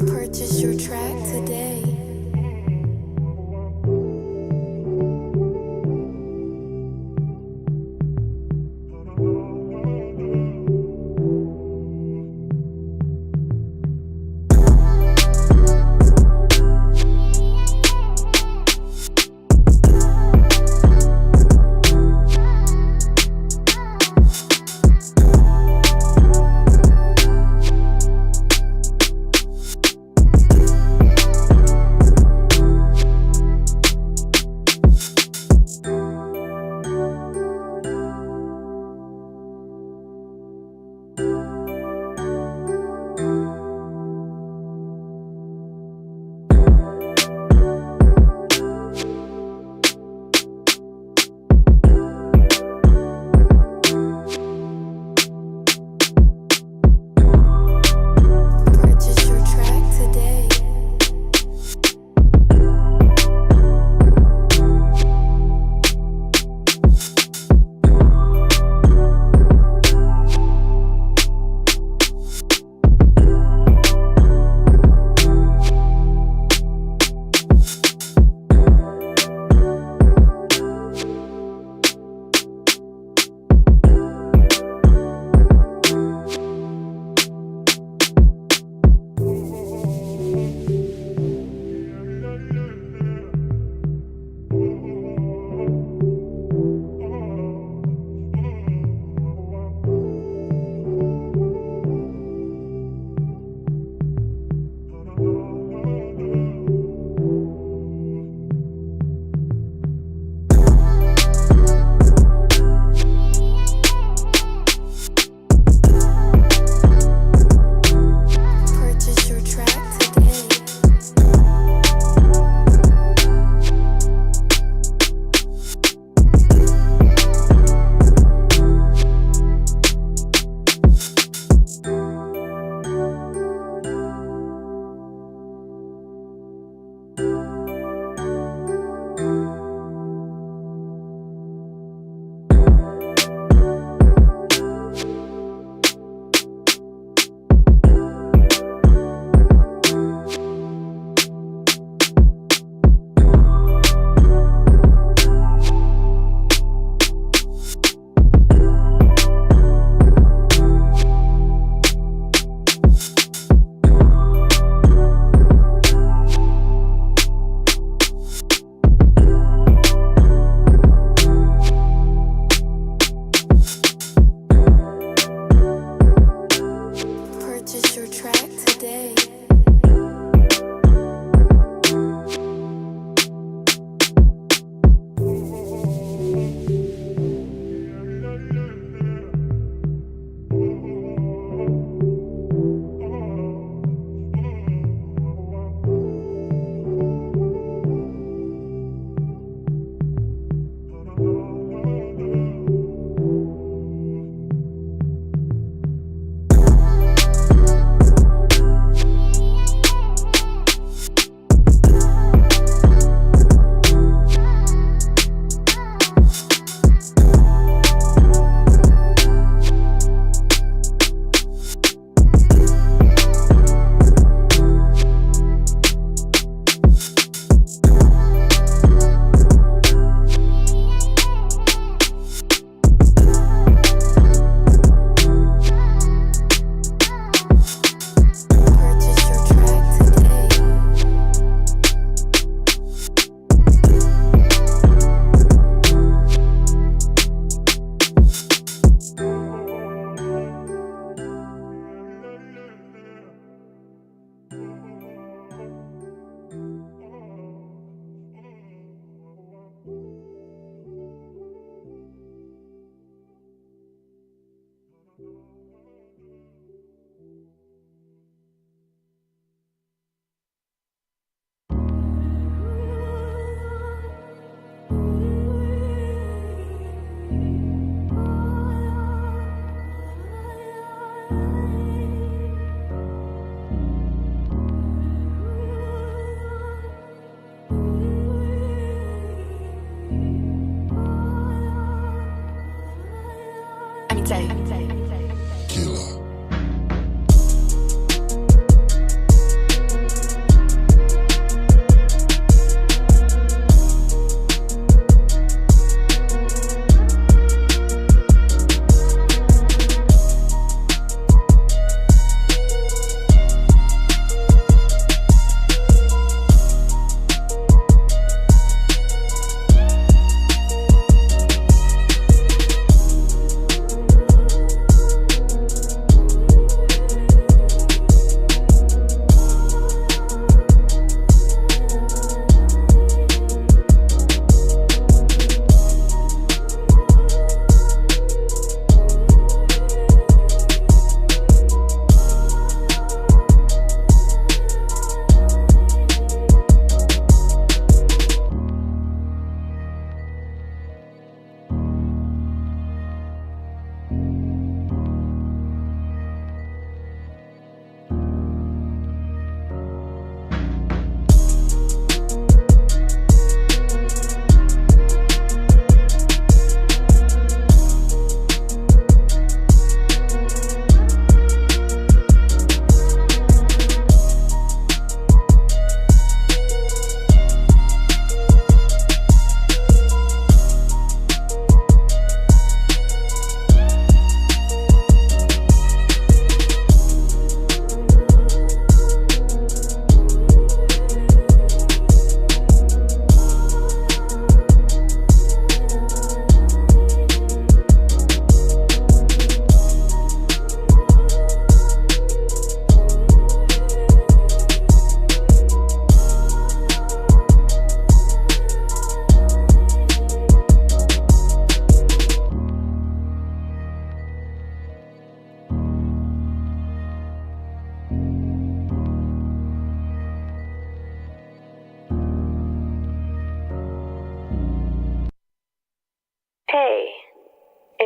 Purchase your track today.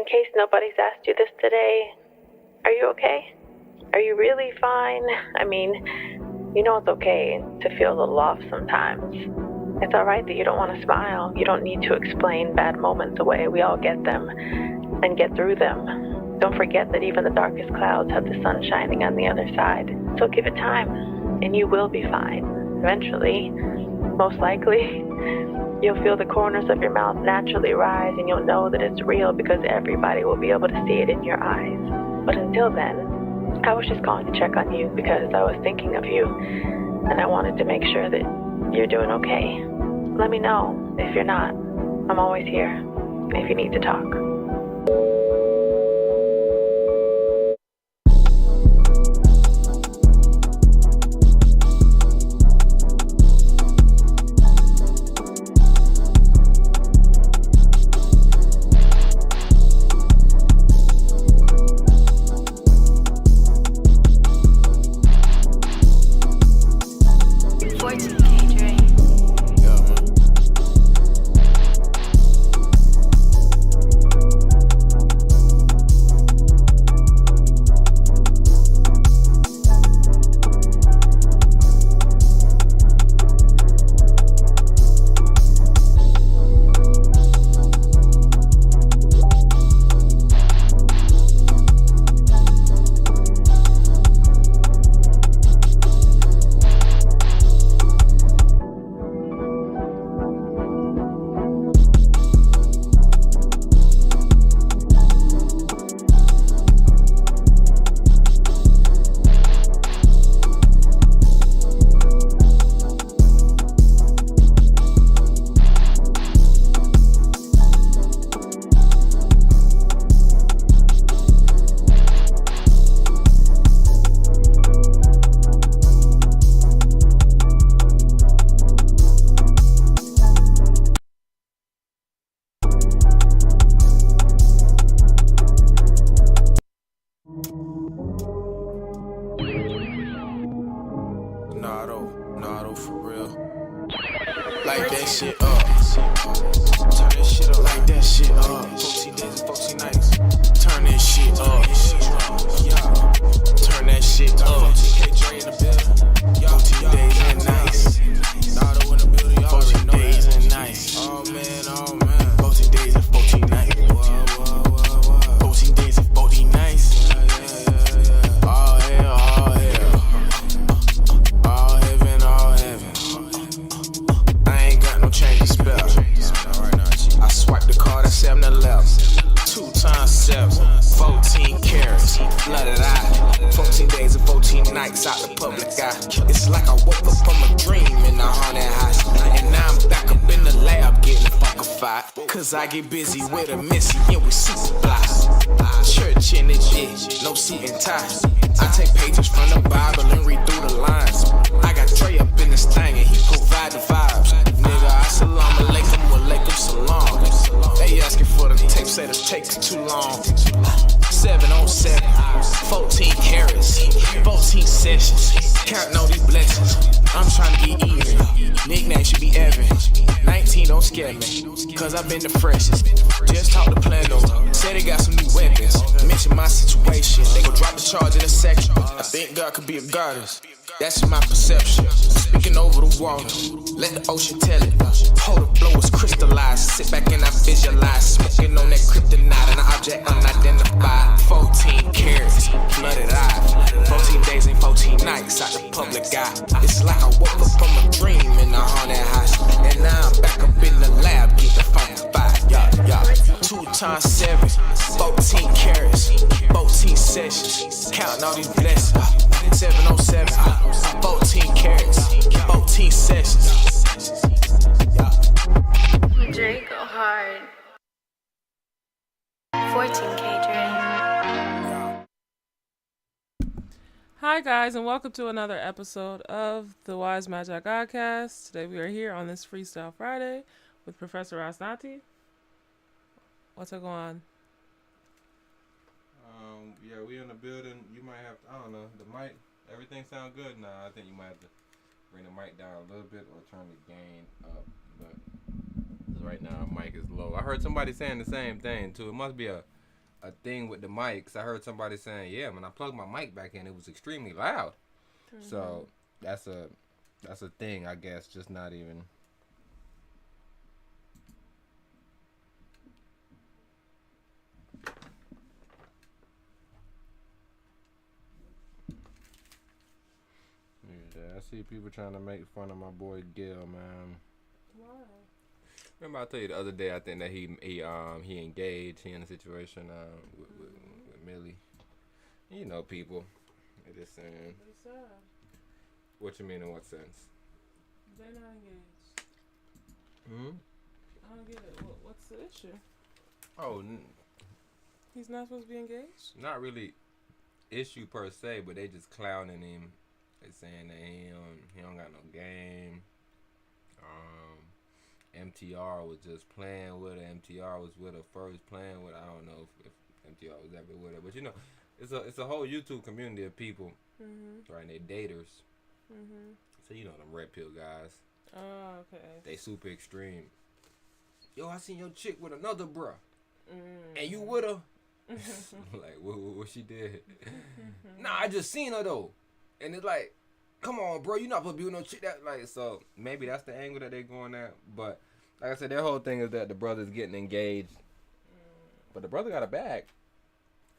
case nobody's asked you this today, are you okay? Are you really fine? I mean, you know it's okay to feel a little off sometimes. It's alright that you don't want to smile. You don't need to explain bad moments away. We all get them and get through them. Don't forget that even the darkest clouds have the sun shining on the other side. So give it time, and you will be fine. Eventually, most likely, you'll feel the corners of your mouth naturally rise, and you'll know that it's real because everybody will be able to see it in your eyes. But until then, I was just calling to check on you because I was thinking of you, and I wanted to make sure that you're doing okay. Let me know if you're not. I'm always here if you need to talk. Nah, for real. Like that shit up. Turn that shit up. Like that shit up. 14 days and 14 nights. Turn that shit up. Turn that shit up. 14K in the building. 14 days and nights. Nato in the building. 14 days and nights. Oh man. 14 days and 14 nights. 14 days and 14 nights. All hell. All heaven. I ain't got no change of spell. I swipe the card at 7 to left. 2 times 7, 14 carats, flooded eye. 14 days and 14 nights out the public eye. It's like I woke up from a dream in a haunted house. And now I'm back up in the lab getting funkified. Cause I get busy with a missy and we super fly. Church in the ditch, no seat and tie. I take pages from the Bible and read through the lines. I got Trey up in this thing and he provide the vibes. Nigga, assalamu alaikum wa alaikum salam. They asking for the tape, say the tape's too long. 7 on 7, 14 carats, 14 sessions. Counting all these blessings. I'm trying to get even. Nickname should be Evan. 19 don't scare me, cause I've been the freshest. Just talk to Plano. Said they got some new weapons. Mention my situation. They gon' drop the charge in a section. I think God could be a goddess. That's my perception. Speaking over the water, let the ocean tell it. Hold the flow is crystallized. Sit back and I visualize. Smoking on that kryptonite and an object unidentified. 14 carats, flooded eye. 14 days and 14 nights out the public eye. It's like I woke up from a dream in a haunted house. And now I'm back up in the lab getting funkified. Yeah. 2 times 7, 14 carats, 14 sessions. Counting all these blessings. 7 on 7, 14 carats, 14 sessions. Dre go hard. 14K Dre. Hi guys, and welcome to another episode of the Wise Magi Godcast. Today we are here on this Freestyle Friday with Professor Asnati. What's going on? Yeah, we in the building. You might have to, I don't know, the mic, everything sound good? Nah, I think you might have to bring the mic down a little bit or turn the gain up. But right now, the mic is low. I heard somebody saying the same thing, too. It must be a a thing with the mics. I heard somebody saying, yeah, when I plugged my mic back in, it was extremely loud. So that's a thing, I guess, just not even. Yeah, I see people trying to make fun of my boy Gil, man. Why? Remember I told you the other day, I think that he engaged, he in a situation with Millie. You know people. It is saying. They sad. What you mean in what sense? They're not engaged. I don't get it. What's the issue? Oh, He's not supposed to be engaged? not really issue per se, but they just clowning him. They saying that he don't got no game. MTR was just playing with her. MTR was with her first, playing with her. I don't know if MTR was ever with her, but you know, it's a whole YouTube community of people, right? And they daters. So you know them red pill guys. Oh, okay. They super extreme. Yo, I seen your chick with another bruh, and you with her? Like what she did? Nah, I just seen her though, and it's like, come on, bro, you not supposed to be with no chick that like. So maybe that's the angle that they're going at. But like I said, their whole thing is that the brother's getting engaged, but the brother got a bag.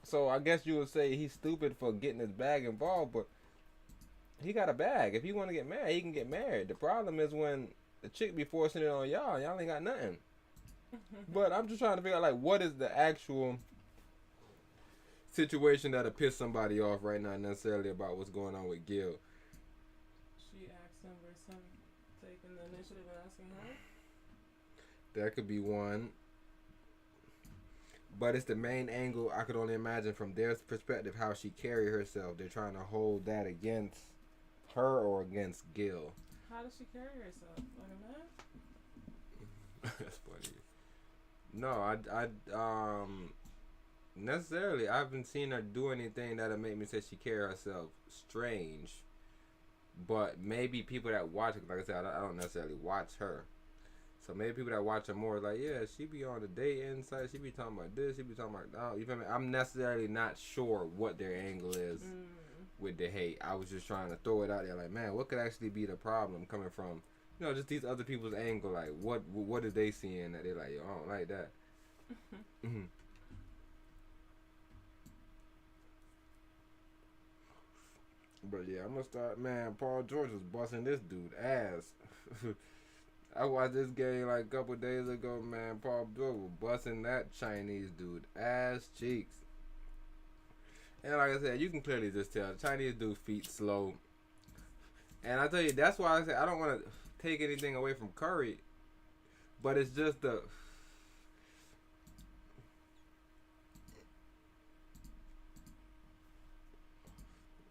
So I guess you would say he's stupid for getting his bag involved, but he got a bag. If he want to get married, he can get married. The problem is when the chick be forcing it on y'all ain't got nothing. But I'm just trying to figure out, like, what is the actual situation that'll piss somebody off right now, necessarily about what's going on with Gil. She asked him versus him taking the initiative and asking her? That could be one. But it's the main angle I could only imagine from their perspective, how she carry herself. They're trying to hold that against her or against Gil. How does she carry herself? Like a man? That's funny. No, I necessarily, I haven't seen her do anything that'll make me say she carry herself strange. But maybe people that watch it, like I said, I don't necessarily watch her. So maybe people that watch her more like, yeah, she be on the dating site, she be talking about this, she be talking about that. You feel me? I'm necessarily not sure what their angle is with the hate. I was just trying to throw it out there like, man, what could actually be the problem coming from, you know, just these other people's angle? Like, what are they seeing that they're like, yo, I don't like that. But yeah, I'm gonna start, man, Paul George was busting this dude ass. I watched this game like a couple days ago, man. Paul George was busting that Chinese dude ass cheeks. And like I said, you can clearly just tell the Chinese dude feet slow. And I tell you, that's why I say I don't want to take anything away from Curry, but it's just the.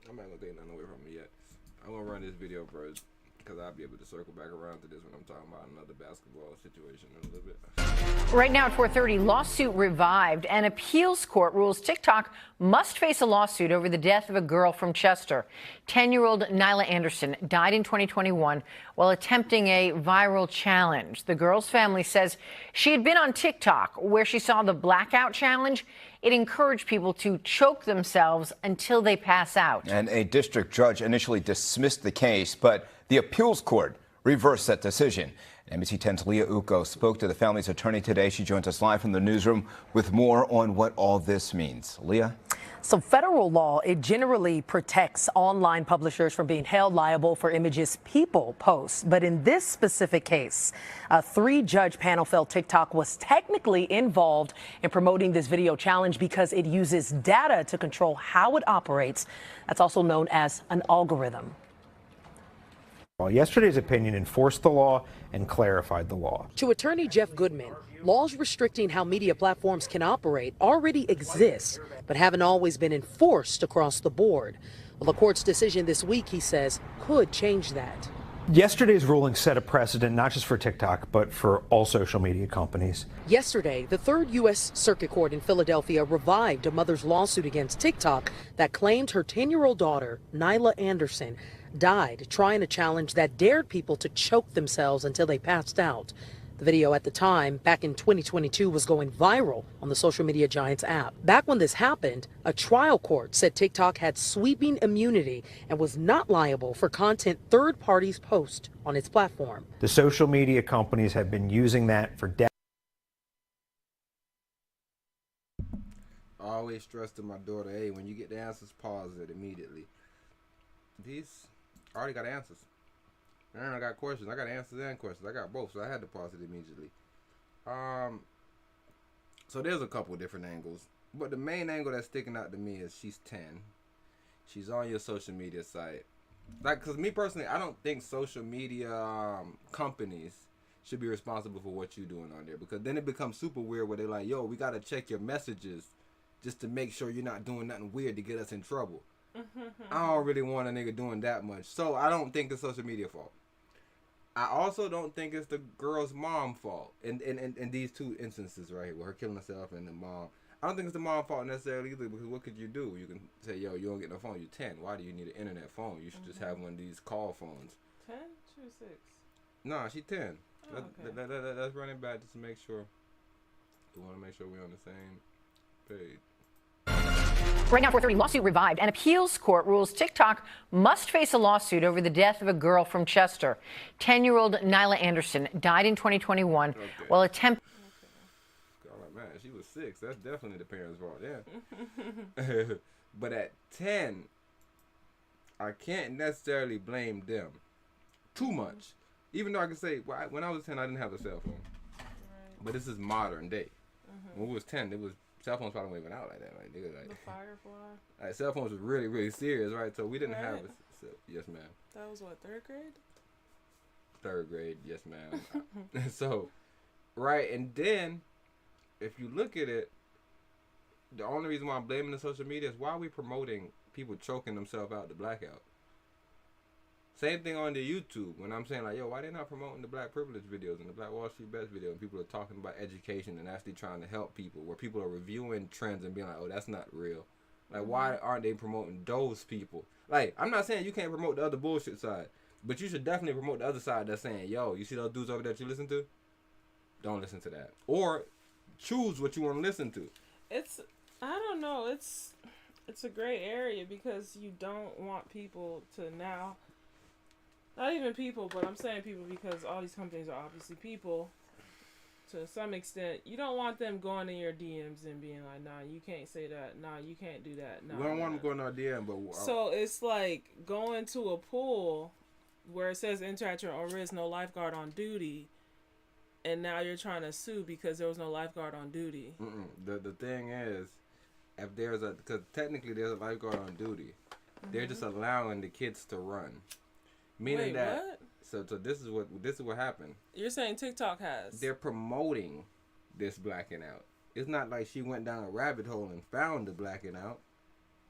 I'm not gonna take nothing away from it yet. I'm gonna run this video first, because I'll be able to circle back around to this when I'm talking about another basketball situation in a little bit. Right now at 4:30, lawsuit revived. An appeals court rules TikTok must face a lawsuit over the death of a girl from Chester. 10-year-old Nyla Anderson died in 2021 while attempting a viral challenge. The girl's family says she had been on TikTok where she saw the blackout challenge. It encouraged people to choke themselves until they pass out. And a district judge initially dismissed the case, but the appeals court reversed that decision. NBC 10's Leah Uko spoke to the family's attorney today. She joins us live from the newsroom with more on what all this means. Leah? So federal law, it generally protects online publishers from being held liable for images people post. But in this specific case, a 3-judge panel felt TikTok was technically involved in promoting this video challenge because it uses data to control how it operates. That's also known as an algorithm. Well, yesterday's opinion enforced the law and clarified the law. To attorney Jeff Goodman, laws restricting how media platforms can operate already exist, but haven't always been enforced across the board. Well, the court's decision this week, he says, could change that. Yesterday's ruling set a precedent not just for TikTok, but for all social media companies. Yesterday, the 3rd U.S. Circuit Court in Philadelphia revived a mother's lawsuit against TikTok that claimed her 10-year-old daughter, Nyla Anderson, died trying a challenge that dared people to choke themselves until they passed out. The video at the time, back in 2022, was going viral on the social media giant's app. Back when this happened, a trial court said TikTok had sweeping immunity and was not liable for content third parties post on its platform. The social media companies have been using that for decades. I always stress to my daughter, hey, when you get the answers, pause it immediately. I already got answers. And I got questions. I got answers and questions. I got both, so I had to pause it immediately. So there's a couple different angles. But the main angle that's sticking out to me is she's 10. She's on your social media site. Like, because me personally, I don't think social media companies should be responsible for what you're doing on there. Because then it becomes super weird where they're like, yo, we got to check your messages just to make sure you're not doing nothing weird to get us in trouble. I don't really want a nigga doing that much. So I don't think it's social media fault. I also don't think it's the girl's mom fault in these two instances right here, with her killing herself and the mom. I don't think it's the mom fault necessarily either, because what could you do? You can say, yo, you don't get no phone, you're 10. Why do you need an internet phone? You should just have one of these call phones. 10? She was 6. Nah, she's 10. Oh, okay. Let's run it back just to make sure. We want to make sure we're on the same page. Right now, 4:30 lawsuit revived. An appeals court rules TikTok must face a lawsuit over the death of a girl from Chester. 10-year-old Nyla Anderson died in 2021 while attempting. Man, she was 6. That's definitely the parents' fault. Yeah. But at 10, I can't necessarily blame them too much. Even though I can say, well, when I was 10, I didn't have a cell phone. But this is modern day. When we was 10, it was cell phones probably weren't even out like that. Like, they were like, The Firefly. Like, cell phones was really, really serious, right? So we didn't have a yes, ma'am. That was what, 3rd grade? 3rd grade, yes, ma'am. So, right, and then if you look at it, the only reason why I'm blaming the social media is why are we promoting people choking themselves out to blackout? Same thing on the YouTube when I'm saying like, yo, why they not promoting the black privilege videos and the black Wall Street bets video, and people are talking about education and actually trying to help people, where people are reviewing trends and being like, oh, that's not real. Like, why aren't they promoting those people? Like, I'm not saying you can't promote the other bullshit side, but you should definitely promote the other side that's saying, yo, you see those dudes over there that you listen to? Don't listen to that. Or choose what you want to listen to. I don't know, it's a gray area, because you don't want people to now, not even people, but I'm saying people because all these companies are obviously people to some extent. You don't want them going in your DMs and being like, nah, you can't say that, nah, you can't do that. Nah, we don't want them going in our DM, but so it's like going to a pool where it says enter at your own risk, no lifeguard on duty, and now you're trying to sue because there was no lifeguard on duty. The thing is, if there's because technically there's a lifeguard on duty, they're just allowing the kids to run, meaning what? So this is what happened. You're saying TikTok has? They're promoting this blacking out. It's not like she went down a rabbit hole and found the blacking out.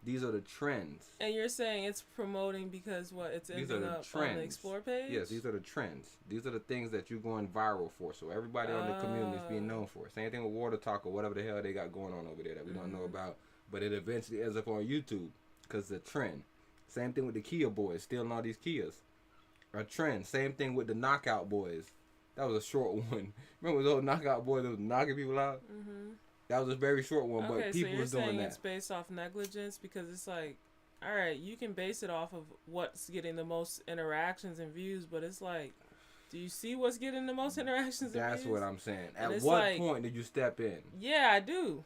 These are the trends. And you're saying it's promoting because what? It's ending up on the Explore page? Yes, these are the trends. These are the things that you're going viral for. So everybody on the community is being known for. Same thing with Water Talk or whatever the hell they got going on over there that we don't know about. But it eventually ends up on YouTube because it's a trend. Same thing with the Kia boys, stealing all these Kias. A trend. Same thing with the Knockout boys. That was a short one. Remember those Knockout boys that was knocking people out? That was a very short one, but people was doing that. So you're saying it's based off negligence, because it's like, all right, you can base it off of what's getting the most interactions and views, but it's like, do you see what's getting the most interactions and views? That's what I'm saying. At what point did you step in? Yeah, I do.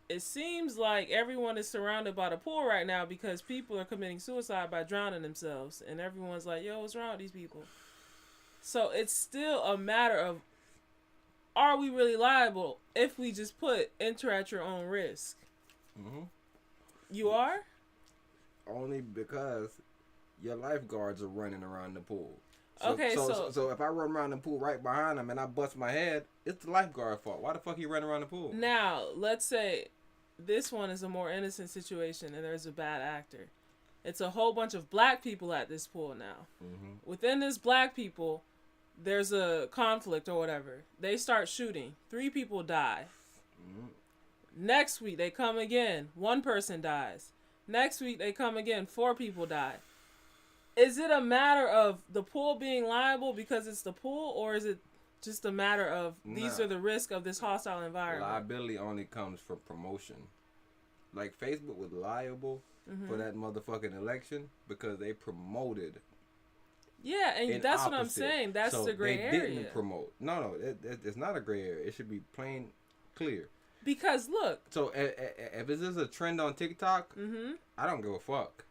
It seems like everyone is surrounded by the pool right now because people are committing suicide by drowning themselves, and everyone's like, yo, what's wrong with these people? So it's still a matter of, are we really liable if we just put enter at your own risk? You are? Only because your lifeguards are running around the pool. So if I run around the pool right behind them and I bust my head, it's the lifeguard fault. Why the fuck he running around the pool? Now, let's say this one is a more innocent situation and there's a bad actor. It's a whole bunch of black people at this pool now. Within this black people, there's a conflict or whatever. They start shooting. 3 people die. Next week, they come again. 1 person dies. Next week, they come again. 4 people die. Is it a matter of the pool being liable because it's the pool, or is it just a matter of these are the risks of this hostile environment? Liability only comes from promotion. Like Facebook was liable for that motherfucking election because they promoted. Yeah, and that's what I'm saying. That's so the gray area. They didn't promote. No, it's not a gray area. It should be plain clear. Because look. So if this is a trend on TikTok, I don't give a fuck.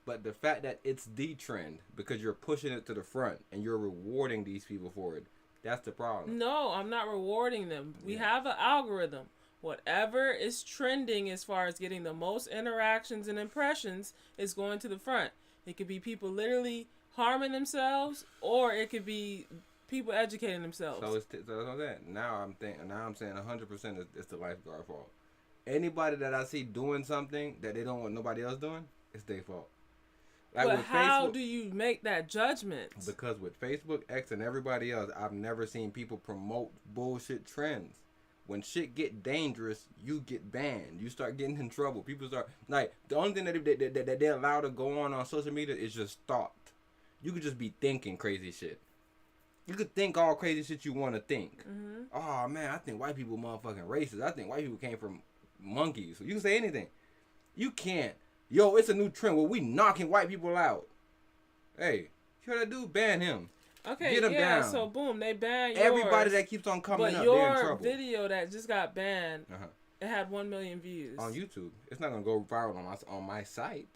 But the fact that it's the trend because you're pushing it to the front and you're rewarding these people for it, that's the problem. No, I'm not rewarding them. We have an algorithm. Whatever is trending as far as getting the most interactions and impressions is going to the front. It could be people literally harming themselves, or it could be people educating themselves. So that's what I'm saying. Now I'm saying 100% it's the lifeguard fault. Anybody that I see doing something that they don't want nobody else doing, it's their fault. Like but how do you make that judgment? Because with Facebook, X, and everybody else, I've never seen people promote bullshit trends. When shit get dangerous, you get banned. You start getting in trouble. People start like the only thing that they're allowed to go on social media is just thought. You could just be thinking crazy shit. You could think all crazy shit you want to think. Oh man, I think white people motherfucking racist. I think white people came from monkeys. So you can say anything. You can't. Yo, it's a new trend where we knocking white people out. Hey, you heard that dude? Ban him. Okay, get him down. So boom, they ban yours. Everybody that keeps on coming up, they're in trouble. But your video that just got banned, it had 1 million views. On YouTube. It's not going to go viral on my site.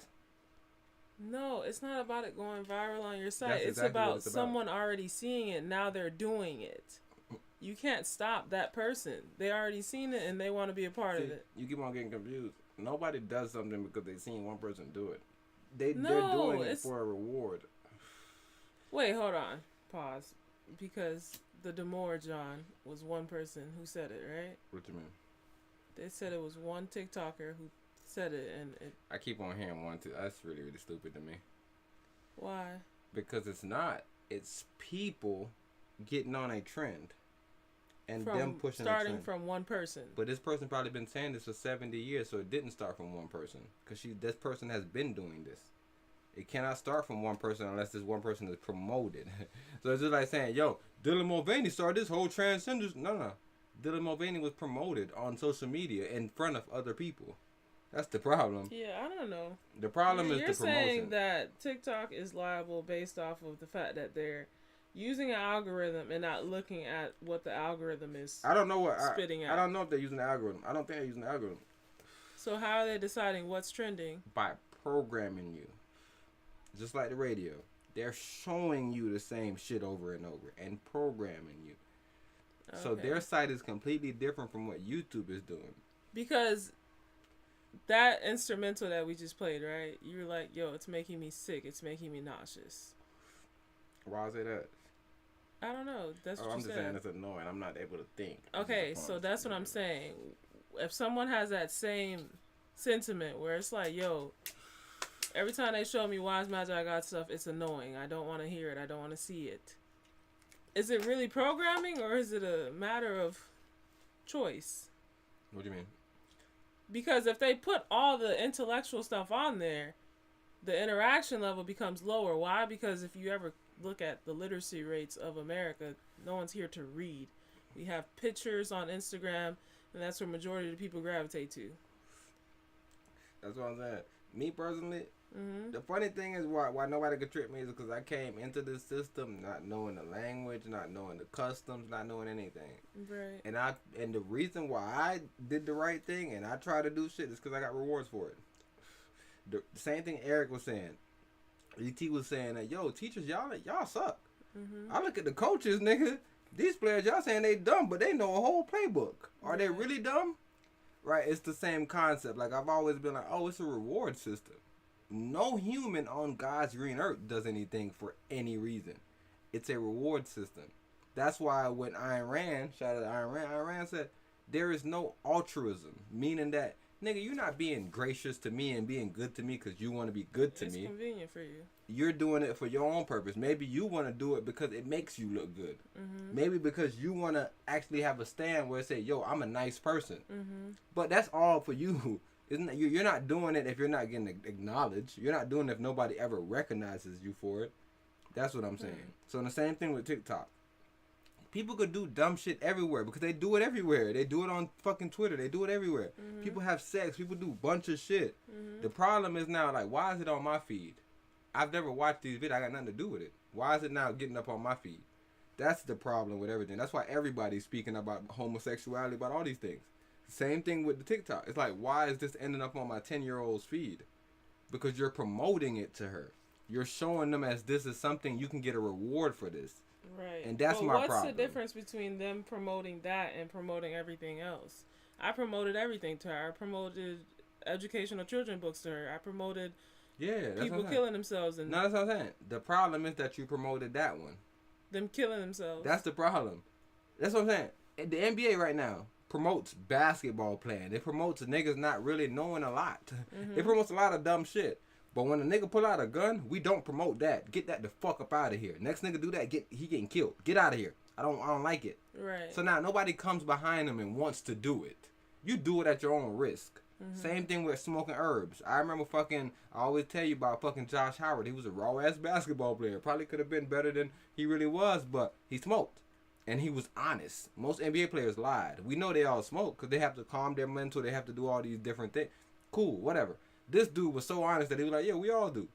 No, it's not about it going viral on your site. That's it's exactly about what it's someone already seeing it. Now they're doing it. You can't stop that person. They already seen it and they want to be a part of it. You keep on getting confused. Nobody does something because they seen one person do it. They're doing it for a reward. Wait, hold on. Pause. Because the Demore John was one person who said it, right? What you mean? They said it was one TikToker who said it, and I keep on hearing one too. That's really, really stupid to me. Why? Because it's not. It's people getting on a trend. And them pushing starting from one person. But this person probably been saying this for 70 years, so it didn't start from one person. Because this person has been doing this. It cannot start from one person unless this one person is promoted. So it's just like saying, yo, Dylan Mulvaney started this whole transgender. No. Dylan Mulvaney was promoted on social media in front of other people. That's the problem. Yeah, I don't know. The problem is the promotion. You're saying that TikTok is liable based off of the fact that they're using an algorithm and not looking at what the algorithm is I don't know what spitting out. I don't know if they're using the algorithm. I don't think they're using the algorithm. So how are they deciding what's trending? By programming you. Just like the radio. They're showing you the same shit over and over and programming you. Okay. So their site is completely different from what YouTube is doing. Because that instrumental that we just played, right? You were like, yo, it's making me sick. It's making me nauseous. Why is it that? I don't know. That's what I'm you just said. saying it's annoying. I'm not able to think. Okay, so that's what I'm saying. If someone has that same sentiment where it's like, yo, every time they show me Wise Magi got stuff, it's annoying. I don't want to hear it. I don't want to see it. Is it really programming or is it a matter of choice? What do you mean? Because if they put all the intellectual stuff on there, the interaction level becomes lower. Why? Because if you ever look at the literacy rates of America, no one's here to read. We have pictures on Instagram, and that's where majority of the people gravitate to. That's what I'm saying. Me personally, the funny thing is why nobody could trick me is because I came into this system not knowing the language, not knowing the customs, not knowing anything. Right. And the reason why I did the right thing and I try to do shit is because I got rewards for it. The same thing Eric was saying. ET was saying that, yo, teachers, y'all suck. I look at the coaches, nigga. These players, y'all saying they dumb, but they know a whole playbook. Are they really dumb? Right, it's the same concept. Like, I've always been like, oh, it's a reward system. No human on God's green earth does anything for any reason. It's a reward system. That's why when Ayn Rand, shout out to Ayn Rand said, there is no altruism. Meaning that, nigga, you're not being gracious to me and being good to me because you want to be good to me. It's convenient for you. You're doing it for your own purpose. Maybe you want to do it because it makes you look good. Maybe because you want to actually have a stand where it say, yo, I'm a nice person. But that's all for you. Isn't it? You're not doing it if you're not getting acknowledged. You're not doing it if nobody ever recognizes you for it. That's what I'm saying. So the same thing with TikTok. People could do dumb shit everywhere because they do it everywhere. They do it on fucking Twitter. They do it everywhere. People have sex. People do a bunch of shit. The problem is now, like, why is it on my feed? I've never watched these videos. I got nothing to do with it. Why is it now getting up on my feed? That's the problem with everything. That's why everybody's speaking about homosexuality, about all these things. Same thing with the TikTok. It's like, why is this ending up on my 10-year-old's feed? Because you're promoting it to her. You're showing them as this is something you can get a reward for this. Right. And that's my problem. What's the difference between them promoting that and promoting everything else? I promoted everything to her. I promoted educational children books to her. I promoted people killing themselves. And no, that's what I'm saying. The problem is that you promoted that one. Them killing themselves. That's the problem. That's what I'm saying. The NBA right now promotes basketball playing. It promotes niggas not really knowing a lot. It promotes a lot of dumb shit. But when a nigga pull out a gun, we don't promote that. Get that the fuck up out of here. Next nigga do that, he getting killed. Get out of here. I don't like it. Right. So now nobody comes behind him and wants to do it. You do it at your own risk. Same thing with smoking herbs. I remember I always tell you about fucking Josh Howard. He was a raw ass basketball player. Probably could have been better than he really was, but he smoked. And he was honest. Most NBA players lied. We know they all smoke because they have to calm their mental. They have to do all these different things. Cool, whatever. This dude was so honest that he was like, yeah, we all do.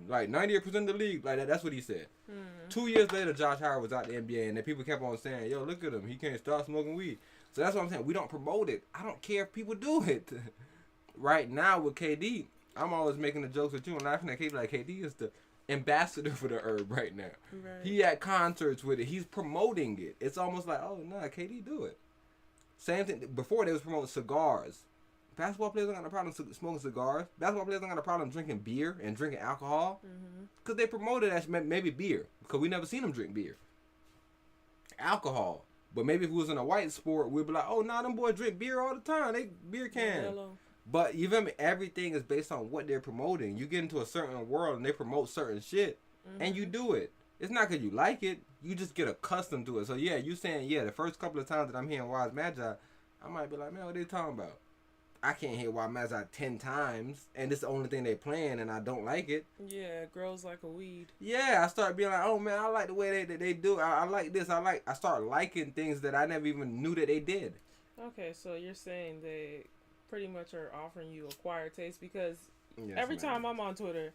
Like 98% of the league, like that. That's what he said. 2 years later, Josh Howard was out the NBA, and then people kept on saying, yo, look at him. He can't stop smoking weed. So that's what I'm saying. We don't promote it. I don't care if people do it. Right now with KD, I'm always making the jokes with you and laughing at KD. Like, KD is the ambassador for the herb right now. Right. He at concerts with it. He's promoting it. It's almost like, oh, nah, KD do it. Same thing. Before, they was promoting cigars. Basketball players don't got a problem smoking cigars. Basketball players don't got a problem drinking beer and drinking alcohol. Because they promoted that maybe beer. Because we never seen them drink beer. Alcohol. But maybe if it was in a white sport, we'd be like, oh, nah, them boys drink beer all the time. They beer can. But you feel me? Everything is based on what they're promoting. You get into a certain world and they promote certain shit. And you do it. It's not because you like it. You just get accustomed to it. So, yeah, you saying, yeah, the first couple of times that I'm hearing Wise Magi, I might be like, man, what they talking about? I can't hear Wise Magi 10 times, and it's the only thing they playing, and I don't like it. Yeah, it grows like a weed. Yeah, I start being like, oh, man, I like the way they do. I like this. I start liking things that I never even knew that they did. Okay, so you're saying they pretty much are offering you acquired taste because every time I'm on Twitter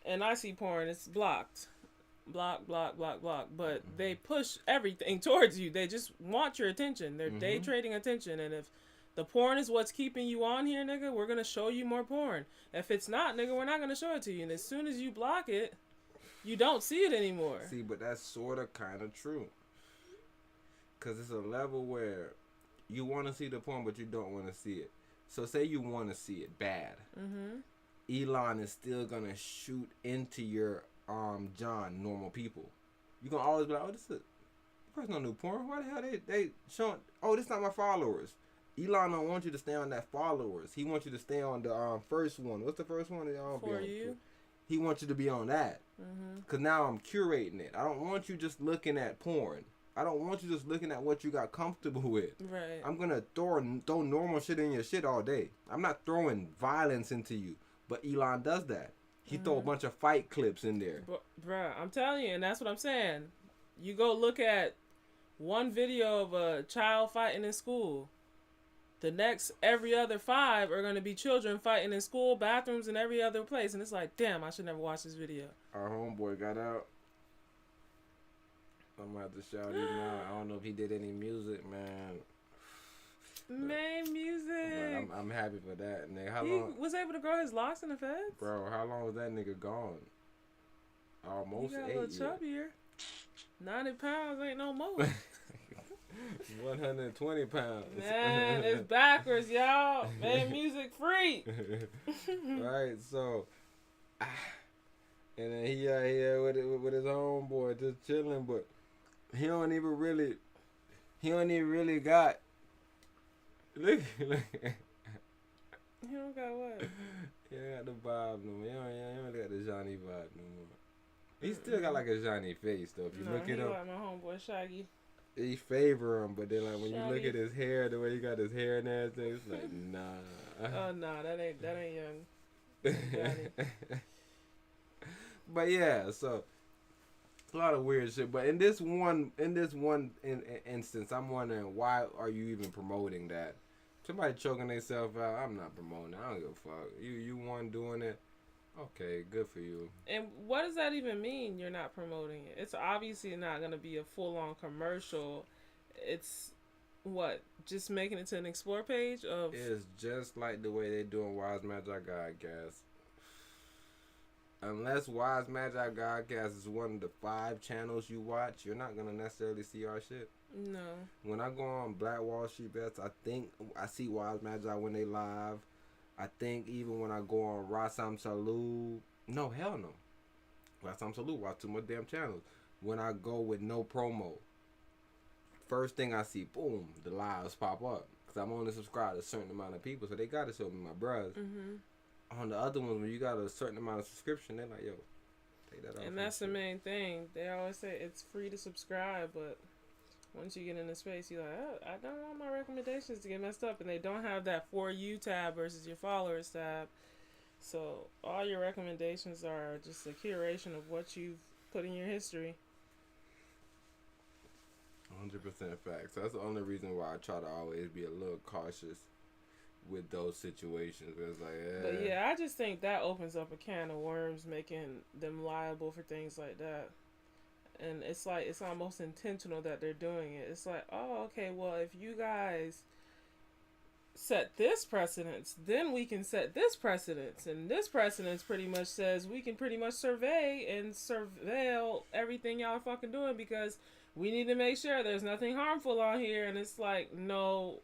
and I see porn, it's blocked. Block. But they push everything towards you. They just want your attention. They're day trading attention. And if the porn is what's keeping you on here, nigga, we're going to show you more porn. If it's not, nigga, we're not going to show it to you. And as soon as you block it, you don't see it anymore. See, but that's sort of kind of true. Because it's a level where you want to see the porn, but you don't want to see it. So say you want to see it bad. Elon is still going to shoot into your John, normal people. You're going to always be like, oh, this is personal new porn. Why the hell they showing, oh, this not my followers. Elon don't want you to stay on that followers. He wants you to stay on the first one. What's the first one? For you? He wants you to be on that. Because now I'm curating it. I don't want you just looking at porn. I don't want you just looking at what you got comfortable with. Right. I'm going to throw normal shit in your shit all day. I'm not throwing violence into you. But Elon does that. He throw a bunch of fight clips in there. Bruh, I'm telling you, and that's what I'm saying. You go look at one video of a child fighting in school. The next, every other 5 are going to be children fighting in school, bathrooms, and every other place. And it's like, damn, I should never watch this video. Our homeboy got out. I'm going to have to shout him out. I don't know if he did any music, man. Music. I'm happy for that, nigga. He was able to grow his locks in the feds? Bro, how long was that nigga gone? Almost 8 years. He got a little chubbier. 90 pounds ain't no more. 120 pounds. Man, it's backwards, y'all. Made music free. Right, so, and then he here with his homeboy just chilling, but he don't even really got. Look. He don't got what? He don't got the vibe no more. He don't got the Johnny vibe no more. He still got like a Johnny face though. If you look at him. Like my homeboy Shaggy. He favor him, but then like when you look at his hair, the way he got his hair and everything, it's like nah. Oh nah, that ain't young. But yeah, so a lot of weird shit. But in this one instance, I'm wondering, why are you even promoting that? Somebody choking themselves out, I'm not promoting it. I don't give a fuck. You one doing it, okay, good for you. And what does that even mean, you're not promoting it? It's obviously not going to be a full-on commercial. It's, what, just making it to an explore page of... It's just like the way they doing Wise Magi Godcast. Unless Wise Magi Godcast is one of the 5 channels you watch, you're not going to necessarily see our shit. No. When I go on Black Wall Street Bets, I think I see Wise Magi when they live. I think even when I go on Rasam Salud, no, hell no. Rasam Salud, watch too much damn channels. When I go with no promo, first thing I see, boom, the lives pop up. Because I'm only subscribed to a certain amount of people, so they got to show me my bros. Mm-hmm. On the other ones, when you got a certain amount of subscription, they're like, yo, take that off. And that's the main thing. They always say it's free to subscribe, but once you get into space, you're like, oh, I don't want my recommendations to get messed up. And they don't have that For You tab versus your Followers tab. So all your recommendations are just a curation of what you've put in your history. 100% facts. That's the only reason why I try to always be a little cautious with those situations. It's like, But yeah, I just think that opens up a can of worms, making them liable for things like that. And it's like, it's almost intentional that they're doing it. It's like, oh, okay, well, if you guys set this precedence, then we can set this precedence. And this precedence pretty much says we can pretty much survey and surveil everything y'all are fucking doing, because we need to make sure there's nothing harmful on here. And it's like, no,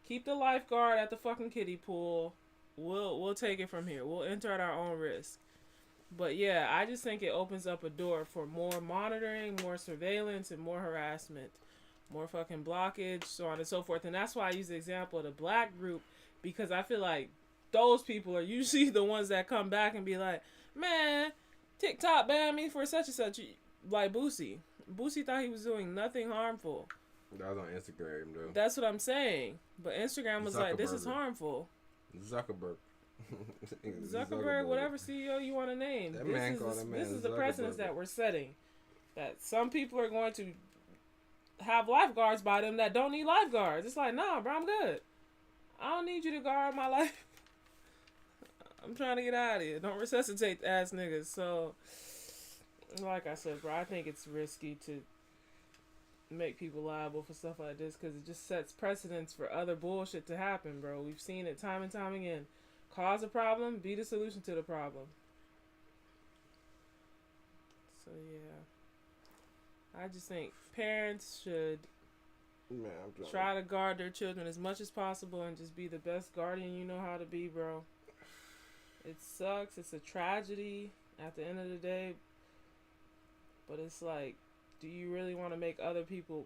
keep the lifeguard at the fucking kiddie pool. We'll take it from here. We'll enter at our own risk. But yeah, I just think it opens up a door for more monitoring, more surveillance, and more harassment, more fucking blockage, so on and so forth. And that's why I use the example of the black group, because I feel like those people are usually the ones that come back and be like, man, TikTok banned me for such and such. Like Boosie. Boosie thought he was doing nothing harmful. That was on Instagram, though. That's what I'm saying. But Instagram was like, this is harmful. Zuckerberg, whatever CEO you want to name. This is the precedence that we're setting. That some people are going to have lifeguards by them that don't need lifeguards. It's like, nah, bro, I'm good. I don't need you to guard my life. I'm trying to get out of here. Don't resuscitate the ass niggas. So, like I said, bro, I think it's risky to make people liable for stuff like this, because it just sets precedents for other bullshit to happen, bro. We've seen it time and time again. Cause a problem, be the solution to the problem. So yeah, I just think parents should try to guard their children as much as possible and just be the best guardian you know how to be, bro. It sucks. It's a tragedy at the end of the day, but it's like, do you really want to make other people,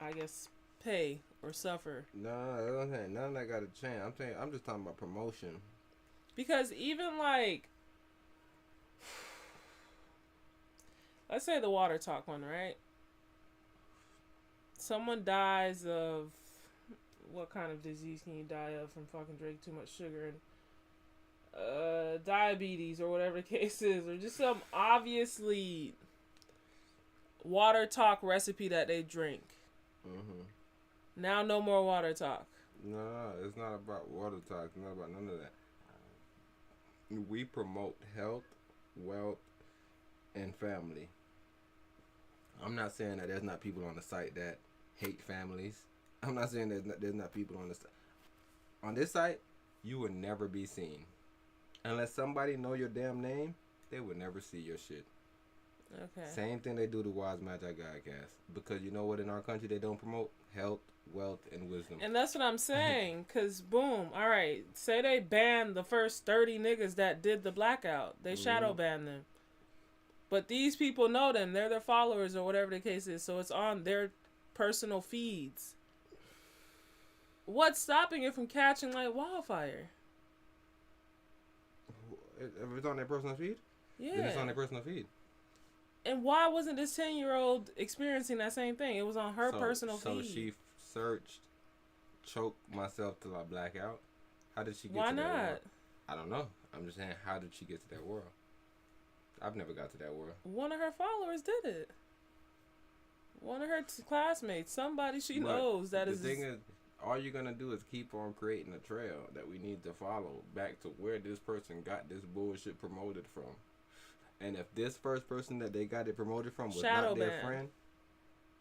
I guess, pay or suffer? No, none of that got a chance. I'm just talking about promotion. Because even like, let's say the water talk one, right? Someone dies of, what kind of disease can you die of from fucking drinking too much sugar? And diabetes or whatever the case is, or just some obviously water talk recipe that they drink. Mm-hmm. Now no more water talk. No, it's not about water talk. It's not about none of that. We promote health, wealth, and family. I'm not saying that there's not people on the site that hate families. I'm not saying there's not people on the site. On this site, you will never be seen. Unless somebody know your damn name, they will never see your shit. Okay. Same thing they do to Wise Magi Godcast. Because you know what, in our country they don't promote? Health, wealth, and wisdom. And that's what I'm saying. Because, boom, all right, say they banned the first 30 niggas that did the blackout. They shadow banned them. But these people know them. They're their followers or whatever the case is. So it's on their personal feeds. What's stopping it from catching like wildfire? If it's on their personal feed? Yeah. It's on their personal feed. And why wasn't this 10-year-old experiencing that same thing? It was on her personal feed. So she searched, choke myself till I black out. How did she get why to that not? world? I don't know. I'm just saying, how did she get to that world? I've never got to that world. One of her followers did it. One of her classmates, somebody she But knows that is. The thing is, all you're gonna do is keep on creating a trail that we need to follow back to where this person got this bullshit promoted from. And if this first person that they got it promoted from was Shadow not their ban. friend.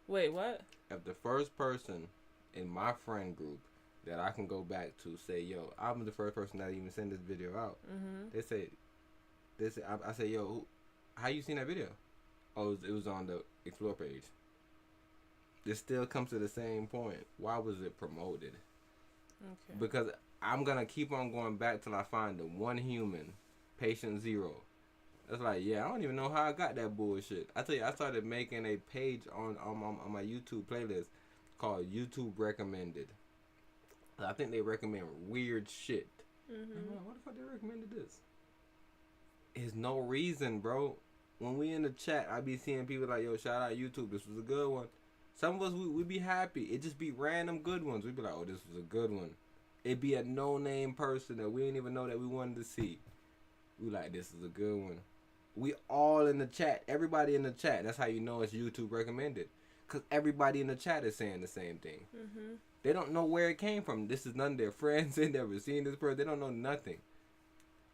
Wait, what? If the first person in my friend group that I can go back to say, yo, I'm the first person that even sent this video out. Mm-hmm. I say, yo, how you seen that video? Oh, it was on the Explore page. It still comes to the same point. Why was it promoted? Okay. Because I'm going to keep on going back till I find the one human, patient zero. It's like, yeah, I don't even know how I got that bullshit. I tell you, I started making a page on my YouTube playlist called YouTube Recommended. I think they recommend weird shit. Mm-hmm. What the fuck they recommended this? There's no reason, bro. When we in the chat, I be seeing people like, yo, shout out YouTube. This was a good one. Some of us, we be happy. It just be random good ones. We be like, oh, this was a good one. It be a no-name person that we didn't even know that we wanted to see. We like, this is a good one. We all in the chat. Everybody in the chat. That's how you know it's YouTube recommended. Because everybody in the chat is saying the same thing. Mm-hmm. They don't know where it came from. This is none of their friends. They never seen this person. They don't know nothing.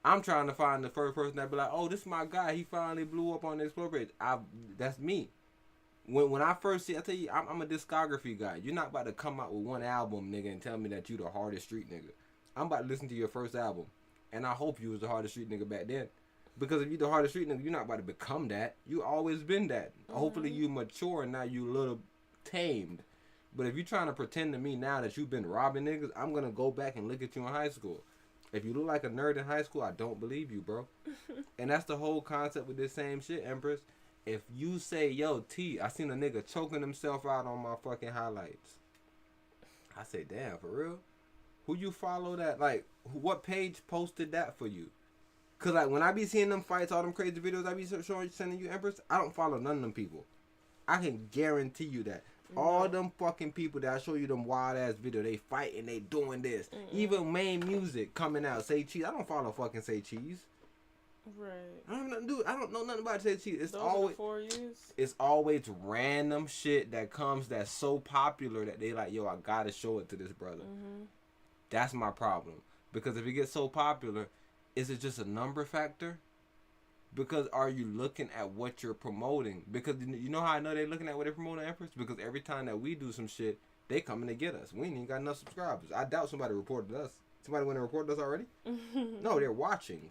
I'm trying to find the first person that be like, oh, this is my guy. He finally blew up on the Explore page. That's me. When I first see, I tell you, I'm a discography guy. You're not about to come out with one album, nigga, and tell me that you the hardest street nigga. I'm about to listen to your first album. And I hope you was the hardest street nigga back then. Because if you the hardest street nigga, you're not about to become that. You always been that. Mm-hmm. Hopefully you mature and now you a little tamed. But if you trying to pretend to me now that you've been robbing niggas, I'm going to go back and look at you in high school. If you look like a nerd in high school, I don't believe you, bro. And that's the whole concept with this same shit, Empress. If you say, yo, T, I seen a nigga choking himself out on my fucking highlights. I say, damn, for real? Who you follow that? Like, what page posted that for you? Because, like, when I be seeing them fights, all them crazy videos I be sending you, Empress, I don't follow none of them people. I can guarantee you that. All them fucking people that I show you them wild ass video, they fighting, they doing this. Even main music coming out, Say Cheese. I don't follow fucking Say Cheese. Right. I don't know nothing about Say Cheese. It's Those always are for use. It's always random shit that comes that's so popular that they like, yo, I gotta show it to this brother. Mm-hmm. That's my problem. Because if it gets so popular, is it just a number factor? Because are you looking at what you're promoting? Because you know how I know they're looking at what they're promoting, Empress? Because every time that we do some shit, they coming to get us. We ain't even got enough subscribers. I doubt somebody reported us. Somebody went and reported us already? No, they're watching.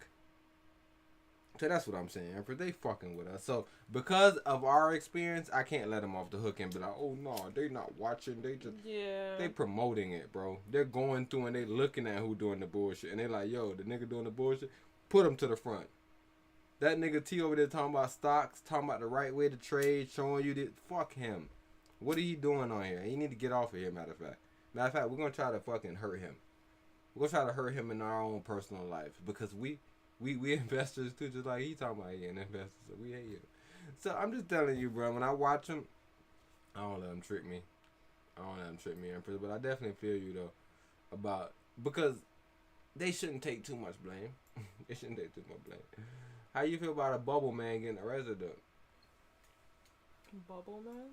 So that's what I'm saying, Empress. They fucking with us. So because of our experience, I can't let them off the hook and be like, oh no, they not watching. They just they promoting it, bro. They're going through and they looking at who doing the bullshit. And they like, yo, the nigga doing the bullshit, put him to the front. That nigga T over there talking about stocks, talking about the right way to trade, showing you that. Fuck him. What are you doing on here? He need to get off of here, matter of fact. Matter of fact, we're going to try to fucking hurt him. We're going to try to hurt him in our own personal life. Because we investors too, just like he talking about he an investor. So we hate him. So I'm just telling you, bro, when I watch him, I don't let him trick me. Empress. But I definitely feel you, though, about, because they shouldn't take too much blame. They shouldn't take too much blame. How you feel about a bubble man getting arrested though? Bubble man?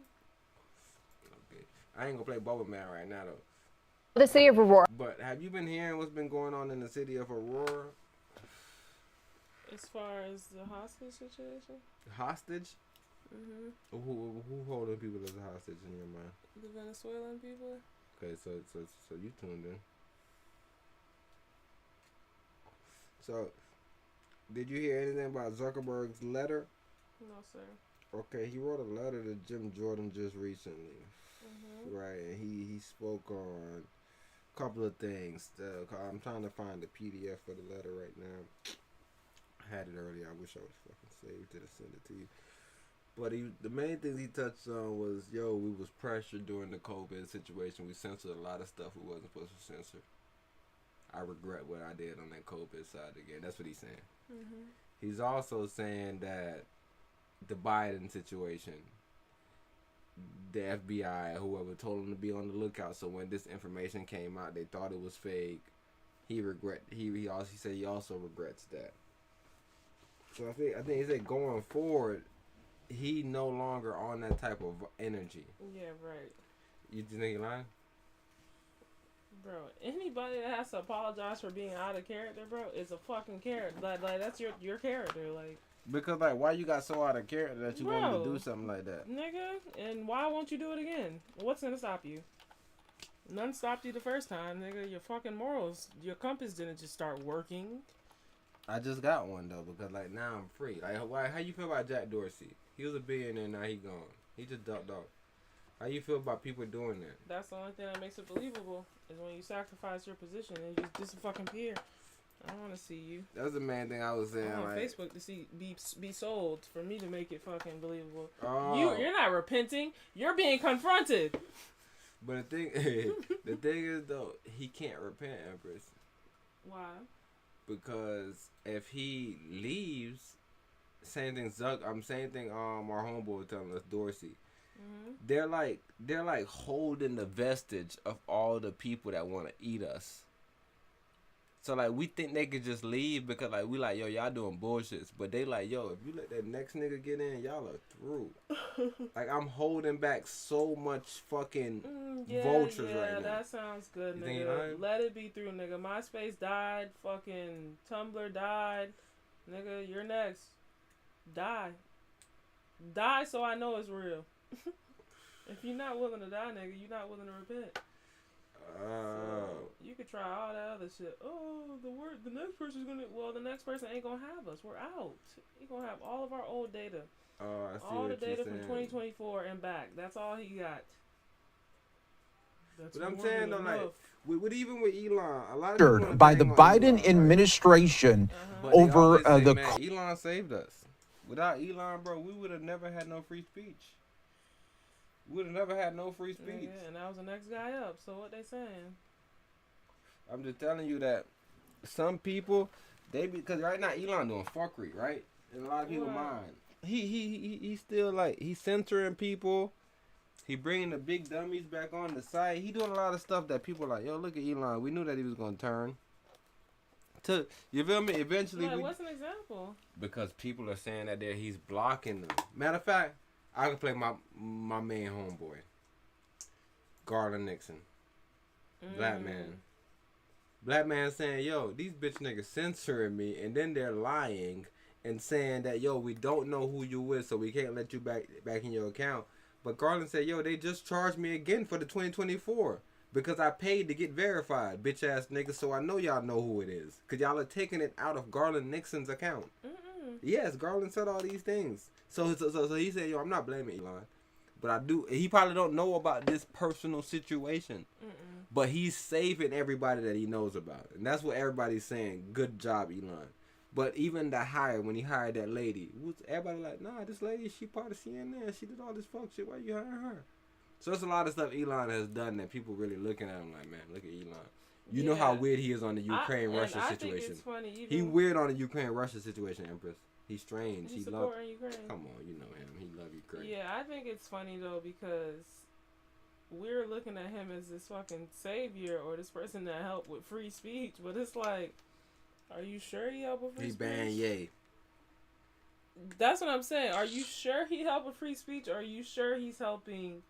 Okay. I ain't gonna play bubble man right now though. The city of Aurora. But have you been hearing what's been going on in the city of Aurora? As far as the hostage situation? Hostage? Mm-hmm. Who holding people as a hostage in your mind? The Venezuelan people? Okay, so you tuned in. So, did you hear anything about Zuckerberg's letter? No, sir. Okay, he wrote a letter to Jim Jordan just recently. Mm-hmm. Right, and he spoke on a couple of things. I'm trying to find the PDF for the letter right now. I had it earlier. I wish I was fucking saved to send it to you. But the main thing he touched on was, yo, we was pressured during the COVID situation. We censored a lot of stuff we wasn't supposed to censor. I regret what I did on that COVID side again. That's what he's saying. Mm-hmm. He's also saying that the Biden situation, the FBI, whoever told him to be on the lookout. So when this information came out, they thought it was fake. He said he also regrets that. So I think he said going forward, he no longer on that type of energy. Yeah, right. You think he lying? Bro, anybody that has to apologize for being out of character, bro, is a fucking character. Like that's your character, like. Because like, why you got so out of character that you want me to do something like that, nigga? And why won't you do it again? What's gonna stop you? None stopped you the first time, nigga. Your fucking morals, your compass didn't just start working. I just got one though, because like now I'm free. Like, how you feel about Jack Dorsey? He was a billionaire, now he gone. He just ducked off. How you feel about people doing that? That's the only thing that makes it believable is when you sacrifice your position and you just disappear. I don't want to see you. That was the main thing I was saying. I'm on like, Facebook to see be sold for me to make it fucking believable. Oh. You're not repenting. You're being confronted. But the thing is though, he can't repent, Empress. Why? Because if he leaves, same thing. Our homeboy was telling us, Dorsey. Mm-hmm. They're like holding the vestige of all the people that want to eat us. So like we think they could just leave because like we like, yo, y'all doing bullshits, but they like, yo, if you let that next nigga get in, y'all are through. Like I'm holding back so much fucking vultures right now. Yeah, that sounds good, You nigga. Let it be through, nigga. MySpace died, fucking Tumblr died, nigga. You're next. Die so I know it's real. If you're not willing to die, nigga, you're not willing to repent. So you could try all that other shit. Oh, the next person's gonna. Well, the next person ain't gonna have us. We're out. He gonna have all of our old data. Oh, I see all what the data you're from saying. 2024 and back. That's all he got. That's But I'm more saying than though, like, enough. even with Elon, a lot of people wanna by the bang on Biden Elon, administration But they over always say, the. man, Elon saved us. Without Elon, bro, we would have never had no free speech. We would have never had no free speech. Yeah, and that was the next guy up. So what they saying? I'm just telling you that some people, because right now Elon doing fuckery, right? In a lot of people's mind. He's still like, he's censoring people. He bringing the big dummies back on the site. He doing a lot of stuff that people are like, yo, look at Elon. We knew that he was going to turn. You feel me? Eventually. What's an example? Because people are saying that he's blocking them. Matter of fact, I can play my main homeboy, Garland Nixon. Black man. Black man saying, yo, these bitch niggas censoring me, and then they're lying and saying that, yo, we don't know who you with, so we can't let you back in your account. But Garland said, yo, they just charged me again for the 2024 because I paid to get verified, bitch ass niggas, so I know y'all know who it is. Because y'all are taking it out of Garland Nixon's account. Yes, Garland said all these things. So he said, yo, I'm not blaming Elon. But I do. He probably don't know about this personal situation. But he's saving everybody that he knows about. And that's what everybody's saying. Good job, Elon. But even the hire, when he hired that lady, everybody like, nah, this lady, she part of CNN. She did all this fuck shit. Why you hiring her? So there's a lot of stuff Elon has done that people really looking at him like, man, look at Elon. You know how weird he is on the Ukraine-Russia situation. Think it's funny, even he weird on the Ukraine-Russia situation, Empress. He's strange. He's he loves Ukraine. Come on, you know him. He love Ukraine. Yeah, I think it's funny though because we're looking at him as this fucking savior or this person that helped with free speech, but it's like, are you sure he helped with free speech? He banned Ye. That's what I'm saying. Are you sure he helped with free speech? Or are you sure he's helping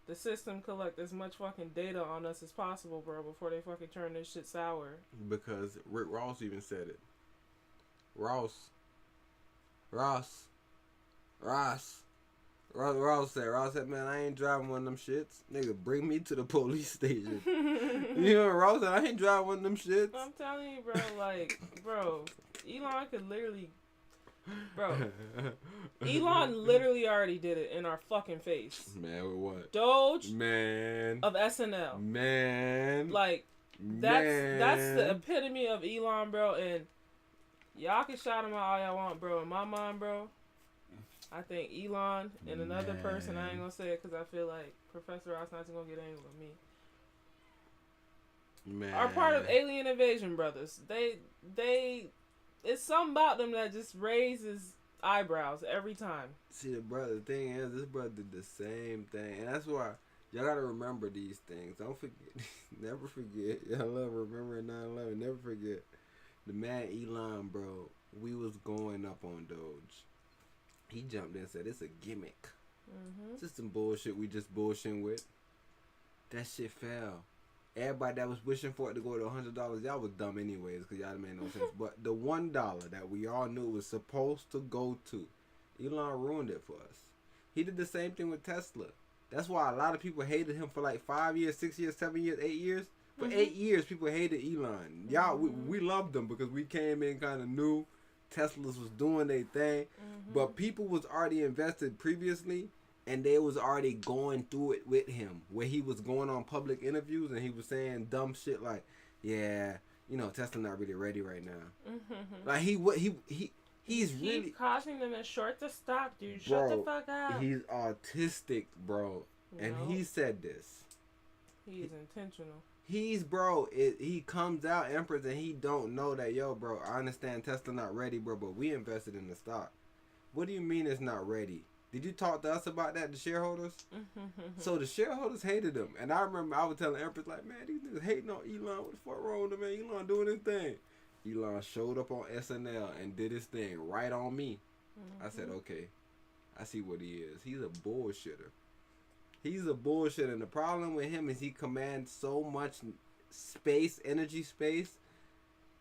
the system collect as much fucking data on us as possible, bro, before they fucking turn this shit sour? Because Rick Ross even said it. Ross said, man, I ain't driving one of them shits. Nigga, bring me to the police station. You know what Ross said? I ain't driving one of them shits. I'm telling you, bro, like, bro, Elon could literally, bro, Elon literally already did it in our fucking face. Man, with what? Doge. Man. Of SNL. Man. Like, that's the epitome of Elon, bro, and y'all can shout him out all y'all want, bro. In my mind, bro, I think Elon and another person, I ain't gonna say it because I feel like Professor Ross not gonna get angry with me. Man. Are part of Alien Invasion Brothers. They, it's something about them that just raises eyebrows every time. See, the thing is, this brother did the same thing, and that's why y'all gotta remember these things. Don't forget, never forget. Y'all love remembering 9/11. Never forget. The man Elon, bro, we was going up on Doge. He jumped in and said, it's a gimmick. Just some bullshit we just bullshitting with. That shit fell. Everybody that was wishing for it to go to $100, y'all was dumb anyways, because y'all made no sense. But the $1 that we all knew was supposed to go to, Elon ruined it for us. He did the same thing with Tesla. That's why a lot of people hated him for like 5 years, 6 years, 7 years, 8 years. For 8 years, people hated Elon. Y'all, we loved him because we came in kind of new. Teslas was doing their thing. But people was already invested previously, and they was already going through it with him. Where he was going on public interviews, and he was saying dumb shit like, yeah, you know, Tesla not really ready right now. Like, he's really... causing them as short to stop, dude. Bro, Shut the fuck up. He's autistic, bro. And he said this. He is intentional. He comes out, Empress, and he don't know that, yo, bro, I understand Tesla not ready, bro, but we invested in the stock. What do you mean it's not ready? Did you talk to us about that, the shareholders? So the shareholders hated him. And I remember I was telling Empress, like, man, these niggas hating on Elon. What the fuck wrong with him, man? Elon doing his thing. Elon showed up on SNL and did his thing right on me. I said, okay, I see what he is. He's a bullshitter. He's a bullshitter. And the problem with him is he commands so much space, energy space.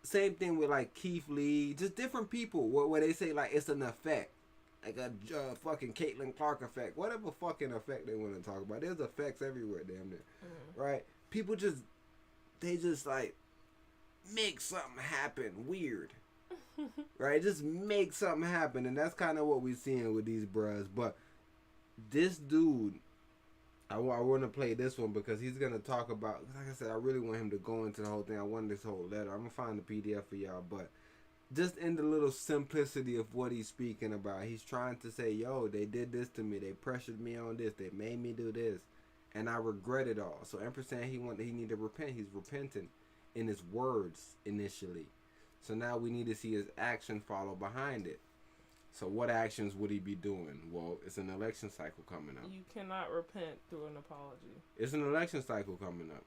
Same thing with like Keith Lee, just different people where they say like it's an effect. Like a fucking Caitlin Clark effect. Whatever fucking effect they want to talk about. There's effects everywhere, damn near. Right? People they just like make something happen weird. Right? Just make something happen. And that's kind of what we're seeing with these bros. But this dude, I want to play this one because he's going to talk about, like I said, I really want him to go into the whole thing. I want this whole letter. I'm going to find the PDF for y'all. But just in the little simplicity of what he's speaking about, he's trying to say, yo, they did this to me. They pressured me on this. They made me do this. And I regret it all. So Emperor saying he need to repent. He's repentant in his words initially. So now we need to see his action follow behind it. So what actions would he be doing? Well, it's an election cycle coming up. You cannot repent through an apology. It's an election cycle coming up.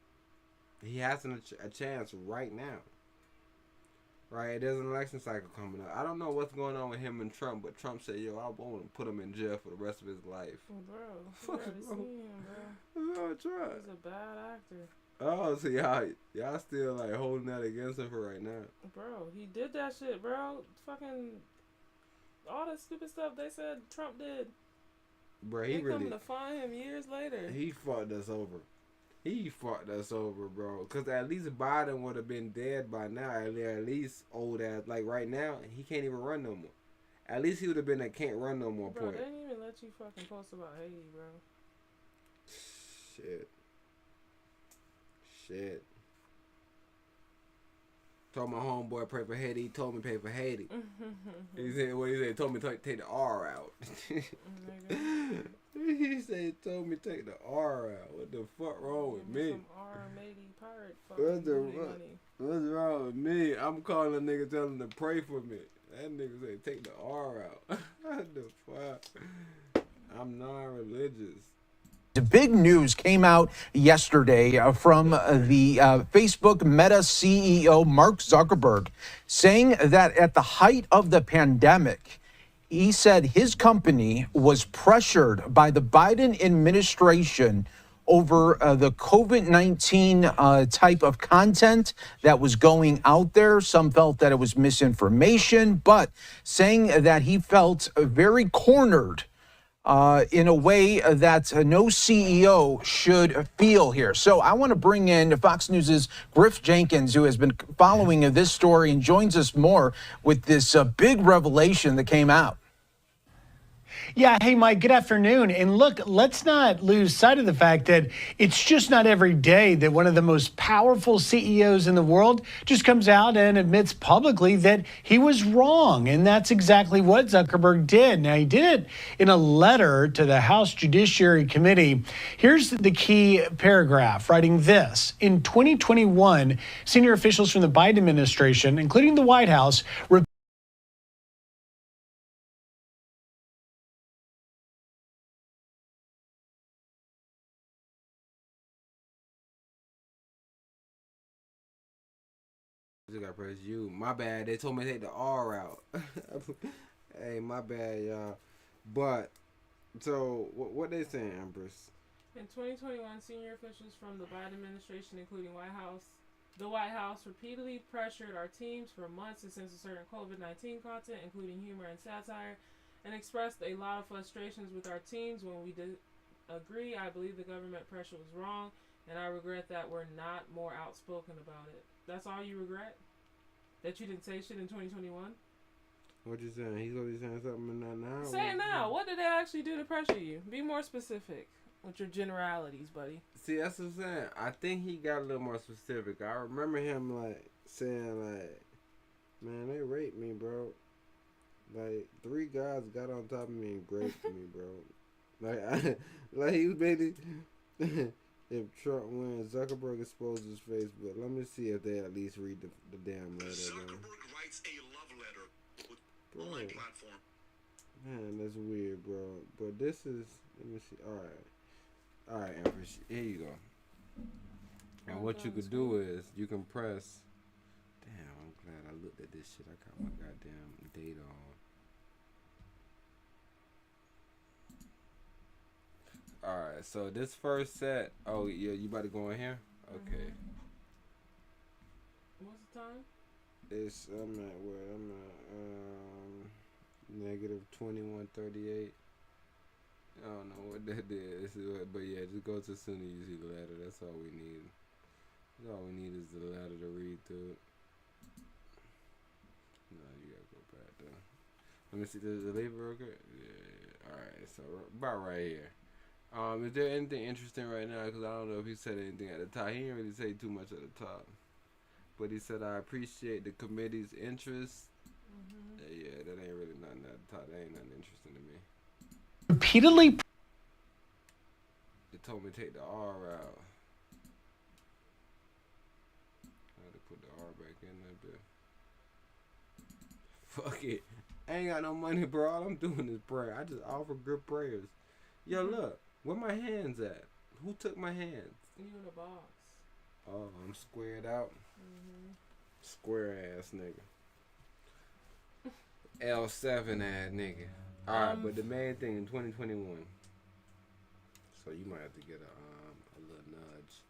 He has a chance right now. Right? There's an election cycle coming up. I don't know what's going on with him and Trump, but Trump said, yo, I want to put him in jail for the rest of his life. Bro, you already seen him, bro. He's a bad actor. Oh, so y'all still like holding that against him for right now. Bro, he did that shit, bro. Fucking all that stupid stuff they said Trump did. Bro, they coming to find him years later. He fucked us over. He fucked us over, bro. Because at least Biden would have been dead by now. At least old ass. Like right now, he can't even run no more. At least he would have been a can't run no more bro, point. They didn't even let you fucking post about Haiti, bro. Shit. Told my homeboy pray for Haiti. He told me pay for Haiti. He said, what he said? He told me take the R out. He said, told me take the R out. What the fuck wrong with me? Some R-Matey pirate What's wrong with me? I'm calling a nigga telling him to pray for me. That nigga said take the R out. What the fuck? I'm non-religious. The big news came out yesterday from the Facebook Meta CEO Mark Zuckerberg saying that at the height of the pandemic, he said his company was pressured by the Biden administration over the COVID-19 type of content that was going out there. Some felt that it was misinformation, but saying that he felt very cornered in a way that no CEO should feel here. So I want to bring in Fox News' Griff Jenkins, who has been following this story and joins us more with this big revelation that came out. Yeah, hey, Mike, good afternoon. And look, let's not lose sight of the fact that it's just not every day that one of the most powerful CEOs in the world just comes out and admits publicly that he was wrong. And that's exactly what Zuckerberg did. Now, he did it in a letter to the House Judiciary Committee. Here's the key paragraph, writing this. In 2021, senior officials from the Biden administration, including the White House, Just gotta press U. My bad. They told me to take the R out. Hey, my bad, y'all. But so what they saying, Empress? In 2021, senior officials from the Biden administration, including the White House, repeatedly pressured our teams for months to censor certain COVID-19 content, including humor and satire, and expressed a lot of frustrations with our teams. When we did agree, I believe the government pressure was wrong, and I regret that we're not more outspoken about it. That's all you regret? That you didn't say shit in 2021? What you saying? He's gonna be saying something now. Say it now. What did they actually do to pressure you? Be more specific with your generalities, buddy. See, that's what I'm saying. I think he got a little more specific. I remember him saying man, they raped me, bro. 3 guys got on top of me and raped me, bro. Like he was basically. If Trump wins, Zuckerberg exposes Facebook. Let me see if they at least read the damn letter. Zuckerberg writes a love letter with online platform. Man, that's weird, bro. But this is, let me see. All right, Empress. Here you go. And what you could do is you can press. Damn, I'm glad I looked at this shit. I got my goddamn data on. Alright, so this first set. Oh, yeah, you about to go in here? Okay. What's the time? I'm at negative 21:38. I don't know what that is, but yeah, just go to as soon as you see the letter. That's all we need. All we need is the letter to read through it. No, you gotta go back there. Let me see. Does it leave it real good? Yeah. Alright, so about right here. Is there anything interesting right now? Because I don't know if he said anything at the top. He didn't really say too much at the top. But he said, I appreciate the committee's interest. Yeah, that ain't really nothing at the top. That ain't nothing interesting to me. Repeatedly. They told me to take the R out. I had to put the R back in that bit. Fuck it. I ain't got no money, bro. All I'm doing is pray. I just offer good prayers. Yo, look. Where my hands at? Who took my hands? You in the box. Oh, I'm squared out. Square ass nigga. L7 ass nigga. Alright, but the main thing in 2021. So you might have to get a little nudge.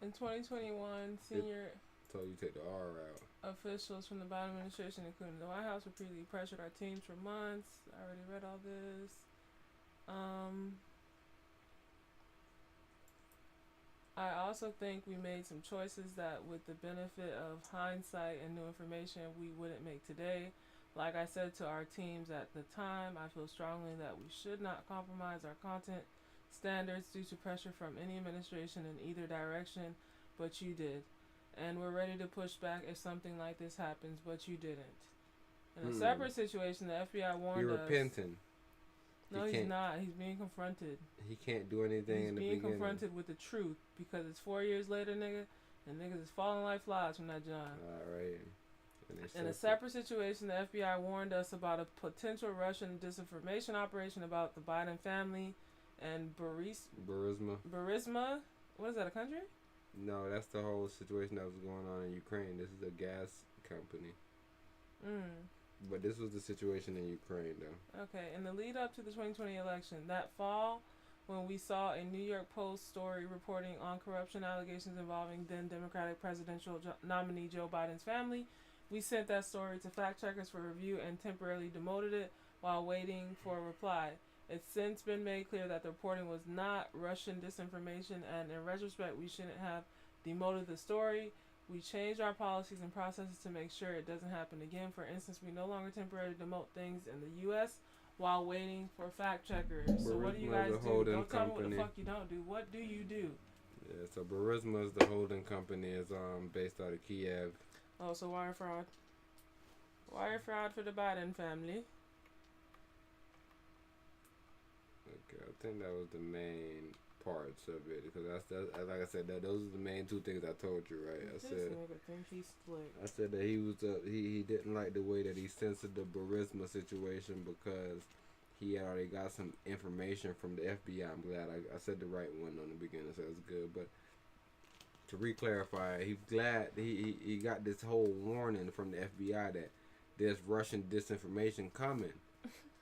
In 2021, senior told you take the R out. Officials from the Biden administration, including the White House, repeatedly pressured our teams for months. I already read all this. I also think we made some choices that, with the benefit of hindsight and new information, we wouldn't make today. Like I said to our teams at the time, I feel strongly that we should not compromise our content standards due to pressure from any administration in either direction, but you did. And we're ready to push back if something like this happens, but you didn't. In a separate situation, the FBI warned us. You're repenting. No, he's not. He's being confronted. He can't do anything in the beginning. He's being confronted with the truth because it's 4 years later, nigga, and niggas is falling like flies from that job. Alright. In a separate situation, the FBI warned us about a potential Russian disinformation operation about the Biden family and Burisma. What is that, a country? No, that's the whole situation that was going on in Ukraine. This is a gas company. But this was the situation in Ukraine, though. Okay, in the lead up to the 2020 election, that fall, when we saw a New York Post story reporting on corruption allegations involving then Democratic presidential nominee Joe Biden's family, we sent that story to fact checkers for review and temporarily demoted it while waiting for a reply. It's since been made clear that the reporting was not Russian disinformation, and in retrospect, we shouldn't have demoted the story. We changed our policies and processes to make sure it doesn't happen again. For instance, we no longer temporarily demote things in the U.S. while waiting for fact checkers. So what do you guys do? Don't tell me what the fuck you don't do. What do you do? Yeah, so Burisma is the holding company. Is based out of Kiev. Oh, so wire fraud. Wire fraud for the Biden family. Okay, I think that was the main parts of it, because that's like I said, those are the main two things I told you, right? I said that he was he didn't like the way that he censored the Burisma situation because he had already got some information from the FBI. I'm glad I said the right one on the beginning, so that's good. But to re-clarify, he's glad he got this whole warning from the FBI that there's Russian disinformation coming.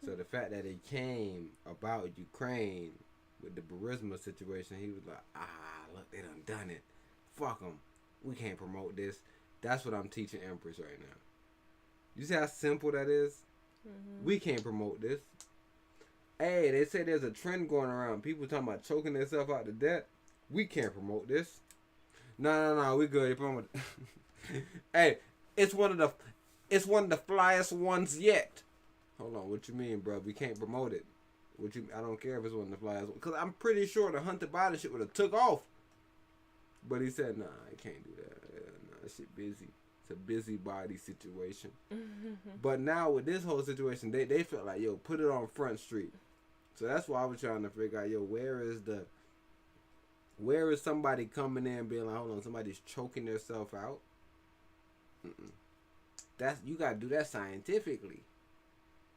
So the fact that it came about Ukraine with the Burisma situation, he was like, look, they done it. Fuck them. We can't promote this. That's what I'm teaching Empress right now. You see how simple that is? Mm-hmm. We can't promote this. Hey, they say there's a trend going around. People talking about choking themselves out to death. We can't promote this. No, we good. Hey, it's one of the flyest ones yet. Hold on, what you mean, bro? We can't promote it. I don't care if it's one of the flyest ones, because I'm pretty sure the Hunter Biden shit would have took off. But he said, nah, I can't do that. Nah, that shit busy. It's a busybody situation. But now with this whole situation, they felt like, yo, put it on Front Street. So that's why I was trying to figure out, yo, where is somebody coming in and being like, hold on, somebody's choking themselves out? You gotta do that scientifically.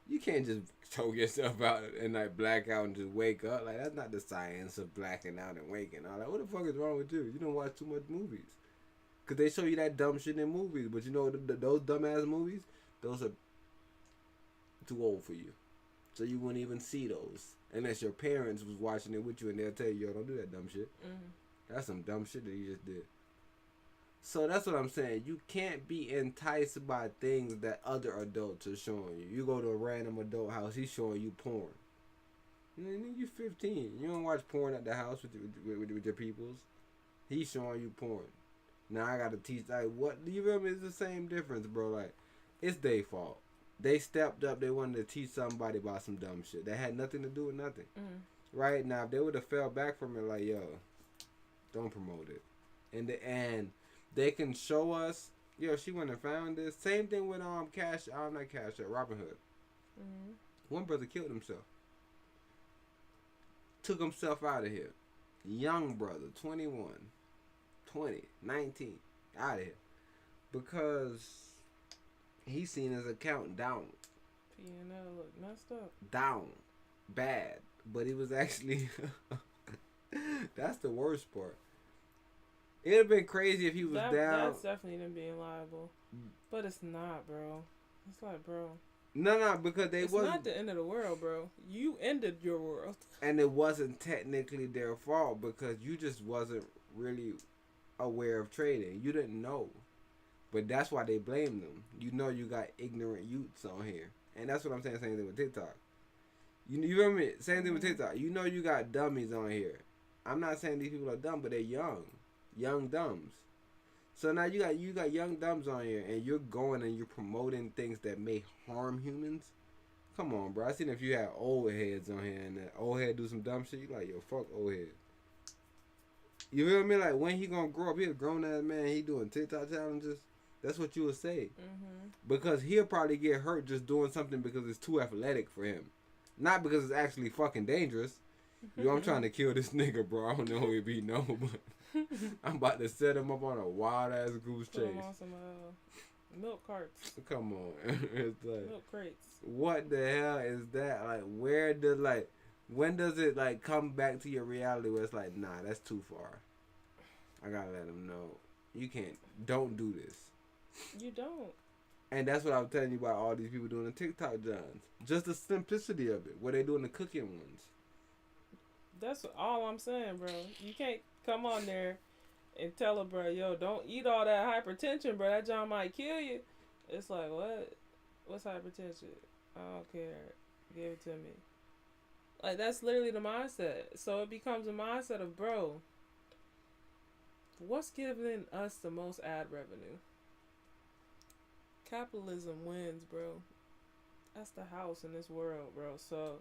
You can't just choke yourself out and like black out and just wake up. Like, that's not the science of blacking out and waking up. Like, what the fuck is wrong with you? You don't watch too much movies. Cause they show you that dumb shit in movies, but you know those dumbass movies, those are too old for you. So you wouldn't even see those unless your parents was watching it with you and they'll tell you, yo, don't do that dumb shit. That's some dumb shit that you just did. So that's what I'm saying. You can't be enticed by things that other adults are showing you. You go to a random adult house, he's showing you porn. You're 15. You don't watch porn at the house with your peoples. He's showing you porn. Now I gotta teach, like, what, do you feel me? It's the same difference, bro. Like, it's their fault. They stepped up. They wanted to teach somebody about some dumb shit that had nothing to do with nothing. Right now, if they would have fell back from it, like, yo, don't promote it, and they can show us, yo, she went and found this. Same thing with not Cash Robin Hood. One brother killed himself, took himself out of here. Young brother, 21, 20, 19, out of here, because he seen his account down. P&L look messed up. Down. Bad. But it was actually... That's the worst part. It'd have been crazy if he was down. That's definitely them being liable. But it's not, bro. It's like, bro. No, because it's not the end of the world, bro. You ended your world. And it wasn't technically their fault because you just wasn't really aware of trading. You didn't know. But that's why they blame them. You know you got ignorant youths on here. And that's what I'm saying, same thing with TikTok. You feel me? Same thing with TikTok. You know you got dummies on here. I'm not saying these people are dumb, but they're young. Young dumbs. So now you got young dumbs on here and you're going and you're promoting things that may harm humans. Come on, bro. I seen if you had old heads on here and that old head do some dumb shit, you like, yo, fuck old head. You feel me? Like, when he gonna grow up, he a grown ass man, he doing TikTok challenges. That's what you would say. Because he'll probably get hurt just doing something because it's too athletic for him. Not because it's actually fucking dangerous. Yo, I'm trying to kill this nigga, bro. I don't know if he know, but I'm about to set him up on a wild ass goose chase. Put him on some milk carts. Come on. It's like, milk crates. What the hell is that? Like, when does it like come back to your reality where it's like, nah, that's too far. I gotta let him know. You can't. Don't do this. You don't. And that's what I was telling you about all these people doing the TikTok Johns. Just the simplicity of it. What they doing the cooking ones. That's all I'm saying, bro. You can't come on there and tell her, bro, yo, don't eat all that hypertension, bro. That John might kill you. It's like, what? What's hypertension? I don't care. Give it to me. Like, that's literally the mindset. So it becomes a mindset of, bro, what's giving us the most ad revenue? Capitalism wins, bro. That's the house in this world, bro. So,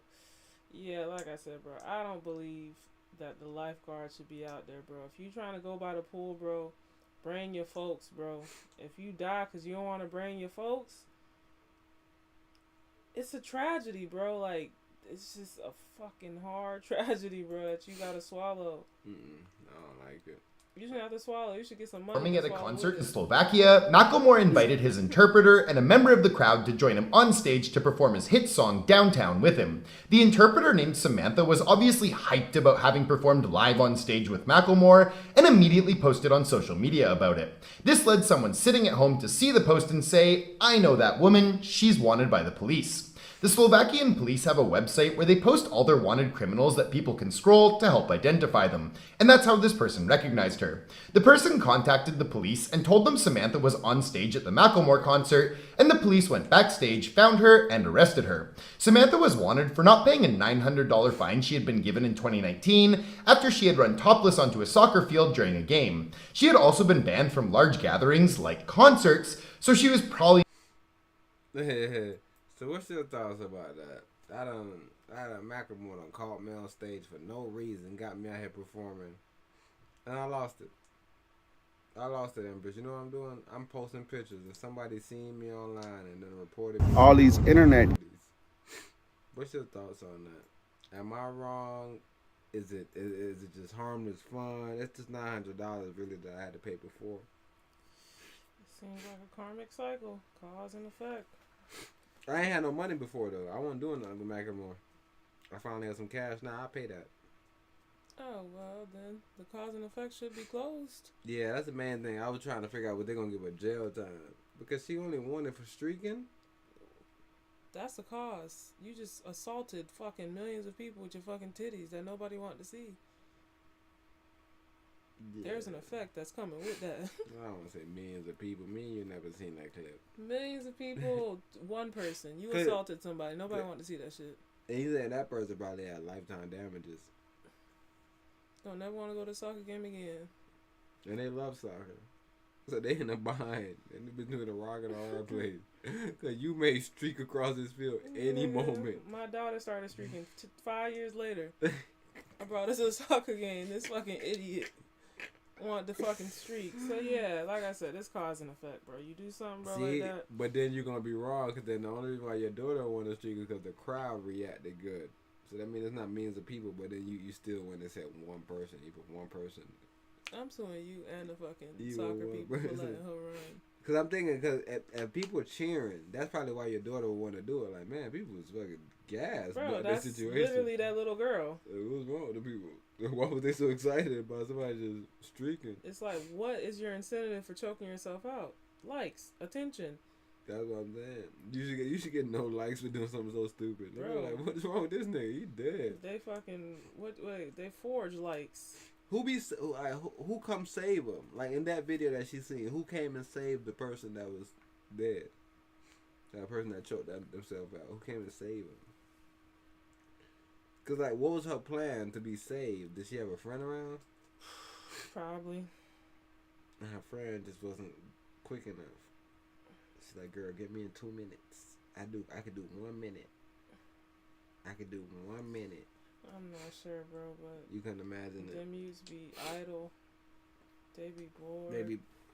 yeah, like I said, bro, I don't believe that the lifeguard should be out there, bro. If you trying to go by the pool, bro, bring your folks, bro. If you die because you don't want to bring your folks, it's a tragedy, bro. Like, it's just a fucking hard tragedy, bro, that you got to swallow. I don't like it. You shouldn't have to swallow. You should get some money. Performing to at a swallow concert with in it. Slovakia, Macklemore invited his interpreter and a member of the crowd to join him on stage to perform his hit song Downtown with him. The interpreter, named Samantha, was obviously hyped about having performed live on stage with Macklemore and immediately posted on social media about it. This led someone sitting at home to see the post and say, "I know that woman, she's wanted by the police." The Slovakian police have a website where they post all their wanted criminals that people can scroll to help identify them, and that's how this person recognized her. The person contacted the police and told them Samantha was on stage at the Macklemore concert, and the police went backstage, found her, and arrested her. Samantha was wanted for not paying a $900 fine she had been given in 2019 after she had run topless onto a soccer field during a game. She had also been banned from large gatherings like concerts, so she was probably... So what's your thoughts about that? I done Macklemore done called me on stage for no reason, got me out here performing, and I lost it. I lost it, Empress. You know what I'm doing? I'm posting pictures. If somebody seen me online and then reported me, all these internet. What's your thoughts on that? Am I wrong? Is it just harmless fun? It's just $900 really that I had to pay before. It seems like a karmic cycle, cause and effect. I ain't had no money before though. I wasn't doing nothing with Macklemore. I finally have some cash now. I pay that. Oh well, then the cause and effect should be closed. Yeah, that's the main thing. I was trying to figure out what they're gonna give her jail time because she only wanted for streaking. That's the cause. You just assaulted fucking millions of people with your fucking titties that nobody wanted to see. Yeah. There's an effect that's coming with that. I don't want to say millions of people. Me and you never seen that clip. Millions of people, one person. You assaulted somebody. Nobody wanted to see that shit. And you said that person probably had lifetime damages. Don't never want to go to a soccer game again. And they love soccer. So they in a bind. And they've been doing a rock and a hard place. Because you may streak across this field any moment. My daughter started streaking 5 years later. I brought her to a soccer game. This fucking idiot want the fucking streak. So yeah, like I said, it's cause and effect, bro. You do something, bro, See, like that. but then you're going to be wrong because then the only reason why your daughter won the streak is because the crowd reacted good. So that means it's not millions of people, but then you still win this at one person. You put one person. I'm suing you and the fucking soccer people for letting her run. Because I'm thinking, because if people cheering, that's probably why your daughter would want to do it. Like, man, people was fucking gassed Bro, about that's that situation. literally that little girl. What was wrong with the people? Why was they so excited about somebody just streaking? It's like, what is your incentive for choking yourself out? Likes, attention. That's what I'm saying. You should get no likes for doing something so stupid. Bro. Like, what is wrong with this nigga? He dead. They fucking they forge likes. Who come save him? Like in that video that she seen, who came and saved the person that was dead? That person that choked themselves out. Who came and saved him? Cause like, what was her plan to be saved? Did she have a friend around? Probably. And her friend just wasn't quick enough. She's like, girl, get me in 2 minutes. I could do 1 minute. I could do 1 minute. I'm not sure, bro, but you can imagine it. Them used to be idle. They be bored.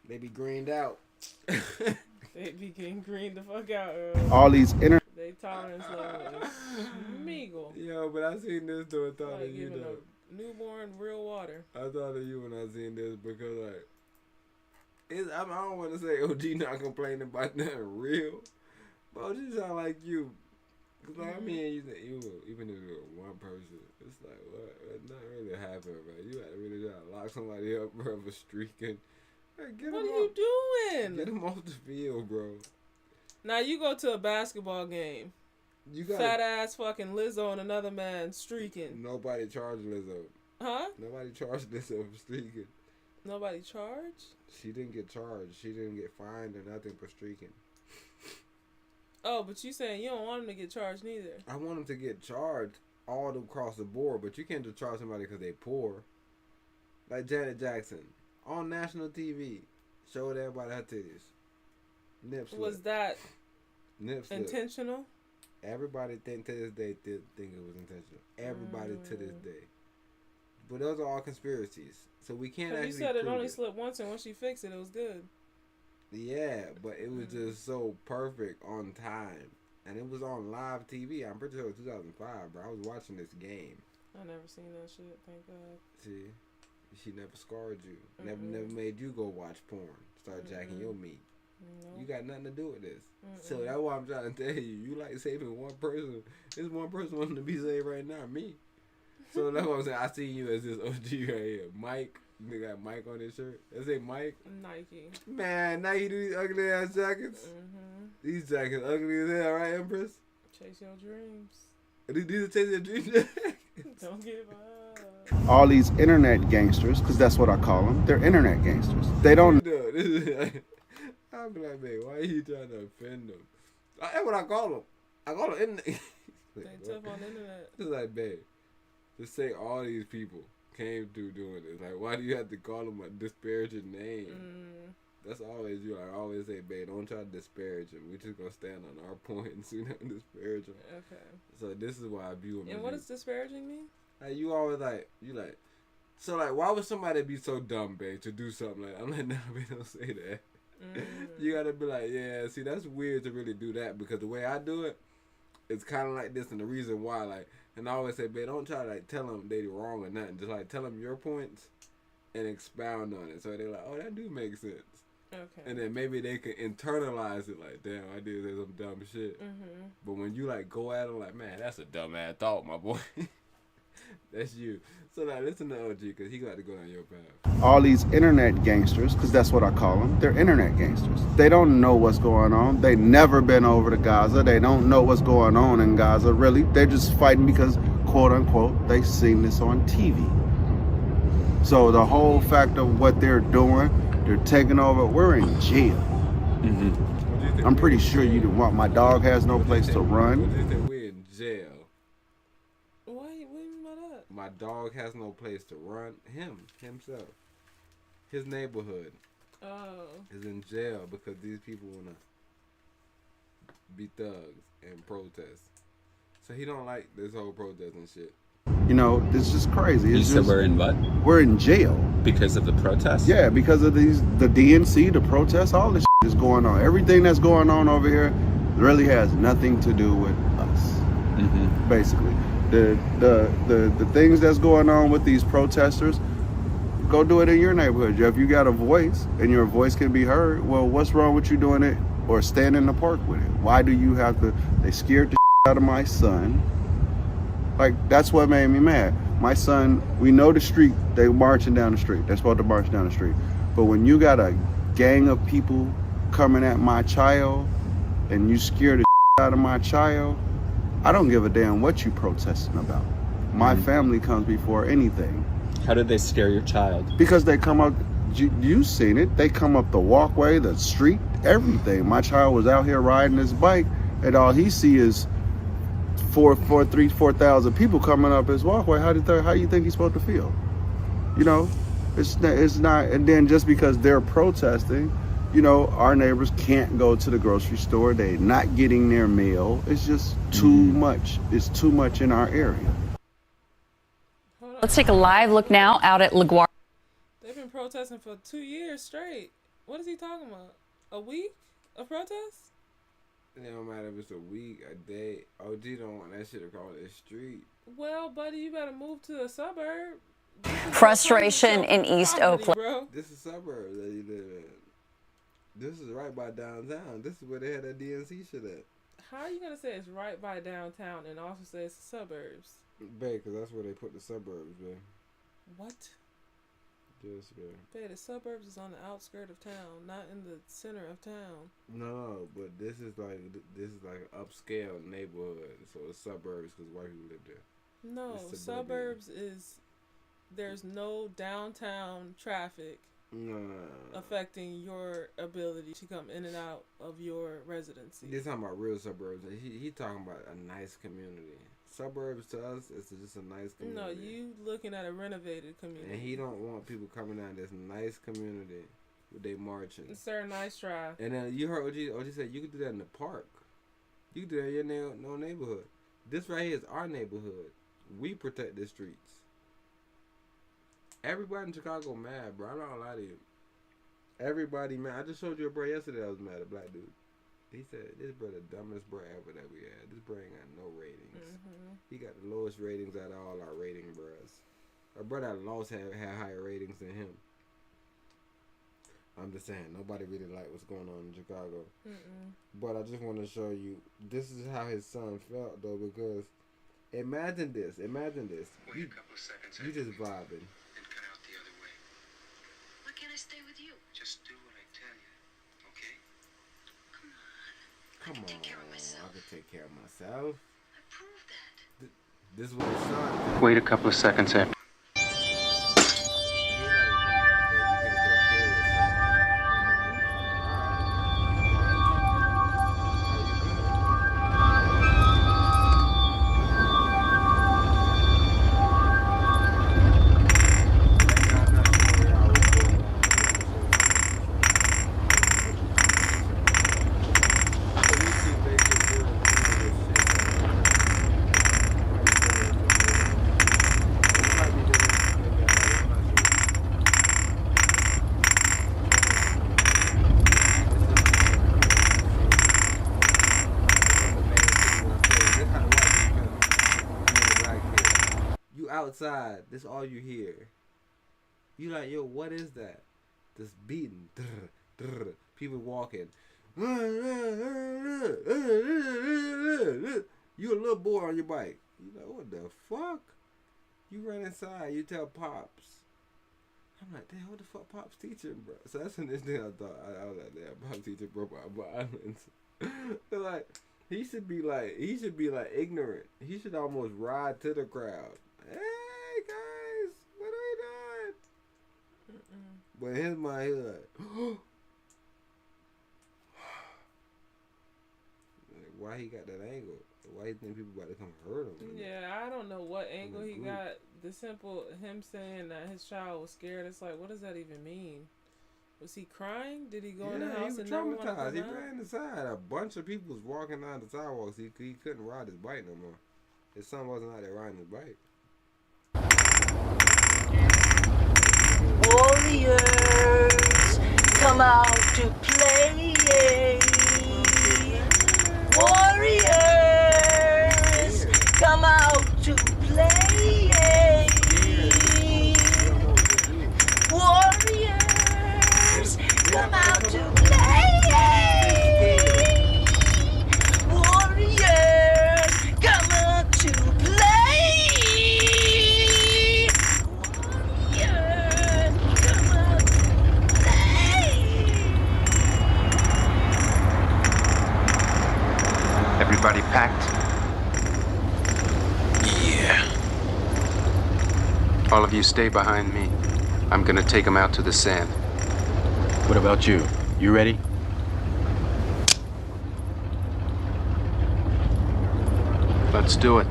They be greened out. They be getting greened the fuck out. All these They tolerance level is meagle. Yo, but I seen this though. I thought like of you giving though. a newborn real water. I thought of you when I seen this because like, I don't want to say OG not complaining about nothing real, but OG sound like you. Cause like, I mean, even if you were one person, it's like what? Not really happening, bro. You had to really try to lock somebody up, bro, for streaking. Hey, What are you doing? Get him off the field, bro. Now you go to a basketball game. You got fat ass fucking Lizzo and another man streaking. Nobody charged Lizzo. Huh? Nobody charged Lizzo for streaking. Nobody charged? She didn't get charged. She didn't get fined or nothing for streaking. Oh, but you saying you don't want him to get charged neither. I want him to get charged all across the board, but you can't just charge somebody because they poor. Like Janet Jackson on national TV showed everybody her titties. Nip slip. Was that nip slip. intentional? Everybody to this day think it was intentional. Everybody to this day. But those are all conspiracies, so we can't actually. You said it prove only slipped once, and when she fixed it, it was good. Yeah, but it was just so perfect on time. And it was on live TV. I'm pretty sure it was 2005, bro. I was watching this game. I never seen that shit, thank God. See? she never scarred you. Never made you go watch porn. Start jacking your meat. You got nothing to do with this. So that's why I'm trying to tell you. You like saving one person. There's one person wanting to be saved right now, me. So that's what I'm saying. I see you as this OG right here. Mike. They got Mike on his shirt. They say Mike. Nike. Man, Nike do these ugly ass jackets. These jackets ugly as hell, right, Empress? Chase your dreams. These are chase your dreams. Don't give up. All these internet gangsters, because that's what I call them. They're internet gangsters. They don't. I'll be like, man, why are you trying to offend them? That's what I call them. I call them internet. They tough on the internet. It's like, babe, just say all these people came through doing this. Like, why do you have to call them a disparaging name? That's always you. I always say, babe, don't try to disparage them. We just gonna stand on our points. We not disparage them. Okay. So this is why I view them. And what does disparaging mean? Like, you always like, so like, why would somebody be so dumb, babe, to do something like that? I'm like, nah, babe, don't say that. You gotta be like, yeah, see, that's weird to really do that, because the way I do it, it's kind of like this, and the reason why, like, and I always say, babe, don't try to like tell them they wrong or nothing. Just like tell them your points and expound on it. So they're like, oh, that do make sense. Okay. And then maybe they can internalize it, like, damn, I did say some dumb shit. But when you like go at them, like, man, that's a dumb ass thought, my boy. That's you. So now listen to OG, because he got to go down your path. All these internet gangsters, because that's what I call them. They're internet gangsters. They don't know what's going on. They never been over to Gaza. They don't know what's going on in Gaza, really. They're just fighting because, quote unquote, they seen this on TV. So the whole fact of what they're doing, they're taking over. We're in jail. I'm pretty sure you didn't want. My dog has no place to run. We're in jail. What do you mean by that? My dog has no place to run. Himself. His neighborhood is in jail because these people want to be thugs and protest. So he don't like this whole protesting shit. You know, it's just crazy. You said we're in what? We're in jail. Because of the protests? Yeah, because of the DNC, the protests, all this shit is going on. Everything that's going on over here really has nothing to do with us. Basically. The things that's going on with these protesters, go do it in your neighborhood. If you got a voice and your voice can be heard, well, what's wrong with you doing it or stand in the park with it? Why do you have to? They scared the out of my son. Like, that's what made me mad. My son, we know the street, they marching down the street. They're supposed to march down the street. But when you got a gang of people coming at my child and you scare the out of my child, I don't give a damn what you protesting about. My family comes before anything. How did they scare your child? Because they come up, you've seen it, they come up the walkway, the street, everything. My child was out here riding his bike and all he see is 4,000 people coming up his walkway. How you think he's supposed to feel? You know, it's not. And then just because they're protesting, you know, our neighbors can't go to the grocery store. They're not getting their mail. It's just too much. It's too much in our area. Let's take a live look now out at LaGuardia. They've been protesting for 2 years straight. What is he talking about? A week of protests? It don't matter if it's a week, a day. OG don't want that shit across the street. Well, buddy, you better move to a suburb. Frustration in East Oakland. Bro. This is suburbs that you live in. This is right by downtown. This is where they had that DNC shit at. How are you gonna say it's right by downtown and also say it's the suburbs? Babe, because that's where they put the suburbs, babe. What? Yes, babe. Babe, the suburbs is on the outskirt of town, not in the center of town. No, but this is like an upscale neighborhood, so it's suburbs because white people live there. No, suburbs is there's no downtown traffic affecting your ability to come in and out of your residency. He's talking about real suburbs. He talking about a nice community. Suburbs to us is just a nice community. No, you looking at a renovated community. And he don't want people coming down this nice community with they marching. Sir, nice try. And then you heard OG said you could do that in the park. You could do that in your no neighborhood. This right here is our neighborhood. We protect the streets. Everybody in Chicago mad, bro. I'm not gonna lie to you. Everybody mad. I just showed you a bro yesterday that was mad, a black dude. He said, this bro the dumbest bro ever that we had. This bro ain't got no ratings. He got the lowest ratings out of all our rating bros. A brother that lost had higher ratings than him. I'm just saying, nobody really liked what's going on in Chicago. But I just want to show you, this is how his son felt, though, because imagine this. Wait a couple of seconds. You just vibing. And cut out the other way. Why can't I stay with you? Just do what I tell you, okay? Come on, take care of myself. I can take care of myself. I proved that. This is what his son. Wait a couple of seconds after. Outside, this all you hear. You like, yo, what is that? This beating. People walking. You a little boy on your bike. You like, what the fuck? You run inside, you tell Pops. I'm like, damn, what the fuck Pops teaching, bro? So that's the next thing I thought. I was like, damn, Pops teaching bro about violence. Like, he should be like ignorant. He should almost ride to the crowd. Hey guys, what are you doing? But in his mind, he's like, why he got that angle? Why you think people about to come hurt him? Yeah, I don't know what angle he got. The simple him saying that his child was scared. It's like, what does that even mean? Was he crying? Did he go in the house and never want to traumatized? He come out? ran inside. A bunch of people was walking down the sidewalks. He couldn't ride his bike no more. His son wasn't out there riding his bike. Warriors, come out to play. Warriors, come out to play. Warriors, come out to play. Warriors, come out to play. Everybody packed? Yeah. All of you stay behind me. I'm gonna take them out to the sand. What about you? You ready? Let's do it.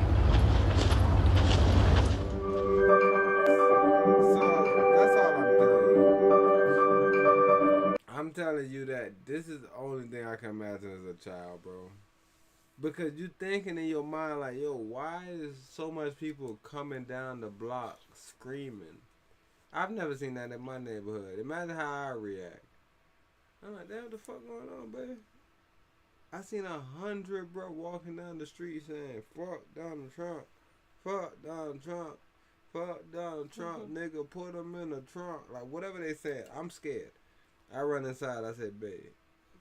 I'm telling you that this is the only thing I can imagine as a child, bro. Because you thinking in your mind like, yo, why is so much people coming down the block screaming? I've never seen that in my neighborhood. Imagine how I react. I'm like, damn, what the fuck going on, baby? I seen 100, bro, walking down the street saying, fuck Donald Trump, fuck Donald Trump, fuck Donald Trump, nigga, put him in the trunk. Like, whatever they said, I'm scared. I run inside, I said, babe,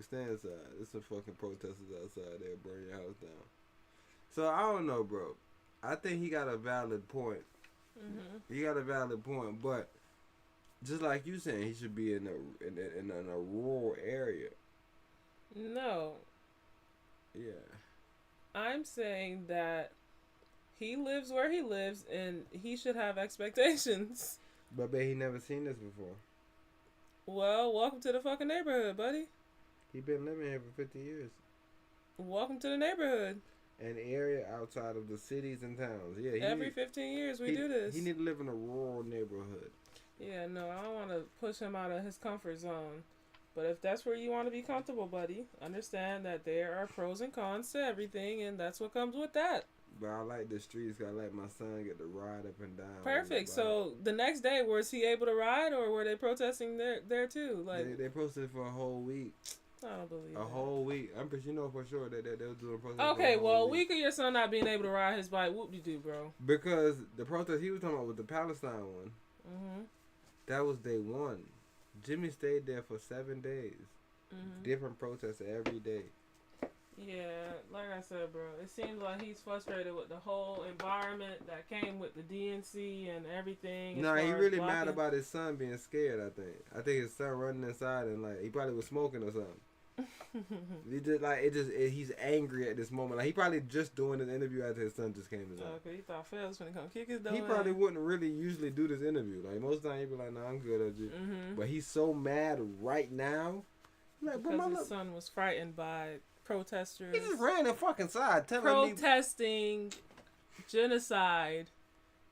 stand inside. There's some fucking protesters outside. They'll burn your house down. So, I don't know, bro. I think he got a valid point. He got a valid point, but just like you saying, he should be in a rural area. No. Yeah. I'm saying that he lives where he lives and he should have expectations. But babe, he never seen this before. Well, welcome to the fucking neighborhood, buddy. He been living here for 50 years. Welcome to the neighborhood. An area outside of the cities and towns. Yeah. Every 15 years we do this. He need to live in a rural neighborhood. Yeah, no, I don't want to push him out of his comfort zone. But if that's where you want to be comfortable, buddy, understand that there are pros and cons to everything, and that's what comes with that. But I like the streets. I let my son get to ride up and down. Perfect. So the next day, was he able to ride, or were they protesting there too? Like they protested for a whole week. I don't believe A whole week. I'm pretty for sure that they was doing protests. Okay, well, a week of your son not being able to ride his bike, whoop-de-doo, bro. Because the protest he was talking about was the Palestine one. Mm-hmm. That was day one. Jimmy stayed there for 7 days. Mm-hmm. Different protests every day. Yeah, like I said, bro, it seems like he's frustrated with the whole environment that came with the DNC and everything. No, he really mad about his son being scared, I think his son running inside and like he probably was smoking or something. He just he's angry at this moment. Like he probably just doing an interview after his son just came to Okay, he thought Phil was gonna come kick his door. He probably wouldn't really usually do this interview. Like most of the time he'd be like, "Nah, I'm good at you." Mm-hmm. But he's so mad right now. Like, because his son was frightened by protesters. He just ran the fucking side telling protesting genocide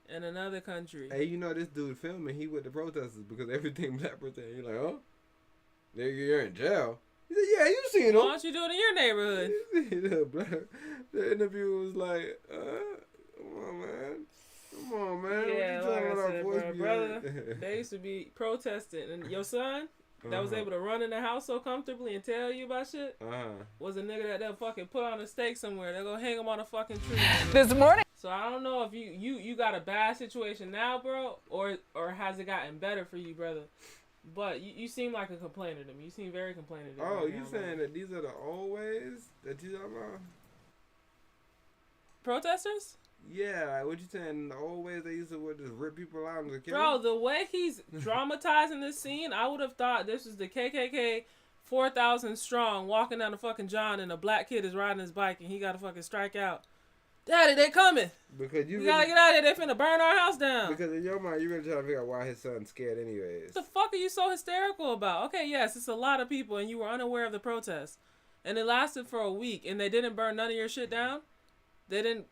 in another country. Hey, you know this dude filming, he with the protesters because everything black protest. You're like, oh, you're in jail. He said, yeah, you seen him. Why don't you do it in your neighborhood? The interview was like, come on, man. Yeah, what you like I said, about, brother, they used to be protesting, and your son that was able to run in the house so comfortably and tell you about shit was a nigga that they'll fucking put on a stake somewhere. They're gonna hang him on a fucking tree. This morning. So I don't know if you got a bad situation now, bro, or has it gotten better for you, brother? But you seem like a complainer to me. You seem very complaining to me. Oh, you saying that these are the old ways that you talking about? Protesters? Yeah, like what you saying? The old ways they used to just rip people out and kill Bro, them? the way he's dramatizing this scene, I would have thought this was the KKK 4,000 strong walking down the fucking John and a black kid is riding his bike and he got to fucking strike out. Daddy, they coming. Because you gotta get out of here. They finna burn our house down. Because in your mind, you really trying to figure out why his son's scared anyways. What the fuck are you so hysterical about? Okay, yes, it's a lot of people and you were unaware of the protest. And it lasted for a week and they didn't burn none of your shit down? They didn't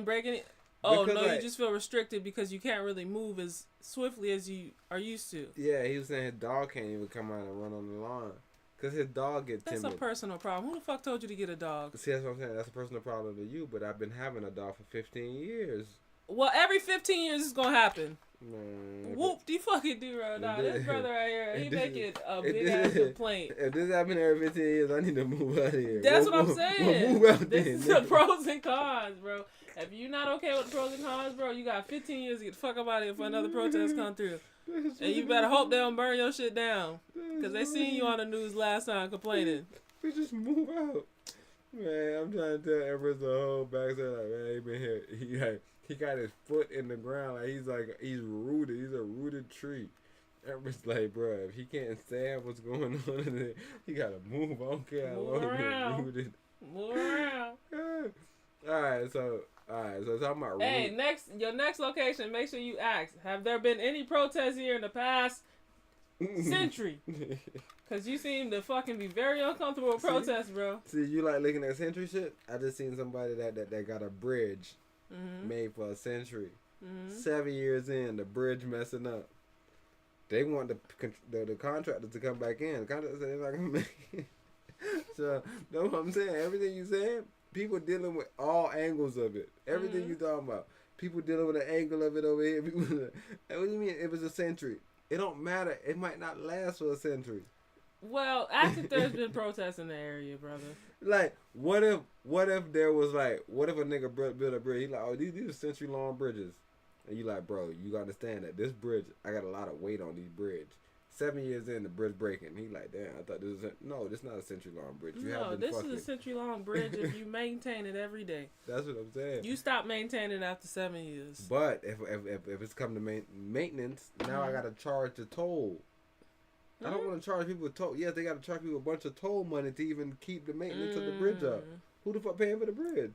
break any... Oh, because, no, you just feel restricted because you can't really move as swiftly as you are used to. Yeah, he was saying his dog can't even come out and run on the lawn. Because his dog gets timid. That's a personal problem. Who the fuck told you to get a dog? See, that's what I'm saying. That's a personal problem to you, but I've been having a dog for 15 years. Well, every 15 years it's going to happen. Man, Whoop, you fucking do right now. This brother right here, he making a big-ass complaint. If this happened every 15 years, I need to move out of here. That's what I'm saying. Move out this then, is the pros and cons, bro. If you're not okay with the pros and cons, bro, you got 15 years to get the fuck up out of here for another protest come through. And you better hope they don't burn your shit down. Because they seen you on the news last time complaining. We just move out. Man, I'm trying to tell Everest the whole backside, like, man, he been here. He got his foot in the ground. He's rooted. He's a rooted tree. Everest like, bro, if he can't stand what's going on in there, he got to move. I don't care how long he's rooted. Move around. Alright, so talking about hey, your next location, make sure you ask, have there been any protests here in the past century? Because you seem to fucking be very uncomfortable with protests, bro. See, you like looking at century shit? I just seen somebody that got a bridge made for a century. 7 years in, the bridge messing up. They want the contractor to come back in. The contractor said they're not going to make it. So, that's what I'm saying. Everything you saying, people dealing with all angles of it. Everything you talking about. People dealing with an angle of it over here. What do you mean it was a century? It don't matter. It might not last for a century. Well, ask if there's been protests in the area, brother. Like, what if there was what if a nigga built a bridge? He like, oh, these are century-long bridges. And you like, bro, you gotta understand that this bridge, I got a lot of weight on these bridge. 7 years in, the bridge breaking. He like, damn, I thought this was no, this not a century-long bridge. This is a century-long bridge if you maintain it every day. That's what I'm saying. You stop maintaining it after 7 years. But if it's come to maintenance, now I gotta charge the toll. I don't want to charge people toll. Yes, they gotta charge people a bunch of toll money to even keep the maintenance of the bridge up. Who the fuck paying for the bridge?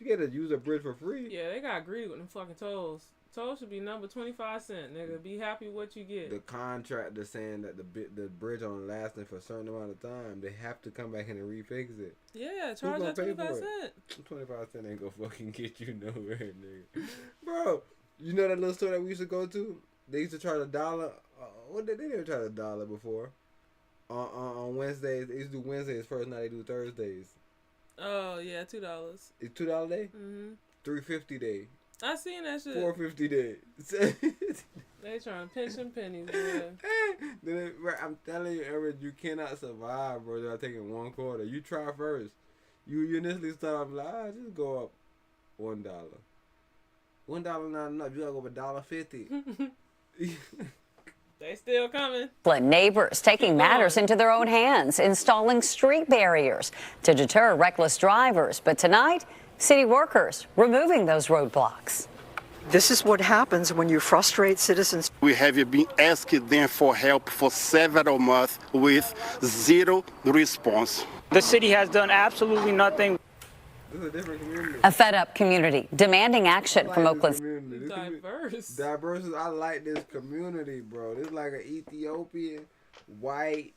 You gotta use a bridge for free. Yeah, they got greedy with them fucking tolls. Tolls should be number 25 cents, nigga. Be happy with what you get. The contractor saying that the bridge only lasting for a certain amount of time. They have to come back in and refix it. Yeah, charge that 25 cents. 25 cents ain't gonna fucking get you nowhere, nigga. Bro, you know that little store that we used to go to? They used to charge $1. They didn't charge $1 before. On Wednesdays, they used to do Wednesdays first. Now they do Thursdays. Oh yeah, $2. It's $2 a day. $3.50 a day. I seen that shit. $4.50 a day. They trying to pinch some pennies, man. Bro, I'm telling you, Everett, you cannot survive, bro, without taking one quarter. You try first. You initially start off like, just go up $1. $1 not enough. You gotta go up $1.50. They still coming. Neighbors taking matters into their own hands, installing street barriers to deter reckless drivers. But tonight, city workers removing those roadblocks. This is what happens when you frustrate citizens. We have been asking them for help for several months with zero response. The city has done absolutely nothing. This is a different community. A fed-up community demanding action from Oakland's. Diverse. I like this community, bro. This is like an Ethiopian, white,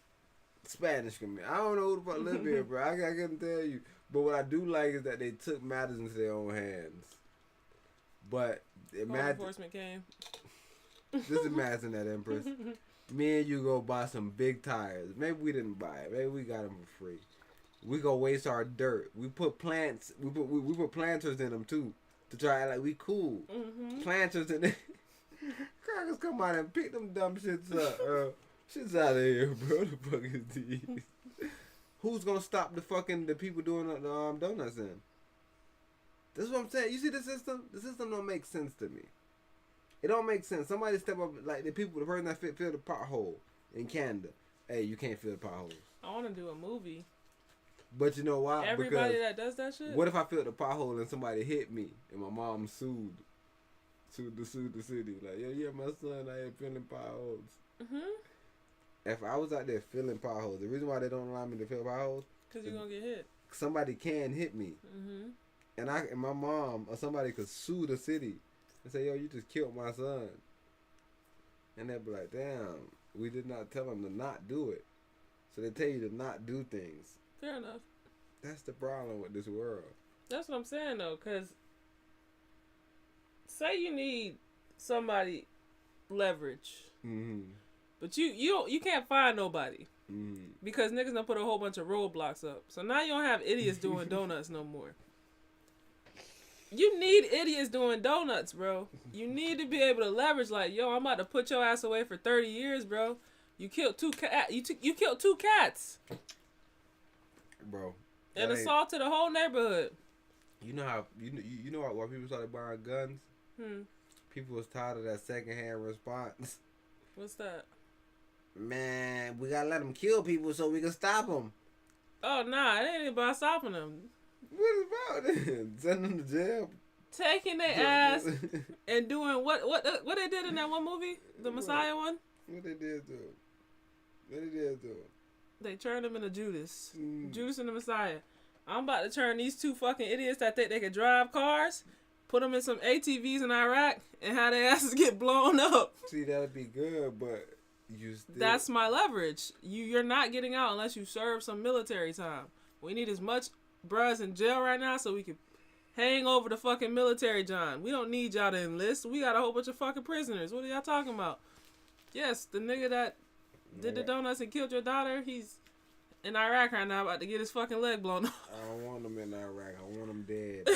Spanish community. I don't know who the fuck live here, bro. I couldn't tell you. But what I do like is that they took matters into their own hands. But imagine, enforcement came. Just imagine that, Empress. Me and you go buy some big tires. Maybe we didn't buy it. Maybe we got them for free. We go waste our dirt. We put plants. We put planters in them too to try to act like we cool. Planters in there. Crackers come out and pick them dumb shits up. Shit's out of here, bro. The fuck is these? Who's gonna stop the people doing the donuts in? That's what I'm saying. You see the system? The system don't make sense to me. It don't make sense. Somebody step up, like the person that fill the pothole in Canada. Hey, you can't fill the pothole. I want to do a movie. But you know why? Everybody because that does that shit. What if I filled the pothole and somebody hit me and my mom sued the city? Like, yeah, my son out here filling potholes. If I was out there filling potholes, the reason why they don't allow me to fill potholes, because you're gonna get hit. Somebody can hit me. And my mom or somebody could sue the city and say, yo, you just killed my son. And they'd be like, damn, we did not tell them to not do it. So they tell you to not do things. Fair enough. That's the problem with this world. That's what I'm saying, though, because say you need somebody leverage, but you can't find nobody because niggas done put a whole bunch of roadblocks up. So now you don't have idiots doing donuts no more. You need idiots doing donuts, bro. You need to be able to leverage. Like, yo, I'm about to put your ass away for 30 years, bro. You killed two cats. You killed 2 cats, bro, and assaulted a whole neighborhood. You know how you know why people started buying guns? People was tired of that secondhand response. What's that? Man, we gotta let them kill people so we can stop them. Oh nah, it ain't about stopping them. What about it? Sending them to jail. Taking their ass and doing what they did in that one movie, the Messiah one. What they did to him? What they did to him? They turned him into Judas. Judas and the Messiah. I'm about to turn these 2 fucking idiots that think they can drive cars, put them in some ATVs in Iraq, and have their asses get blown up. See, that'd be good, but you still... That's my leverage. You're not getting out unless you serve some military time. We need as much bruhs in jail right now so we can hang over the fucking military, John. We don't need y'all to enlist. We got a whole bunch of fucking prisoners. What are y'all talking about? Yes, the nigga that did the donuts and killed your daughter, he's in Iraq right now about to get his fucking leg blown off. I don't want him in Iraq. I want him dead.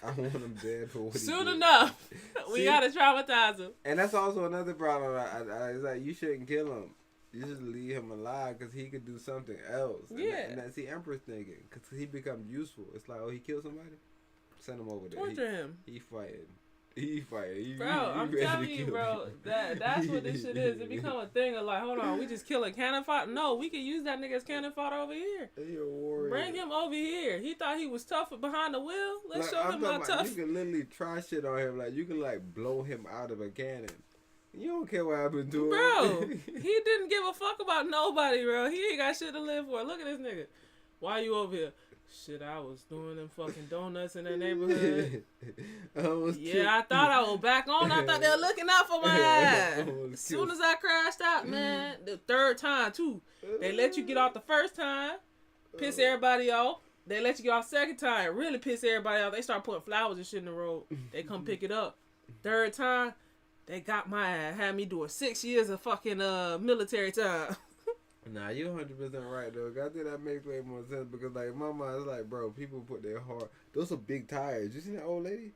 I want him dead for what he did. Soon enough. We gotta traumatize him. And that's also another problem. It's like, you shouldn't kill him. You just leave him alive because he could do something else. Yeah. And that's the Emperor's thinking. Because he becomes useful. It's like, oh, he killed somebody? Send him over there. Torture him. He fighting. He fighting. Bro, I'm telling you, bro, that's what this shit is. It become a thing of like, hold on, we just kill a cannon fodder? No, we can use that nigga's cannon fodder over here. He a warrior. Bring him over here. He thought he was tough behind the wheel. Let's show him how tough. You can literally try shit on him. Like, you can, like, blow him out of a cannon. You don't care what happened to him. Bro, he didn't give a fuck about nobody, bro. He ain't got shit to live for. Look at this nigga. Why you over here? Shit, I was doing them fucking donuts in that neighborhood. I thought I was back on. I thought they were looking out for my ass. As soon as I crashed out, man, the 3rd time, too. They let you get off the 1st time, piss everybody off. They let you get off 2nd time, really piss everybody off. They start putting flowers and shit in the road. They come pick it up. 3rd time, they got my ass. Had me doing 6 years of fucking military time. Nah, you 100% right, though. I think that makes way more sense because, like, in my mind, it's like, bro, people put their heart. Those are big tires. You see that old lady?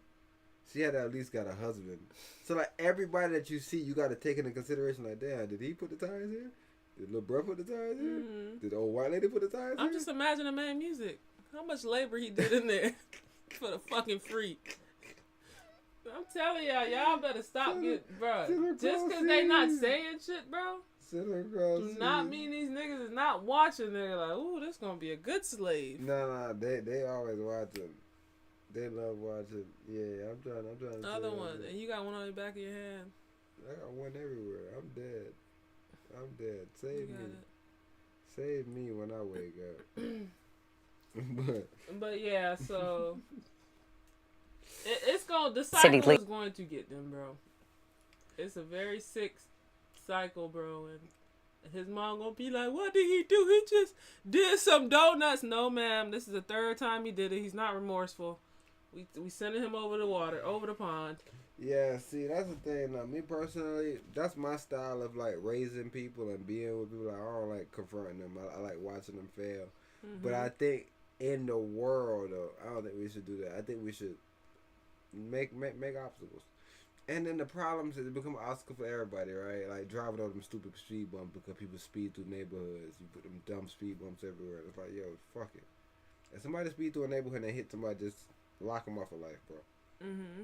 She had at least got a husband. So like everybody that you see, you got to take into consideration. Like, damn, did he put the tires in? Did little bro put the tires in? Did the old white lady put the tires in? I'm just imagining man music. How much labor he did in there for the fucking freak. I'm telling y'all better stop getting, bro. Just because they not saying shit, bro, do not mean these niggas is not watching. They're like, ooh, this gonna be a good slave. No, they always watching. They love watching. Yeah, I'm trying to. Another one, and you got one on the back of your hand. I got one everywhere. I'm dead. Save me. Save me when I wake up. But yeah, so it's going. The cycle is going to get them, bro. It's a very sick cycle, bro, and his mom gonna be like, "What did he do? He just did some donuts." No, ma'am. This is the third time he did it. He's not remorseful. We sending him over the water, over the pond. Yeah, see, that's the thing. Me personally, that's my style of like raising people and being with people. Like, I don't like confronting them. I like watching them fail. But I think in the world, though, I don't think we should do that. I think we should make obstacles. And then the problems is it become an obstacle for everybody, right? Like driving on them stupid speed bumps because people speed through neighborhoods. You put them dumb speed bumps everywhere. It's like, yo, fuck it. If somebody speed through a neighborhood and they hit somebody, just lock them off for life, bro.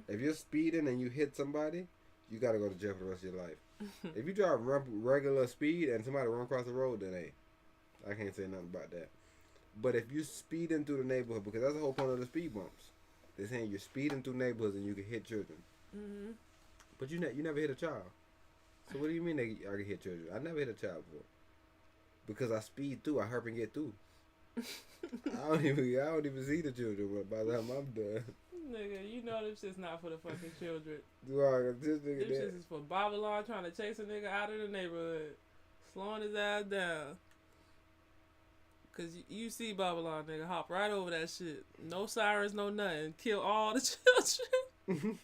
If you're speeding and you hit somebody, you gotta go to jail for the rest of your life. If you drive regular speed and somebody run across the road, then hey, I can't say nothing about that. But if you speeding through the neighborhood, because that's the whole point of the speed bumps, they're saying you're speeding through neighborhoods and you can hit children. But you never hit a child. So what do you mean I can hit children? I never hit a child before. Because I speed through, I hurry and get through. I don't even see the children by the time I'm done. Nigga, you know them shit's not for the fucking children. This nigga Them shit is for Babylon trying to chase a nigga out of the neighborhood, slowing his ass down. Cause you see Babylon, nigga, hop right over that shit. No sirens, no nothing. Kill all the children.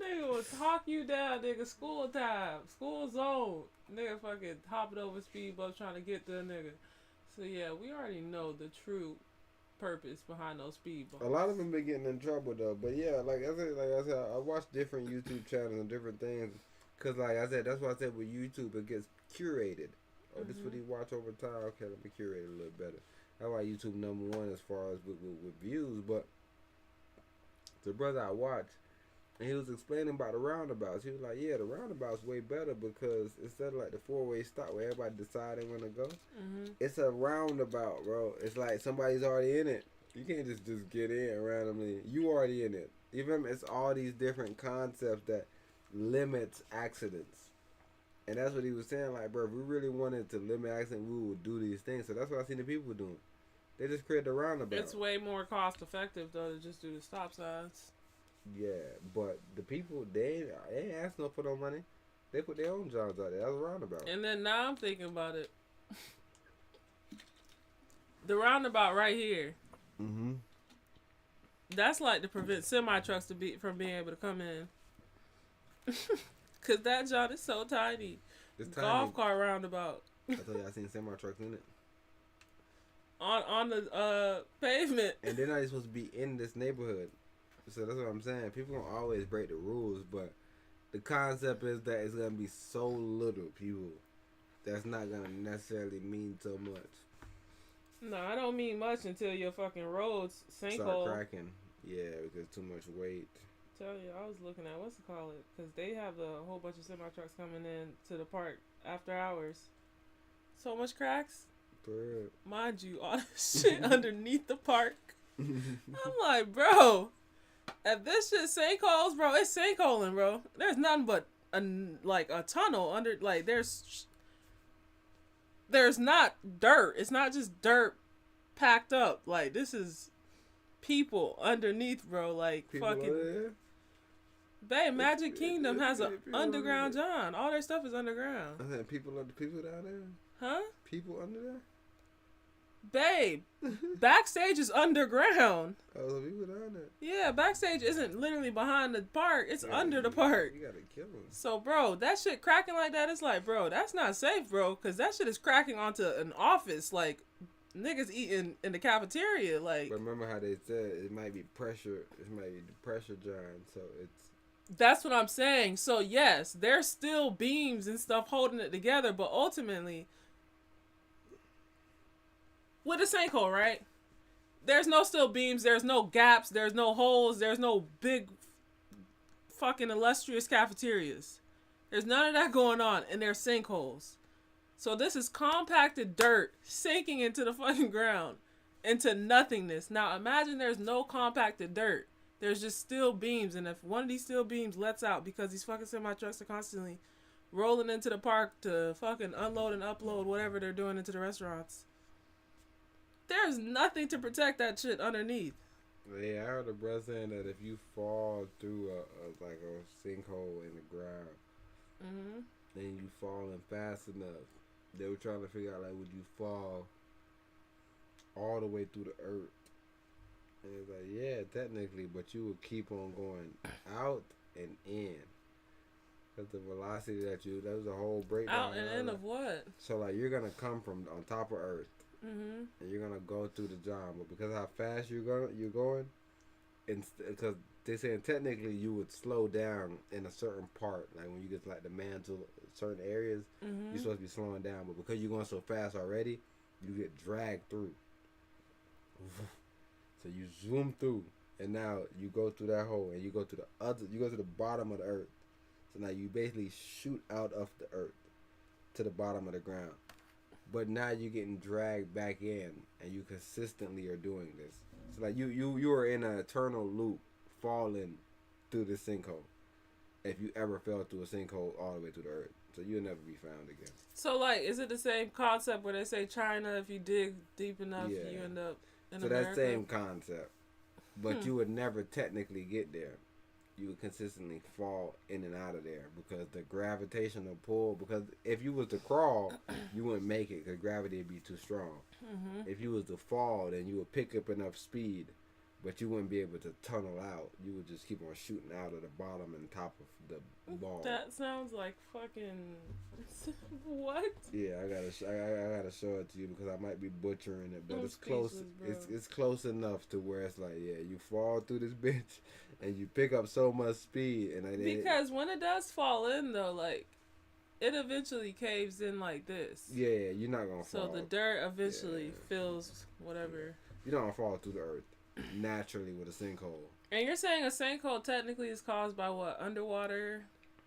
Nigga will talk you down, nigga. School time, school zone. Nigga fucking hopping over speed bumps trying to get to a nigga. So yeah, we already know the true purpose behind those speed bumps. A lot of them been getting in trouble though, but yeah, like I said, I watch different YouTube channels and different things, cause like I said, that's why I said with YouTube it gets curated. Oh, this is what he watch over time. Okay, let me curate it a little better. That's why YouTube #1 as far as with views. But the brother I watched, and he was explaining about the roundabouts. He was like, yeah, the roundabout's way better because instead of like the four-way stop where everybody deciding when to go, it's a roundabout, bro. It's like somebody's already in it. You can't just get in randomly. You already in it. Even it's all these different concepts that limits accidents. And that's what he was saying, like, bro, if we really wanted to limit accidents, we would do these things. So that's what I seen the people doing. They just created a roundabout. It's way more cost effective, though, to just do the stop signs. Yeah, but the people, they ain't asking for no money. They put their own jobs out there. That's a roundabout. And then now I'm thinking about it. The roundabout right here. That's like to prevent semi-trucks from being able to come in. Cause that job is so tiny. It's golf cart roundabout. I told you I seen semi trucks in it. On the pavement. And they're not even supposed to be in this neighborhood. So that's what I'm saying. People don't always break the rules, but the concept is that it's gonna be so little people that's not gonna necessarily mean so much. No, I don't mean much until your fucking roads sinkhole. Start cracking. Yeah, because too much weight. Tell you, I was looking at what's it called, because they have a whole bunch of semi trucks coming in to the park after hours. So much cracks. Mind you, all this shit underneath the park. I'm like, bro, if this shit sinkholes, bro, it's sinkholing, bro. There's nothing but a tunnel under. Like there's not dirt. It's not just dirt packed up. Like this is people underneath, bro. Like people fucking. Babe, Magic Kingdom has an underground John. All their stuff is underground. I said people down there? Huh? People under there? Babe, backstage is underground. Oh, so people down there? Yeah, backstage isn't literally behind the park. It's under the park. You gotta kill them. So, bro, that shit cracking like that, it's like, bro, that's not safe, bro. Because that shit is cracking onto an office, like, niggas eating in the cafeteria. Like, but remember how they said it might be pressure. It might be the pressure, John. So it's. That's what I'm saying. So yes, there's still beams and stuff holding it together, but ultimately, with a sinkhole, right? There's no still beams. There's no gaps. There's no holes. There's no big, fucking illustrious cafeterias. There's none of that going on, and there's sinkholes. So this is compacted dirt sinking into the fucking ground, into nothingness. Now imagine there's no compacted dirt. There's just steel beams, and if one of these steel beams lets out because these fucking semi-trucks are constantly rolling into the park to fucking unload and upload whatever they're doing into the restaurants, there's nothing to protect that shit underneath. Yeah, I heard a brother saying that if you fall through a sinkhole in the ground, and you falling fast enough, they were trying to figure out, like, would you fall all the way through the earth? And it's like, yeah, technically, but you would keep on going out and in. Because the velocity that was a whole breakdown. Out and in of what? So, like, you're going to come from on top of earth. And you're going to go through the job. But because of how fast you're going, because they're saying technically you would slow down in a certain part. Like, when you get to, like, the mantle, certain areas, you're supposed to be slowing down. But because you're going so fast already, you get dragged through. So you zoom through, and now you go through that hole, and you go to the bottom of the earth. So now you basically shoot out of the earth to the bottom of the ground. But now you're getting dragged back in, and you consistently are doing this. So like you are in an eternal loop, falling through the sinkhole. If you ever fell through a sinkhole all the way to the earth, so you'll never be found again. So like, is it the same concept where they say China, if you dig deep enough, you end up in America? That same concept, but you would never technically get there. You would consistently fall in and out of there because the gravitational pull. Because if you was to crawl, you wouldn't make it because gravity would be too strong. If you was to fall, then you would pick up enough speed, but you wouldn't be able to tunnel out. You would just keep on shooting out of the bottom and top of the ball. That sounds like fucking what? Yeah, I gotta show it to you because I might be butchering it, but it's close. It's close enough to where it's like, yeah, you fall through this bitch and you pick up so much speed, and because when it does fall in though, like it eventually caves in like this. Yeah, you're not gonna fall. So the dirt eventually fills whatever. You don't fall through the earth naturally with a sinkhole. And you're saying a sinkhole technically is caused by what? Underwater,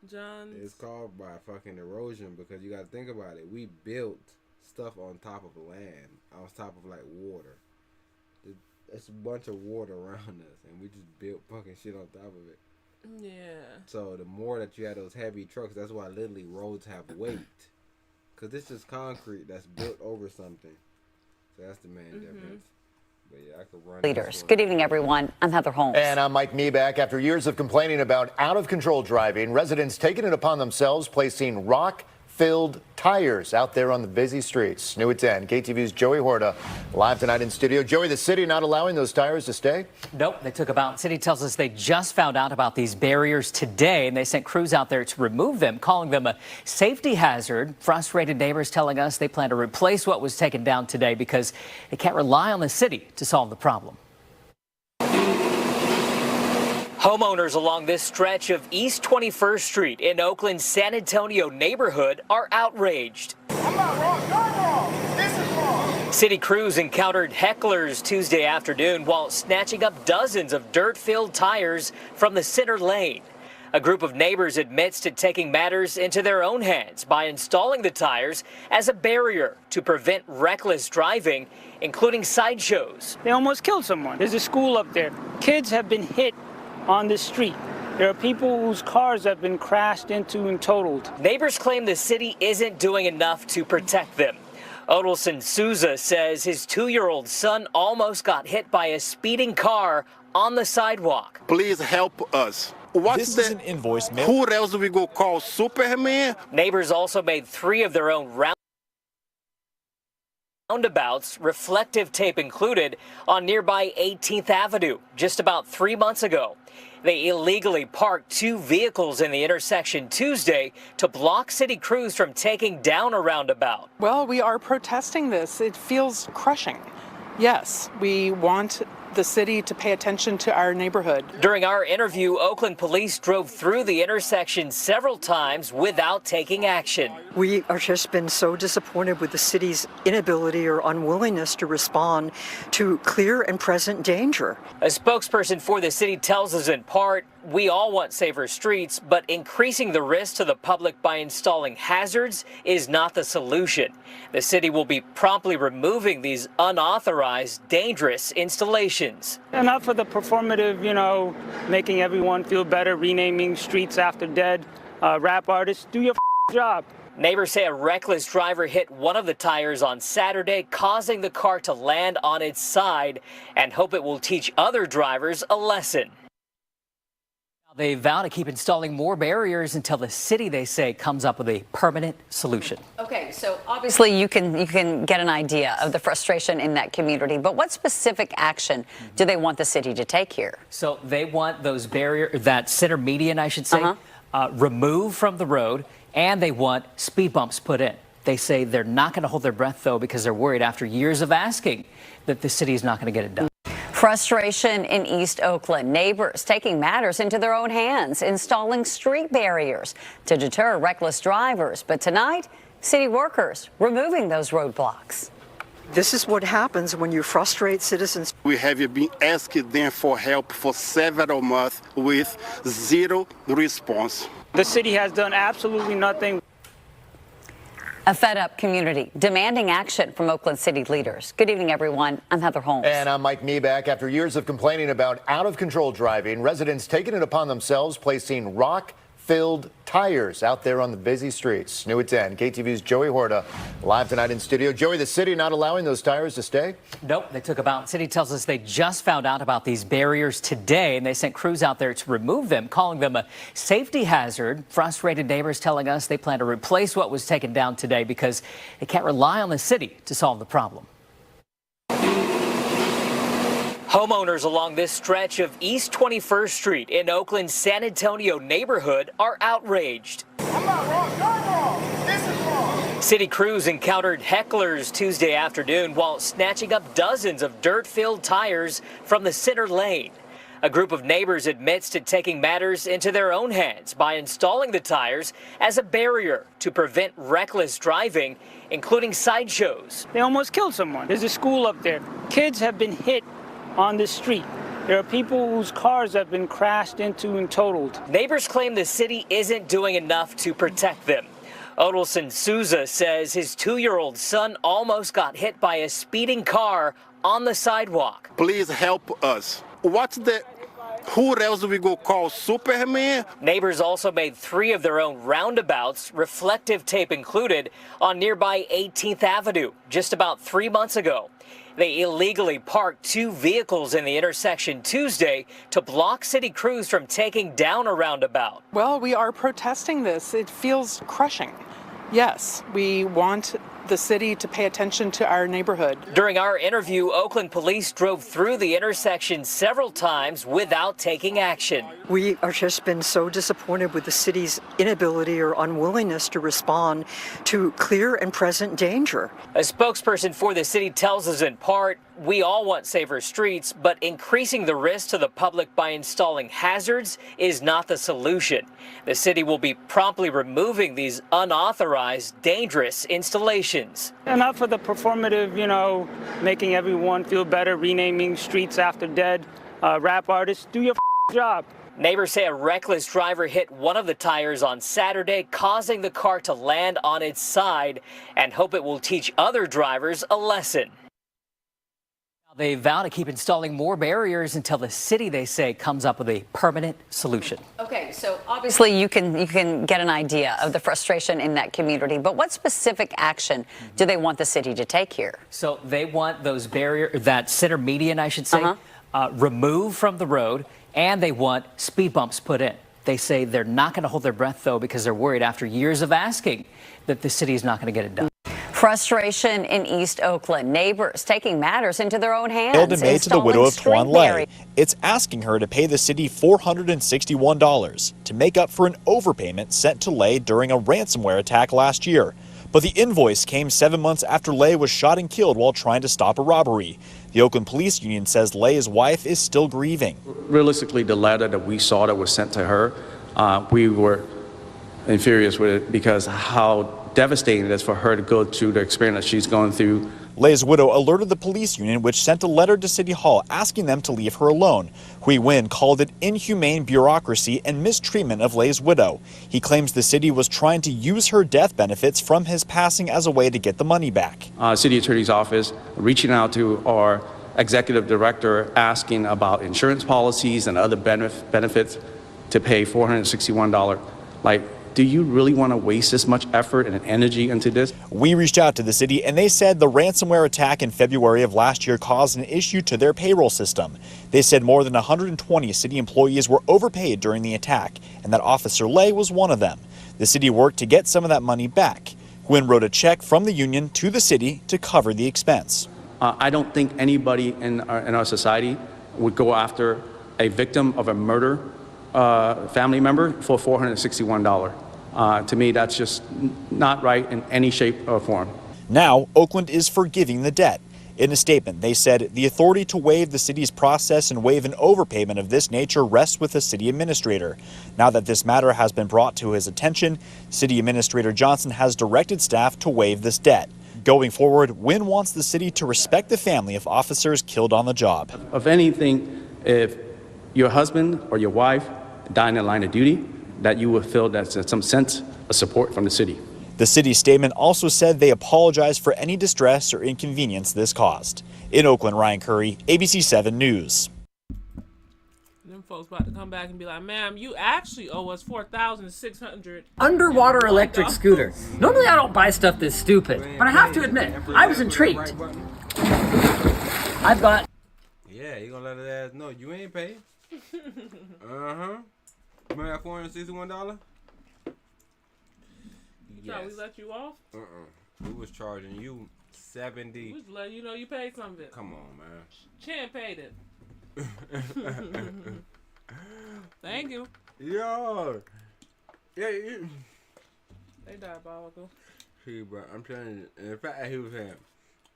John? It's caused by fucking erosion because you got to think about it. We built stuff on top of land, on top of like water. It's a bunch of water around us, and we just built fucking shit on top of it. Yeah. So the more that you have those heavy trucks, that's why literally roads have weight. Because it's just concrete that's built over something. So that's the main difference. But yeah, I could run leaders. Good evening, everyone. I'm Heather Holmes. And I'm Mike Meeback. After years of complaining about out-of-control driving, residents taking it upon themselves, placing rock-filled tires out there on the busy streets. New at 10, KTV's Joey Horta live tonight in studio. Joey, the city not allowing those tires to stay? Nope, they took about. City tells us they just found out about these barriers today, and they sent crews out there to remove them, calling them a safety hazard. Frustrated neighbors telling us they plan to replace what was taken down today because they can't rely on the city to solve the problem. Homeowners along this stretch of East 21st Street in Oakland's San Antonio neighborhood are outraged. City crews encountered hecklers Tuesday afternoon while snatching up dozens of dirt-filled tires from the center lane. A group of neighbors admits to taking matters into their own hands by installing the tires as a barrier to prevent reckless driving, including sideshows. They almost killed someone. There's a school up there. Kids have been hit on the street. There are people whose cars have been crashed into and totaled. Neighbors claim the city isn't doing enough to protect them. Odelson Souza says his 2-year-old son almost got hit by a speeding car on the sidewalk. Please help us. What's an invoice? Who else do we go call? Superman? Neighbors also made 3 of their own round Roundabouts, reflective tape included, on nearby 18th Avenue just about 3 months ago. They illegally parked 2 vehicles in the intersection Tuesday to block city crews from taking down a roundabout. Well, we are protesting this. It feels crushing. Yes, we want the city to pay attention to our neighborhood. During our interview, Oakland police drove through the intersection several times without taking action. We are just been so disappointed with the city's inability or unwillingness to respond to clear and present danger. A spokesperson for the city tells us in part, we all want safer streets, but increasing the risk to the public by installing hazards is not the solution. The city will be promptly removing these unauthorized, dangerous installations. Enough of the performative, making everyone feel better, renaming streets after dead rap artists. Do your job. Neighbors say a reckless driver hit one of the tires on Saturday, causing the car to land on its side, and hope it will teach other drivers a lesson. They vow to keep installing more barriers until the city, they say, comes up with a permanent solution. Okay, so obviously you can get an idea of the frustration in that community, but what specific action do they want the city to take here? So they want those barriers, that center median, I should say, removed from the road, and they want speed bumps put in. They say they're not going to hold their breath, though, because they're worried after years of asking that the city is not going to get it done. Frustration in East Oakland. Neighbors taking matters into their own hands, installing street barriers to deter reckless drivers. But tonight, city workers removing those roadblocks. This is what happens when you frustrate citizens. We have been asking them for help for several months with zero response. The city has done absolutely nothing. A fed-up community demanding action from Oakland City leaders. Good evening, everyone. I'm Heather Holmes. And I'm Mike Meeback. After years of complaining about out-of-control driving, residents taking it upon themselves, placing rock-filled tires out there on the busy streets. New at 10, KTV's Joey Horta live tonight in studio. Joey, the city not allowing those tires to stay? Nope, they took about. City tells us they just found out about these barriers today, and they sent crews out there to remove them, calling them a safety hazard. Frustrated neighbors telling us they plan to replace what was taken down today because they can't rely on the city to solve the problem. Homeowners along this stretch of East 21st Street in Oakland's San Antonio neighborhood are outraged. I'm not wrong. You're wrong. This is wrong. City crews encountered hecklers Tuesday afternoon while snatching up dozens of dirt-filled tires from the center lane. A group of neighbors admits to taking matters into their own hands by installing the tires as a barrier to prevent reckless driving, including sideshows. They almost killed someone. There's a school up there. Kids have been hit on the street. There are people whose cars have been crashed into and totaled. Neighbors claim the city isn't doing enough to protect them. Odilson Souza says his 2-year-old son almost got hit by a speeding car on the sidewalk. Please help us. Who else we go call? Superman? Neighbors also made 3 of their own roundabouts, reflective tape included, on nearby 18th Avenue just about 3 months ago. They illegally parked 2 vehicles in the intersection Tuesday to block city crews from taking down a roundabout. Well, we are protesting this. It feels crushing. Yes, we want the city to pay attention to our neighborhood. During our interview, Oakland police drove through the intersection several times without taking action. We are just been so disappointed with the city's inability or unwillingness to respond to clear and present danger. A spokesperson for the city tells us in part, we all want safer streets, but increasing the risk to the public by installing hazards is not the solution. The city will be promptly removing these unauthorized, dangerous installations. Enough of the performative, making everyone feel better, renaming streets after dead rap artists. Do your job. Neighbors say a reckless driver hit one of the tires on Saturday, causing the car to land on its side, and hope it will teach other drivers a lesson. They vow to keep installing more barriers until the city, they say, comes up with a permanent solution. Okay, so obviously you can get an idea of the frustration in that community, but what specific action do they want the city to take here? So they want those barriers, that center median, I should say, removed from the road, and they want speed bumps put in. They say they're not going to hold their breath, though, because they're worried after years of asking that the city is not going to get it done. Frustration in East Oakland. Neighbors taking matters into their own hands. Mailed in May to the widow of Tuan Larry. Lay. It's asking her to pay the city $461 to make up for an overpayment sent to Lay during a ransomware attack last year. But the invoice came 7 months after Lay was shot and killed while trying to stop a robbery. The Oakland Police Union says Lay's wife is still grieving. Realistically, the letter that we saw that was sent to her, we were infurious with it because how devastating it is for her to go through the experience that she's going through. Lay's widow alerted the police union, which sent a letter to City Hall asking them to leave her alone. Hui Win called it inhumane bureaucracy and mistreatment of Lay's widow. He claims the city was trying to use her death benefits from his passing as a way to get the money back. City Attorney's Office reaching out to our executive director asking about insurance policies and other benefits to pay $461. Do you really want to waste this much effort and energy into this? We reached out to the city and they said the ransomware attack in February of last year caused an issue to their payroll system. They said more than 120 city employees were overpaid during the attack and that Officer Lay was one of them. The city worked to get some of that money back. Gwynn wrote a check from the union to the city to cover the expense. I don't think anybody in our society would go after a victim of a murder family member for $461. To me, that's just not right in any shape or form. Now, Oakland is forgiving the debt. In a statement, they said the authority to waive the city's process and waive an overpayment of this nature rests with the city administrator. Now that this matter has been brought to his attention, City Administrator Johnson has directed staff to waive this debt. Going forward, Wynn wants the city to respect the family of officers killed on the job. If anything, if your husband or your wife died in the line of duty, that you will feel that's some sense of support from the city. The city's statement also said they apologize for any distress or inconvenience this caused. In Oakland, Ryan Curry, ABC 7 News. Them folks about to come back and be like, ma'am, you actually owe us $4,600. Underwater electric scooter. Normally I don't buy stuff this stupid, but I have to admit, I was intrigued. I've got... Yeah, you gonna let his ass know you ain't paid? Uh-huh. Remember that $461? Yes. We let you off? We was charging you $70. We was letting you know you paid some of it. Come on, man. Chan paid it. Thank you. Yo. Yeah. They diabolical. See, bro, I'm telling you. And the fact that he was saying,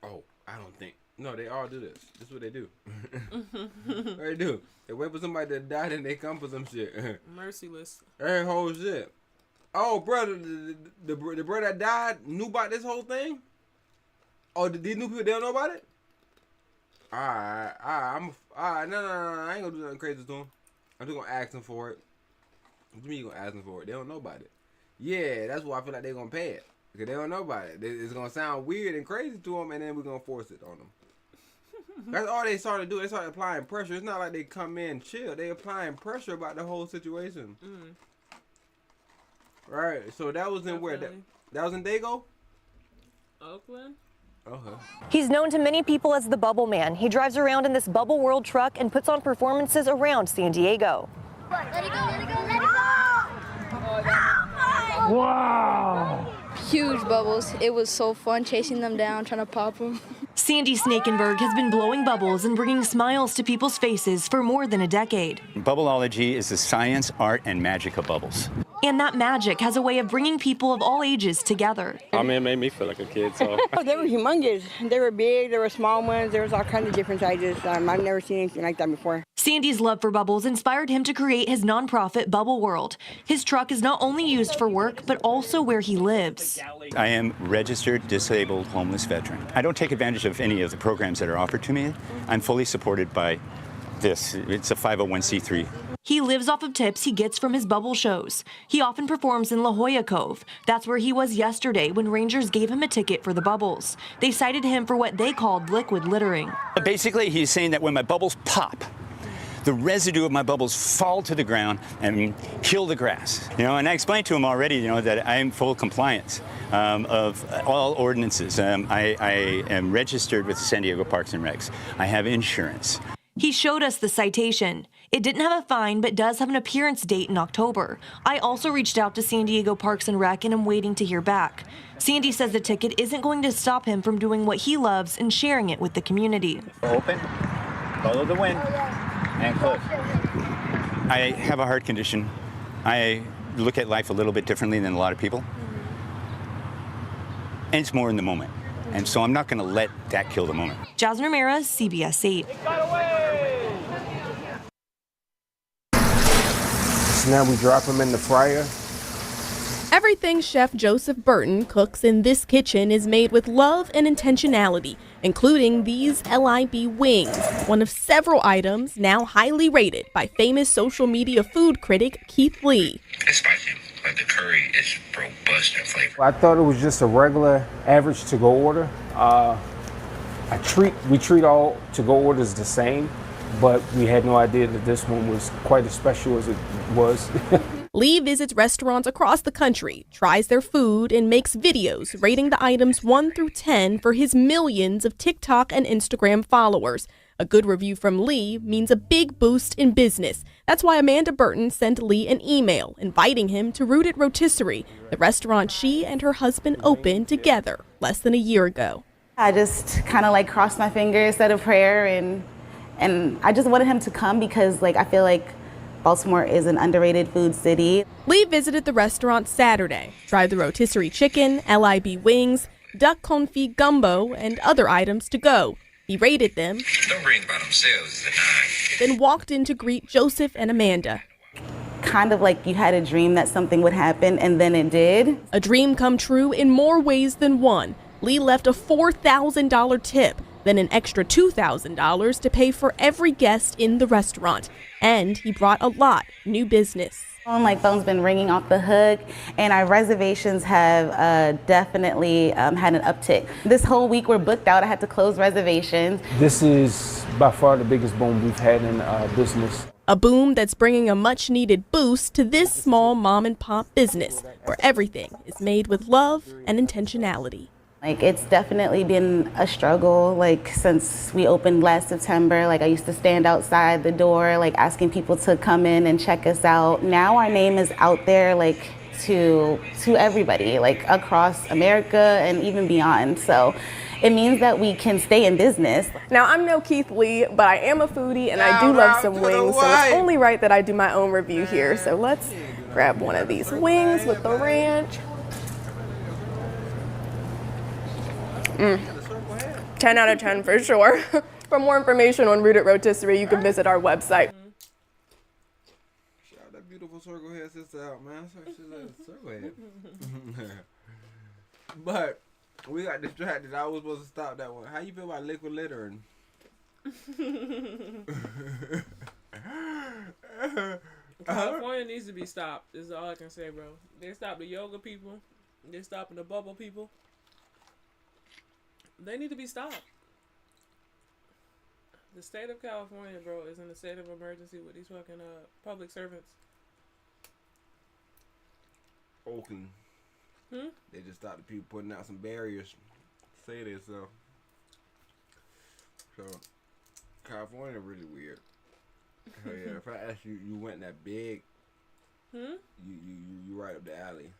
oh, I don't think. No, they all do this. This is what they do. They do. They wait for somebody to die, then they come for some shit. Merciless. That whole shit. Oh, brother, the brother that died knew about this whole thing? Oh, these new people, they don't know about it? Alright, no, I ain't gonna do nothing crazy to him. I'm just gonna ask them for it. What do you mean you gonna ask them for it? They don't know about it. Yeah, that's why I feel like they're gonna pay it. Because they don't know about it. It's gonna sound weird and crazy to them, and then we're gonna force it on them. That's all they started to do. They started applying pressure. It's not like they come in chill. They applying pressure about the whole situation. Right. So that was in where? That was in Dago? Oakland. Okay. He's known to many people as the Bubble Man. He drives around in this Bubble World truck and puts on performances around San Diego. Let it go, let it go, let it go! Wow! Huge bubbles. It was so fun chasing them down, trying to pop them. Sandy Snakenberg has been blowing bubbles and bringing smiles to people's faces for more than a decade. Bubbleology is the science, art, and magic of bubbles. And that magic has a way of bringing people of all ages together. I mean, it made me feel like a kid, so. Oh, they were humongous. They were big, there were small ones, there was all kinds of different sizes. I've never seen anything like that before. Sandy's love for bubbles inspired him to create his nonprofit Bubble World. His truck is not only used for work, but also where he lives. I am registered disabled homeless veteran. I don't take advantage of any of the programs that are offered to me. I'm fully supported by this. It's a 501c3. He lives off of tips he gets from his bubble shows. He often performs in La Jolla Cove. That's where he was yesterday when rangers gave him a ticket for the bubbles. They cited him for what they called liquid littering. Basically, he's saying that when my bubbles pop, the residue of my bubbles fall to the ground and kill the grass. And I explained to him already, that I am full compliance of all ordinances. I am registered with the San Diego Parks and Recs. I have insurance. He showed us the citation. It didn't have a fine, but does have an appearance date in October. I also reached out to San Diego Parks and Rec and am waiting to hear back. Sandy says the ticket isn't going to stop him from doing what he loves and sharing it with the community. Open, follow the wind, and close. I have a heart condition. I look at life a little bit differently than a lot of people. And it's more in the moment. And so I'm not going to let that kill the moment. Jasmine Ramirez, CBS 8. So now we drop them in the fryer. Everything Chef Joseph Burton cooks in this kitchen is made with love and intentionality, including these LIB wings, one of several items now highly rated by famous social media food critic Keith Lee. It's spicy, but the curry is robust in flavor. I thought it was just a regular average to-go order. We treat all to-go orders the same, but we had no idea that this one was quite as special as it was. Lee visits restaurants across the country, tries their food, and makes videos rating the items 1 through 10 for his millions of TikTok and Instagram followers. A good review from Lee means a big boost in business. That's why Amanda Burton sent Lee an email inviting him to Rooted Rotisserie, the restaurant she and her husband opened together less than a year ago. I just kind of crossed my fingers, said a prayer, and I just wanted him to come because I feel like Baltimore is an underrated food city. Lee visited the restaurant Saturday, tried the rotisserie chicken, LIB wings, duck confit gumbo, and other items to go. He rated them, Don't bring by themselves is a 9. then walked in to greet Joseph and Amanda. Kind of like you had a dream that something would happen, and then it did. A dream come true in more ways than one. Lee left a $4,000 tip, then an extra $2,000 to pay for every guest in the restaurant. And he brought a lot new business. My phone's been ringing off the hook, and our reservations have definitely had an uptick. This whole week we're booked out. I had to close reservations. This is by far the biggest boom we've had in business. A boom that's bringing a much-needed boost to this small mom-and-pop business, where everything is made with love and intentionality. It's definitely been a struggle, since we opened last September. I used to stand outside the door, asking people to come in and check us out. Now our name is out there, to everybody, across America and even beyond. So it means that we can stay in business. Now, I'm no Keith Lee, but I am a foodie and I do love some wings, so it's only right that I do my own review here. So let's grab one of these wings with the ranch. 10 out of 10 for sure. For more information on Rooted Rotisserie, you can visit our website. Shout that beautiful circle head sister out, man. Circle head. But we got distracted. I was supposed to stop that one. How you feel about liquid littering? California needs to be stopped, is all I can say, bro. They stopped the yoga people. They're stopping the bubble people. They need to be stopped. The state of California, bro, is in a state of emergency with these fucking public servants. Oakland. They just stopped the people putting out some barriers. Say this, so California really weird. Hell yeah, if I asked you, you went that big. You right up the alley.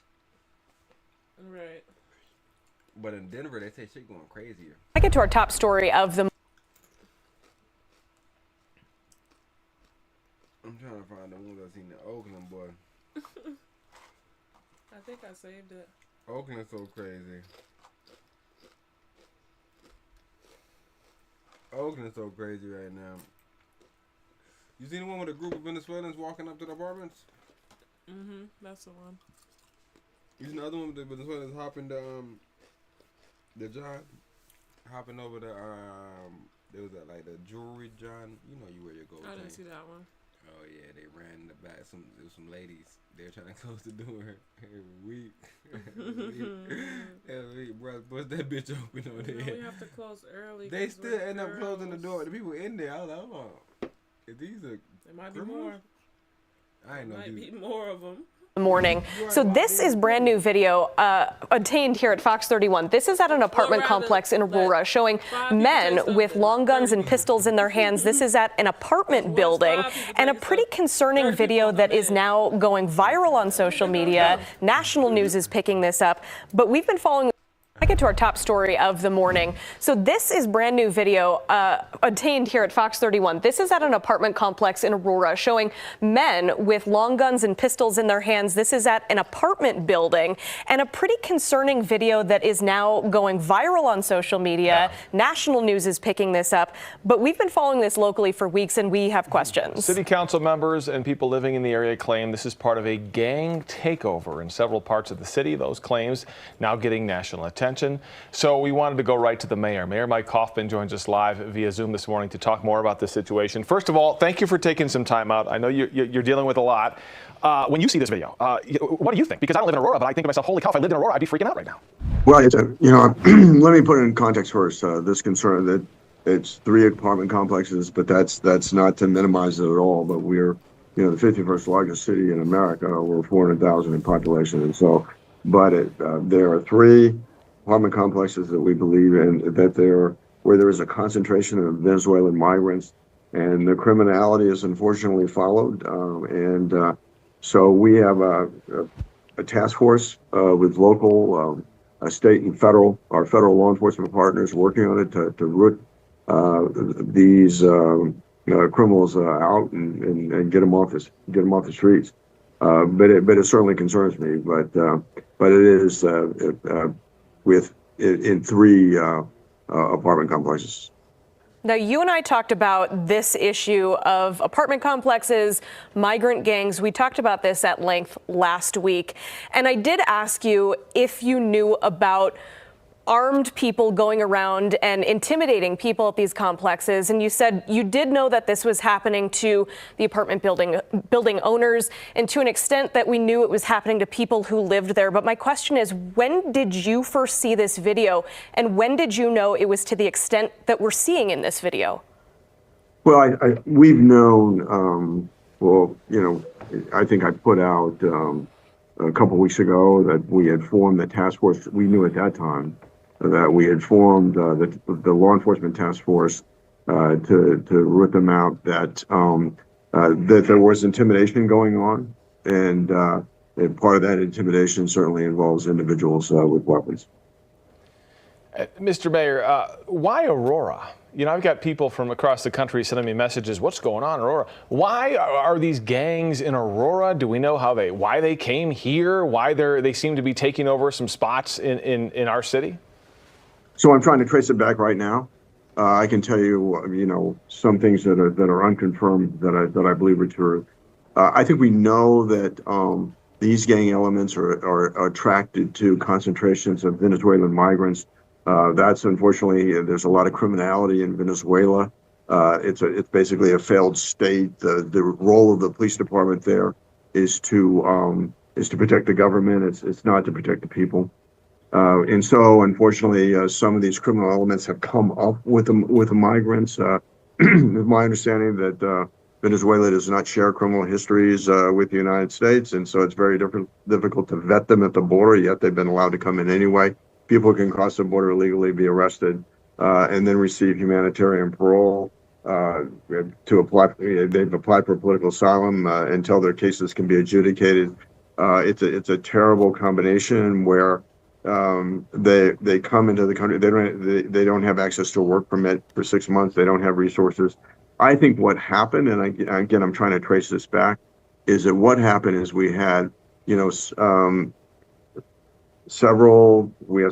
Right. But in Denver, they say shit going crazier. I get to our top story of the. I'm trying to find the ones I seen in Oakland, boy. I think I saved it. Oakland's so crazy. Oakland's so crazy right now. You seen the one with a group of Venezuelans walking up to the apartments? That's the one. You seen the other one with the Venezuelans hopping the John, hopping over the there was the jewelry John. You know you wear your gold. I didn't see that one. Oh yeah, they ran in the back. There was some ladies. They were trying to close the door every week. Every week, bro, bust that bitch open over there. No, we have to close early. They still end up closing the door. The people in there, I was like, hold on. If these are there might criminals? be more. I ain't know. Might be more of them. Morning. So this is brand new video obtained here at Fox 31. This is at an apartment complex in Aurora showing men with long guns and pistols in their hands. This is at an apartment building, and a pretty concerning video that is now going viral on social media. National news is picking this up, but we've been following. I get to our top story of the morning. So this is brand new video obtained here at Fox 31. This is at an apartment complex in Aurora showing men with long guns and pistols in their hands. This is at an apartment building, and a pretty concerning video that is now going viral on social media. National news is picking this up, but we've been following this locally for weeks, and we have questions. City council members and people living in the area claim this is part of a gang takeover in several parts of the city. Those claims now getting national attention. So we wanted to go right to the mayor. Mayor Mike Kaufman joins us live via Zoom this morning to talk more about this situation. First of all, thank you for taking some time out. I know you're dealing with a lot. When you see this video, what do you think? Because I don't live in Aurora, but I think to myself, holy cow, if I lived in Aurora, I'd be freaking out right now. Well, let me put it in context first. This concern that it's 3 apartment complexes, but that's not to minimize it at all. But we're, the 51st largest city in America. We're 400,000 in population, and so, but there are 3 apartment complexes that we believe in where there is a concentration of Venezuelan migrants, and the criminality is unfortunately followed. So we have a task force with local, state, and our federal law enforcement partners working on it to root these criminals out and get them off the streets. But it certainly concerns me. But it is in 3 apartment complexes. Now, you and I talked about this issue of apartment complexes, migrant gangs. We talked about this at length last week. And I did ask you if you knew about armed people going around and intimidating people at these complexes. And you said you did know that this was happening to the apartment building owners, and to an extent that we knew it was happening to people who lived there. But my question is, when did you first see this video, and when did you know it was to the extent that we're seeing in this video? Well, we've known, I think I put out a couple weeks ago that we had formed the task force. We knew at that time that we had formed the law enforcement task force to root them out, that there was intimidation going on, and part of that intimidation certainly involves individuals with weapons. Mr. Mayor, why Aurora? I've got people from across the country sending me messages. What's going on in Aurora? Why are these gangs in Aurora? Do we know why they came here? Why they seem to be taking over some spots in our city? So I'm trying to trace it back right now. I can tell you, some things that are unconfirmed that I believe are true. I think we know that these gang elements are attracted to concentrations of Venezuelan migrants. That's unfortunately, there's a lot of criminality in Venezuela. It's basically a failed state. The role of the police department there is to protect the government. It's not to protect the people. And so, unfortunately, some of these criminal elements have come up with the migrants. It's my understanding that Venezuela does not share criminal histories with the United States, and so it's very difficult to vet them at the border, yet they've been allowed to come in anyway. People can cross the border illegally, be arrested, and then receive humanitarian parole to apply. They've applied for political asylum until their cases can be adjudicated. It's a terrible combination where they come into the country. They don't have access to a work permit for 6 months. They don't have resources. I think what happened, and again, I'm trying to trace this back, is that what happened is we had, we have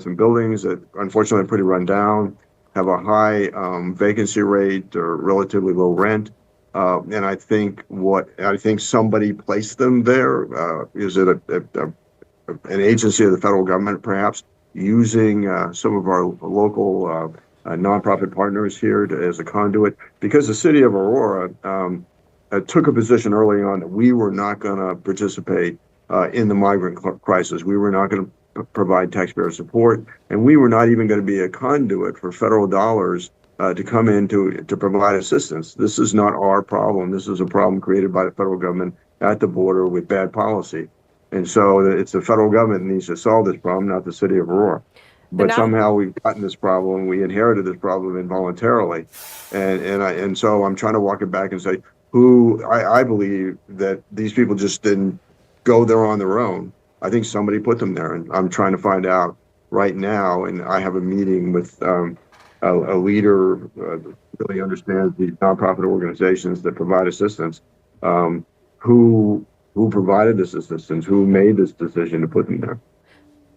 some buildings that unfortunately are pretty run down, have a high vacancy rate or relatively low rent. And I think somebody placed them there. Is it an agency of the federal government, perhaps, using some of our local nonprofit partners here as a conduit? Because the city of Aurora took a position early on that we were not going to participate in the migrant crisis. We were not going to provide taxpayer support, and we were not even going to be a conduit for federal dollars to come in to provide assistance. This is not our problem. This is a problem created by the federal government at the border with bad policy. And so it's the federal government that needs to solve this problem, not the city of Aurora. But somehow we've gotten this problem. We inherited this problem involuntarily, and so I'm trying to walk it back and say, I believe that these people just didn't go there on their own. I think somebody put them there, and I'm trying to find out right now. And I have a meeting with a leader who really understands the nonprofit organizations that provide assistance, who provided this assistance, who made this decision to put them there.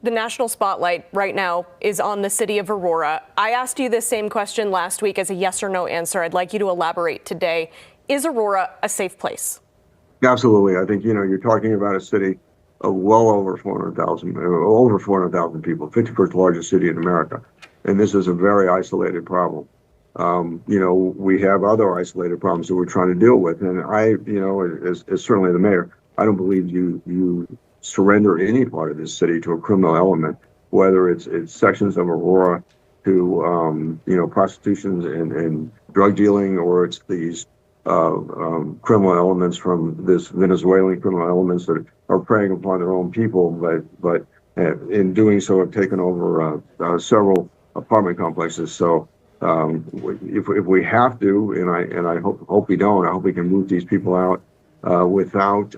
The national spotlight right now is on the city of Aurora. I asked you this same question last week as a yes or no answer. I'd like you to elaborate today. Is Aurora a safe place? Absolutely. I think, you're talking about a city of well over 400,000 people, 51st largest city in America. And this is a very isolated problem. We have other isolated problems that we're trying to deal with. And I, as certainly the mayor, I don't believe you surrender any part of this city to a criminal element, whether it's sections of Aurora to, prostitution and drug dealing, or it's these criminal elements from this Venezuelan criminal elements that are preying upon their own people, but in doing so have taken over several apartment complexes. So if we have to, and I hope we don't, I hope we can move these people out without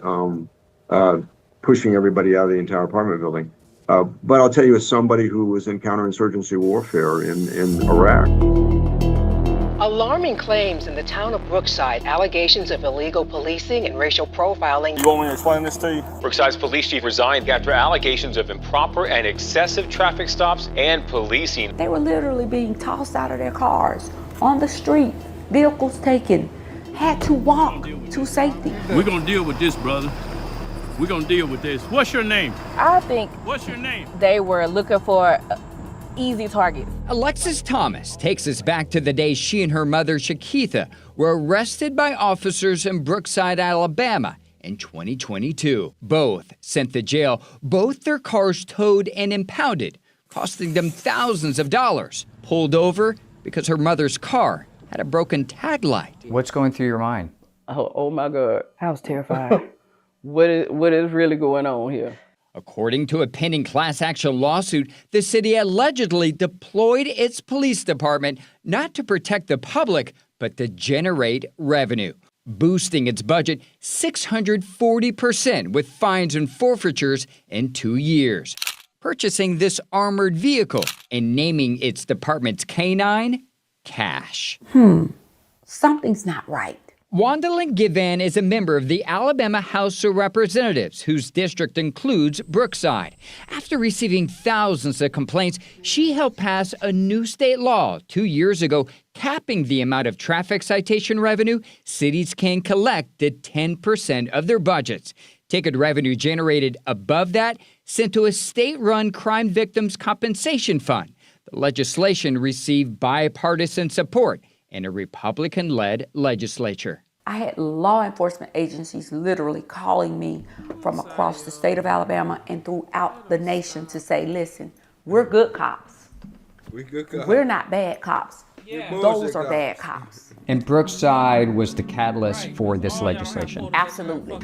pushing everybody out of the entire apartment building. But I'll tell you, as somebody who was in counterinsurgency warfare in Iraq. Alarming claims in the town of Brookside, allegations of illegal policing and racial profiling. You want me to explain this to you? Brookside's police chief resigned after allegations of improper and excessive traffic stops and policing. They were literally being tossed out of their cars, on the street, vehicles taken, had to walk to safety. We're gonna deal with this, brother. We're gonna deal with this. What's your name? I think What's your name? they were looking for easy targets. Alexis Thomas takes us back to the day she and her mother, Shakitha, were arrested by officers in Brookside, Alabama in 2022. Both sent to jail, both their cars towed and impounded, costing them thousands of dollars. Pulled over because her mother's car had a broken tag light. What's going through your mind? Oh my God. I was terrified. What is really going on here? According to a pending class action lawsuit, the city allegedly deployed its police department not to protect the public, but to generate revenue, boosting its budget 640% with fines and forfeitures in 2 years, purchasing this armored vehicle and naming its department's canine Cash. Something's not right. Wandalyn Givan is a member of the Alabama House of Representatives, whose district includes Brookside. After receiving thousands of complaints, she helped pass a new state law 2 years ago capping the amount of traffic citation revenue cities can collect to 10% of their budgets. Ticket revenue generated above that sent to a state-run crime victims compensation fund. The legislation received bipartisan support in a Republican-led legislature. I had law enforcement agencies literally calling me from across the state of Alabama and throughout the nation to say, listen, we're good cops. We're not bad cops. Those are bad cops. And Brookside was the catalyst for this legislation. Absolutely.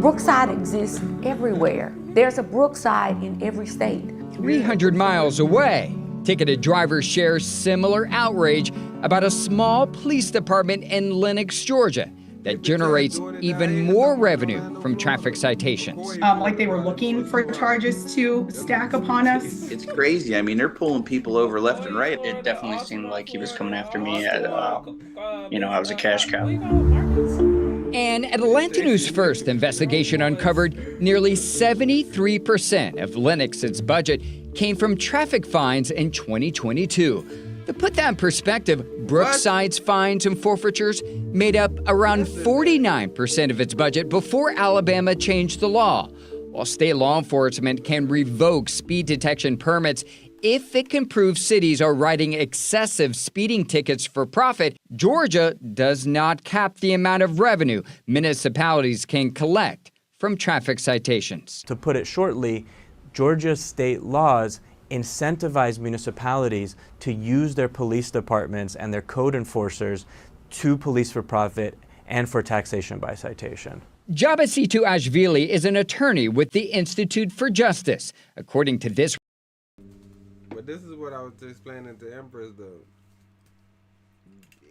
Brookside exists everywhere. There's a Brookside in every state. 300 miles away, ticketed drivers share similar outrage about a small police department in Lenox, Georgia, that generates even more revenue from traffic citations. Like they were looking for charges to stack upon us. It's crazy. I mean, they're pulling people over left and right. It definitely seemed like he was coming after me at, I was a cash cow. And Atlanta News' first investigation uncovered nearly 73% of Lenox's budget came from traffic fines in 2022. To put that in perspective, Brookside's fines and forfeitures made up around 49% of its budget before Alabama changed the law. While state law enforcement can revoke speed detection permits if it can prove cities are writing excessive speeding tickets for profit, Georgia does not cap the amount of revenue municipalities can collect from traffic citations. To put it shortly, Georgia's state laws incentivize municipalities to use their police departments and their code enforcers to police for profit and for taxation by citation. Jabasitu Ashvili is an attorney with the Institute for Justice. According to this. But this is what I was explaining to Empress, though.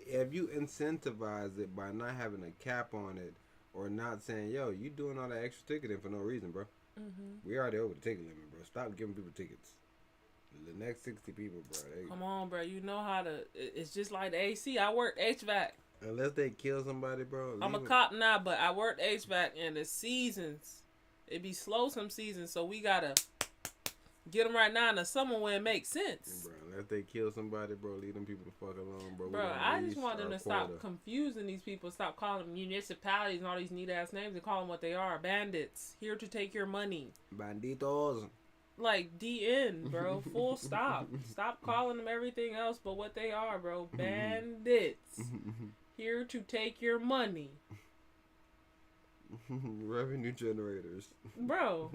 If you incentivize it by not having a cap on it, or not saying, yo, you doing all that extra ticketing for no reason, bro. We already over the ticket limit, bro. Stop giving people tickets. The next 60 people, bro. Come on, bro. You know how to. It's just like the AC. I work HVAC. Unless they kill somebody, bro. I'm a cop now, but I work HVAC, and the seasons, it be slow some seasons, so we gotta get them right now in the summer when it makes sense. Bro, unless they kill somebody, bro, leave them people the fuck alone, bro. Bro, I just want them to stop confusing these people. Stop calling them municipalities and all these neat-ass names and call them what they are. Bandits. Here to take your money. Banditos. Like, DN, bro. Full stop. Stop calling them everything else but what they are, bro. Bandits. Here to take your money. Revenue generators. Bro.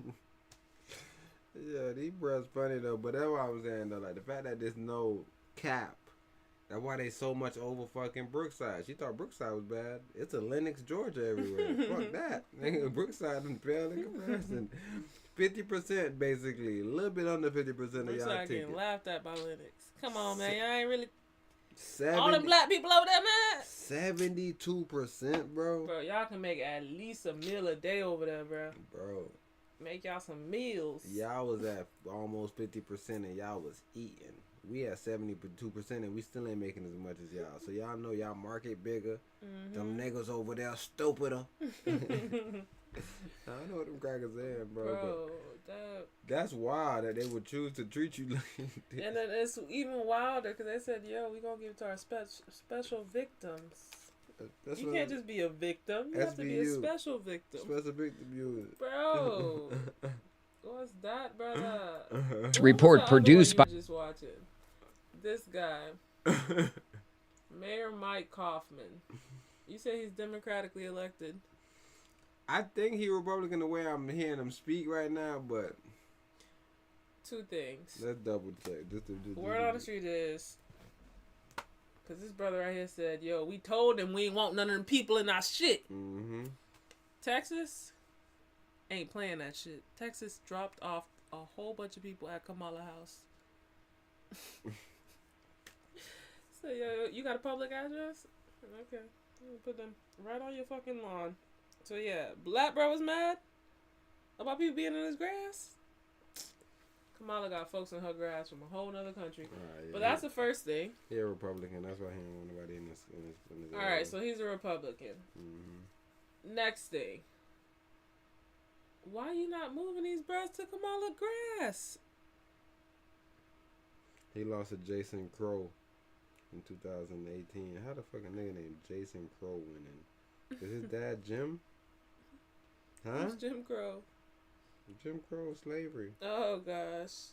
Yeah, these bros funny though, but that's what I was saying though. Like the fact that there's no cap, that's why they so much over fucking Brookside. She thought Brookside was bad. It's a Lenox, Georgia everywhere. Fuck that. Nigga, Brookside didn't fail in comparison. 50% basically, a little bit under 50% of y'all Brookside tickets. getting laughed at by Lenox. Come on, man, y'all ain't really. 70, all them black people over there, man. 72%, bro. Bro, y'all can make at least a meal a day over there, bro. Bro. Make y'all some meals. Y'all was at almost 50% and y'all was eating. We at 72% and we still ain't making as much as y'all. So y'all know y'all market bigger. Them niggas over there stupider. I know what them crackers saying, bro. But that's wild that they would choose to treat you like this. And then it's even wilder because they said, yo, we gonna give it to our special victims. That's you can't just be a victim. You have to be a special victim. Special victim unit. Bro. What's that, brother? Report produced by. Just watching. This guy. Mayor Mike Kaufman. You say he's democratically elected. I think he Republican the way I'm hearing him speak right now, but. Two things. Let's double check. Word on the street is. Because this brother right here said, yo, we told him we ain't want none of them people in our shit. Texas ain't playing that shit. Texas dropped off a whole bunch of people at Kamala House. So, yo, you got a public address? Okay. Put them right on your fucking lawn. So, yeah, black bro was mad about people being in his grass. Kamala got folks in her grass from a whole nother country. Right, yeah. But that's the first thing. He a Republican. That's why he don't want nobody in his Alright, so he's a Republican. Next thing. Why you not moving these bros to Kamala grass? He lost to Jason Crow in 2018. How the fuck a nigga named Jason Crow winning? Is his dad Jim? Huh? Who's Jim Crow? Jim Crow slavery. Oh gosh.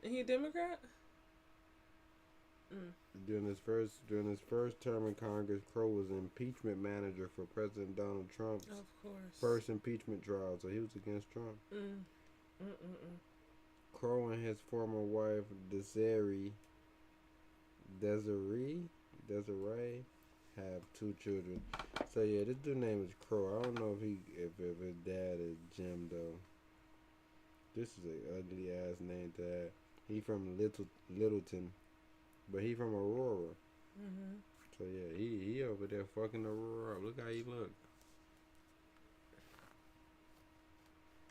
He a Democrat? During his first term in Congress, Crow was impeachment manager for President Donald Trump's first impeachment trial, so he was against Trump. Crow and his former wife Desiree have 2 children. So yeah, this dude's name is Crow. I don't know if his dad is Jim though. This is an ugly ass name to have. He from Littleton, but he from Aurora. So yeah, he over there fucking Aurora. Look how he look.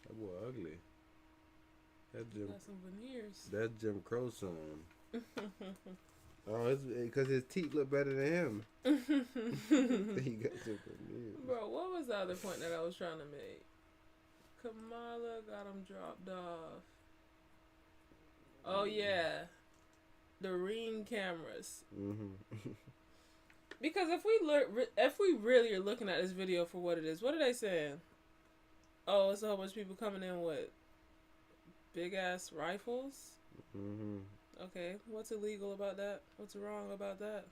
That boy ugly. That's Jim Crow's son. Oh, it's because his teeth look better than him. He got some veneers. Bro, what was the other point that I was trying to make? Kamala got him dropped off. Oh yeah, the Ring cameras. Because if we really are looking at this video for what it is, what are they saying? Oh, it's a whole bunch of people coming in with big ass rifles. Okay, what's illegal about that? What's wrong about that?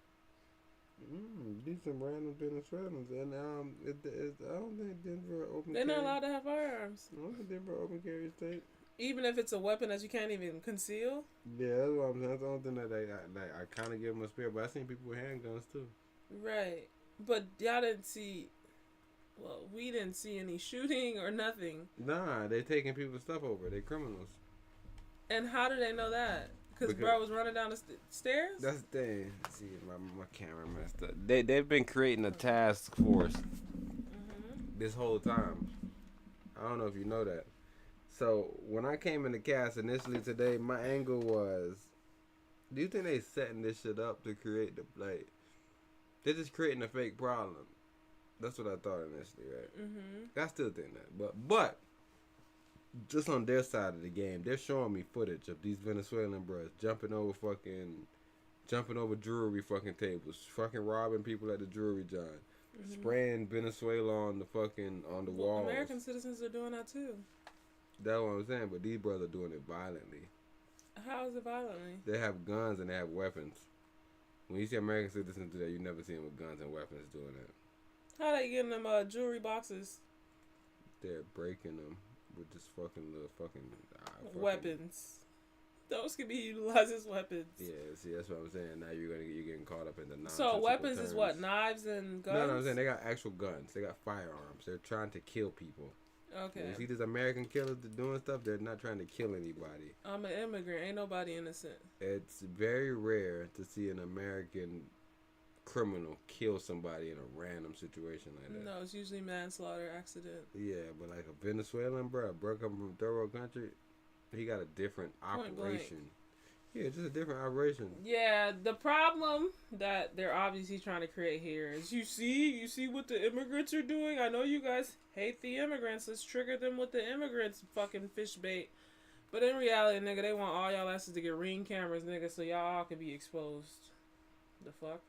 These some random Venezuelans, and I don't think Denver open. They're not allowed to have firearms. I don't think Denver open carry state. Even if it's a weapon that you can't even conceal. Yeah, that's what I'm saying. That's the only thing that I kind of give them a spirit. But I seen people with handguns too. Right, but y'all didn't see. Well, we didn't see any shooting or nothing. Nah, they taking people's stuff over. They criminals. And how do they know that? Because bro was running down the stairs? That's the thing. See, my camera messed up. They've been creating a task force this whole time. I don't know if you know that. So, when I came in the cast initially today, my angle was, do you think they setting this shit up to create the, like, they're just creating a fake problem? That's what I thought initially, right? I still think that. But just on their side of the game, they're showing me footage of these Venezuelan bros jumping over jewelry fucking tables, fucking robbing people at the jewelry joint, spraying Venezuela on the walls. American citizens are doing that too. That's what I'm saying, but these brothers are doing it violently. How is it violently? They have guns and they have weapons. When you see American citizens do that, you never see them with guns and weapons doing that. How they getting them jewelry boxes? They're breaking them with just fucking weapons. Those can be utilized as weapons. Yeah, see, that's what I'm saying. Now you're getting caught up in the nonsense. So weapons is what? Knives and guns? No, I'm saying they got actual guns. They got firearms. They're trying to kill people. Okay. You see these American killers doing stuff, they're not trying to kill anybody. I'm an immigrant. Ain't nobody innocent. It's very rare to see an American criminal kill somebody in a random situation like that. No, it's usually manslaughter, accident. Yeah, but like a Venezuelan bro come from third world country, he got a different operation. Yeah, just a different operation. Yeah, the problem that they're obviously trying to create here is you see what the immigrants are doing? I know you guys hate the immigrants. Let's trigger them with the immigrants fucking fish bait. But in reality, nigga, they want all y'all asses to get Ring cameras, nigga, so y'all can be exposed. The fuck?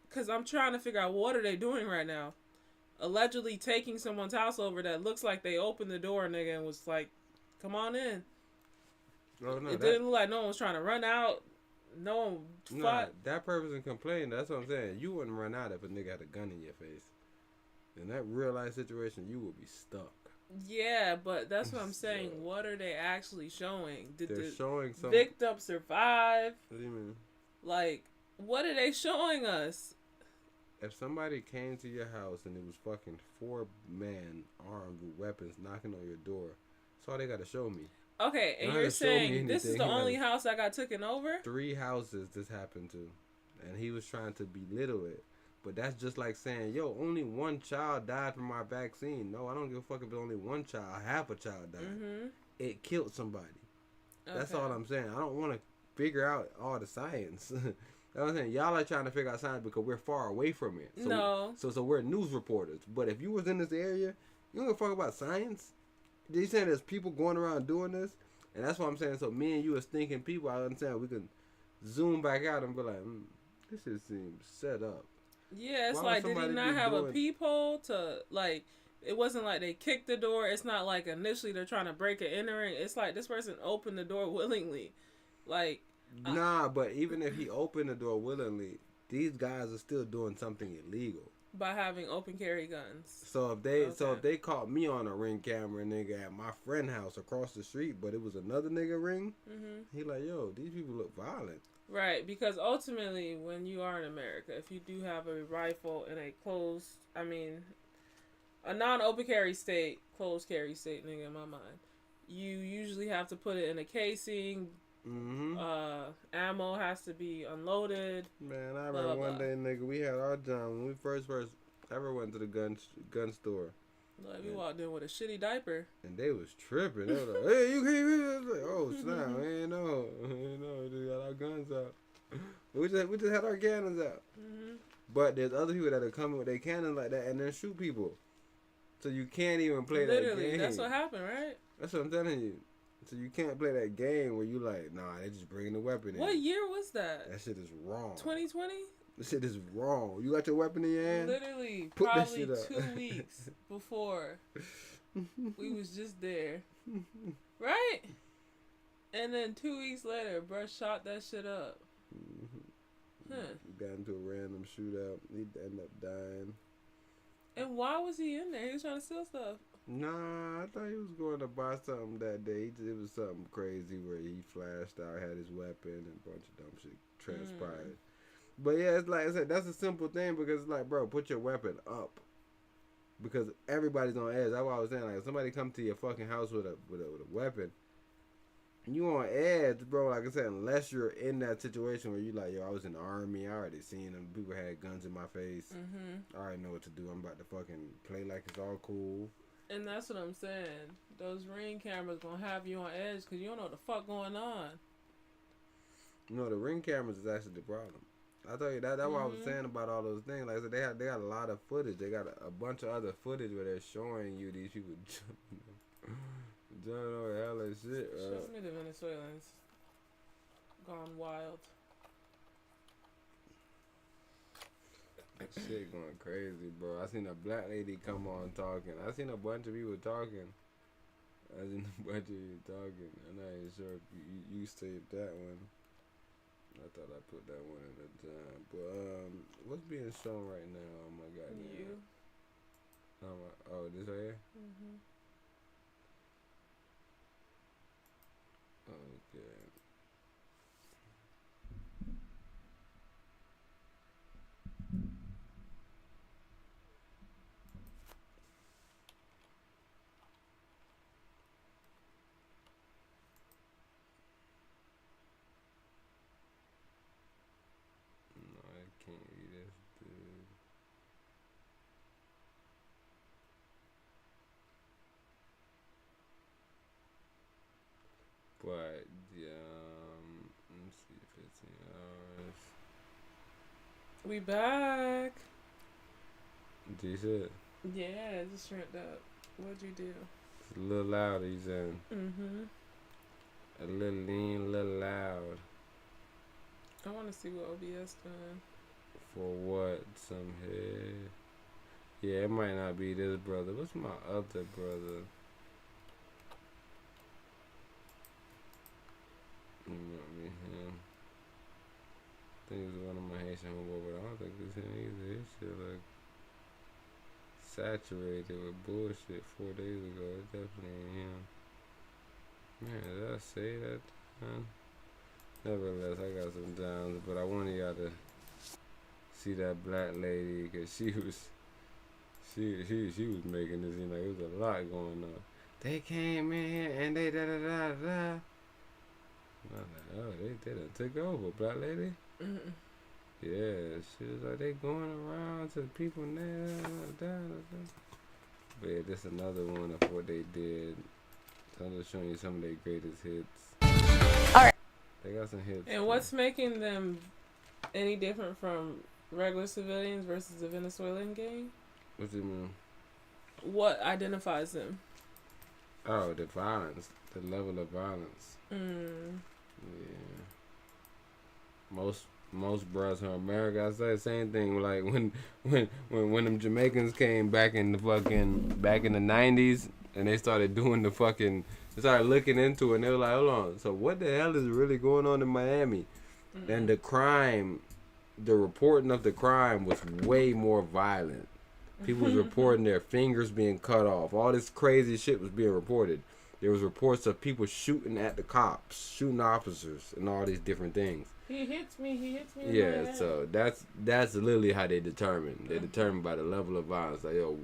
Because I'm trying to figure out what are they doing right now. Allegedly taking someone's house over that looks like they opened the door, nigga, and was like, come on in. Oh, no, it didn't look like no one was trying to run out. No one fought. No, that person complained. That's what I'm saying. You wouldn't run out if a nigga had a gun in your face. In that real life situation, you would be stuck. Yeah, but that's what I'm saying. What are they actually showing? Did They're showing some victim survive? What do you mean? Like, what are they showing us? If somebody came to your house and it was fucking 4 men armed with weapons knocking on your door, that's all they got to show me. Okay, and you're saying this is the only house that got taken over? 3 houses this happened to. And he was trying to belittle it. But that's just like saying, yo, only 1 child died from my vaccine. No, I don't give a fuck if only 1 child, half a child died. It killed somebody. That's all I'm saying. I don't want to figure out all the science. That's what I'm saying. Y'all are trying to figure out science because we're far away from it. So we're news reporters. But if you was in this area, you don't give a fuck about science. You saying there's people going around doing this? And that's what I'm saying. So me and you as thinking people, I understand we can zoom back out and be like, this just seems set up. Yeah, it's like, did he not have a peephole to, like, it wasn't like they kicked the door. It's not like initially they're trying to break and entering. It's like this person opened the door willingly. Like, nah, but even if he opened the door willingly, these guys are still doing something illegal. By having open carry guns. So if they caught me on a Ring camera, nigga, at my friend house across the street, but it was another nigga Ring, he like, yo, these people look violent. Right, because ultimately, when you are in America, if you do have a rifle in a a non-open carry state, closed carry state, nigga, in my mind, you usually have to put it in a casing. Ammo has to be unloaded. Man, I remember one day, nigga, we had our job when we first ever went to the gun store. Like, we walked in with a shitty diaper. And they was tripping. They was like, hey, you can't. Like, oh, snap. We ain't know. We just got our guns out. We just had our cannons out. But there's other people that are coming with their cannons like that and then shoot people. So you can't even play that game. Literally, that's what happened, right? That's what I'm telling you. So you can't play that game where you like, nah, they just bringing the weapon in. What year was that? That shit is wrong. 2020? This shit is wrong. You got your weapon in your hand? Literally, probably 2 weeks before. We was just there. Right? And then 2 weeks later, bruh shot that shit up. He got into a random shootout. He ended up dying. And why was he in there? He was trying to steal stuff. Nah, I thought he was going to buy something that day. It was something crazy where he flashed out, had his weapon, and a bunch of dumb shit transpired. But yeah, it's like I said, that's a simple thing because it's like, bro, put your weapon up. because everybody's on edge. That's what I was saying. Like, if somebody come to your fucking house with a weapon, you on edge, bro. Like I said, unless you're in that situation where you like, yo, I was in the army, I already seen them. People had guns in my face. I already know what to do. I'm about to fucking play like it's all cool. And that's what I'm saying. Those Ring cameras gonna have you on edge because you don't know what the fuck going on. No, the Ring cameras is actually the problem. I tell you that's what I was saying about all those things. Like I said, they got a lot of footage. They got a bunch of other footage where they're showing you these people jumping over hell and shit. Show me the Venezuelans gone wild. That shit going crazy, bro. I seen a black lady come on talking. I seen a bunch of people talking. I'm not even sure if you saved that one. I thought I put that one in the time. But what's being shown right now? Oh my god. You. Oh, this right here? Okay. But let's see, 15 hours. We back. Decent. Yeah, it just shrinked up. What'd you do? It's a little loud, he's in. A little lean, a little loud. I want to see what OBS done. For what? Some head. Yeah, it might not be this brother. What's my other brother? You know me, him. I think it's one of my Haitian homeboy, but I don't think it's him either. His shit like saturated with bullshit 4 days ago. It definitely ain't him. Man, did I say that? Man? Nevertheless, I got some downs, but I wanted y'all to see that black lady because she was making this seem like it was a lot going on. They came in here and they da-da-da-da. I was like, oh, they done took over, black lady. Yeah, she was like, they going around to the people now. But yeah, this another one of what they did. So I'm just showing you some of their greatest hits. All right. They got some hits. And what's making them any different from regular civilians versus the Venezuelan gang? What do you mean? What identifies them? Oh, the violence, the level of violence. Yeah. Most bros from America, I say the same thing. Like when them Jamaicans came back in the 90s and they started doing the fucking, they started looking into it and they were like, hold on, so what the hell is really going on in Miami? And the crime, the reporting of the crime was way more violent. People was reporting their fingers being cut off. All this crazy shit was being reported. There was reports of people shooting at the cops, shooting officers, and all these different things. He hits me. Yeah, so that's literally how they determine. They determine by the level of violence. Like, yo,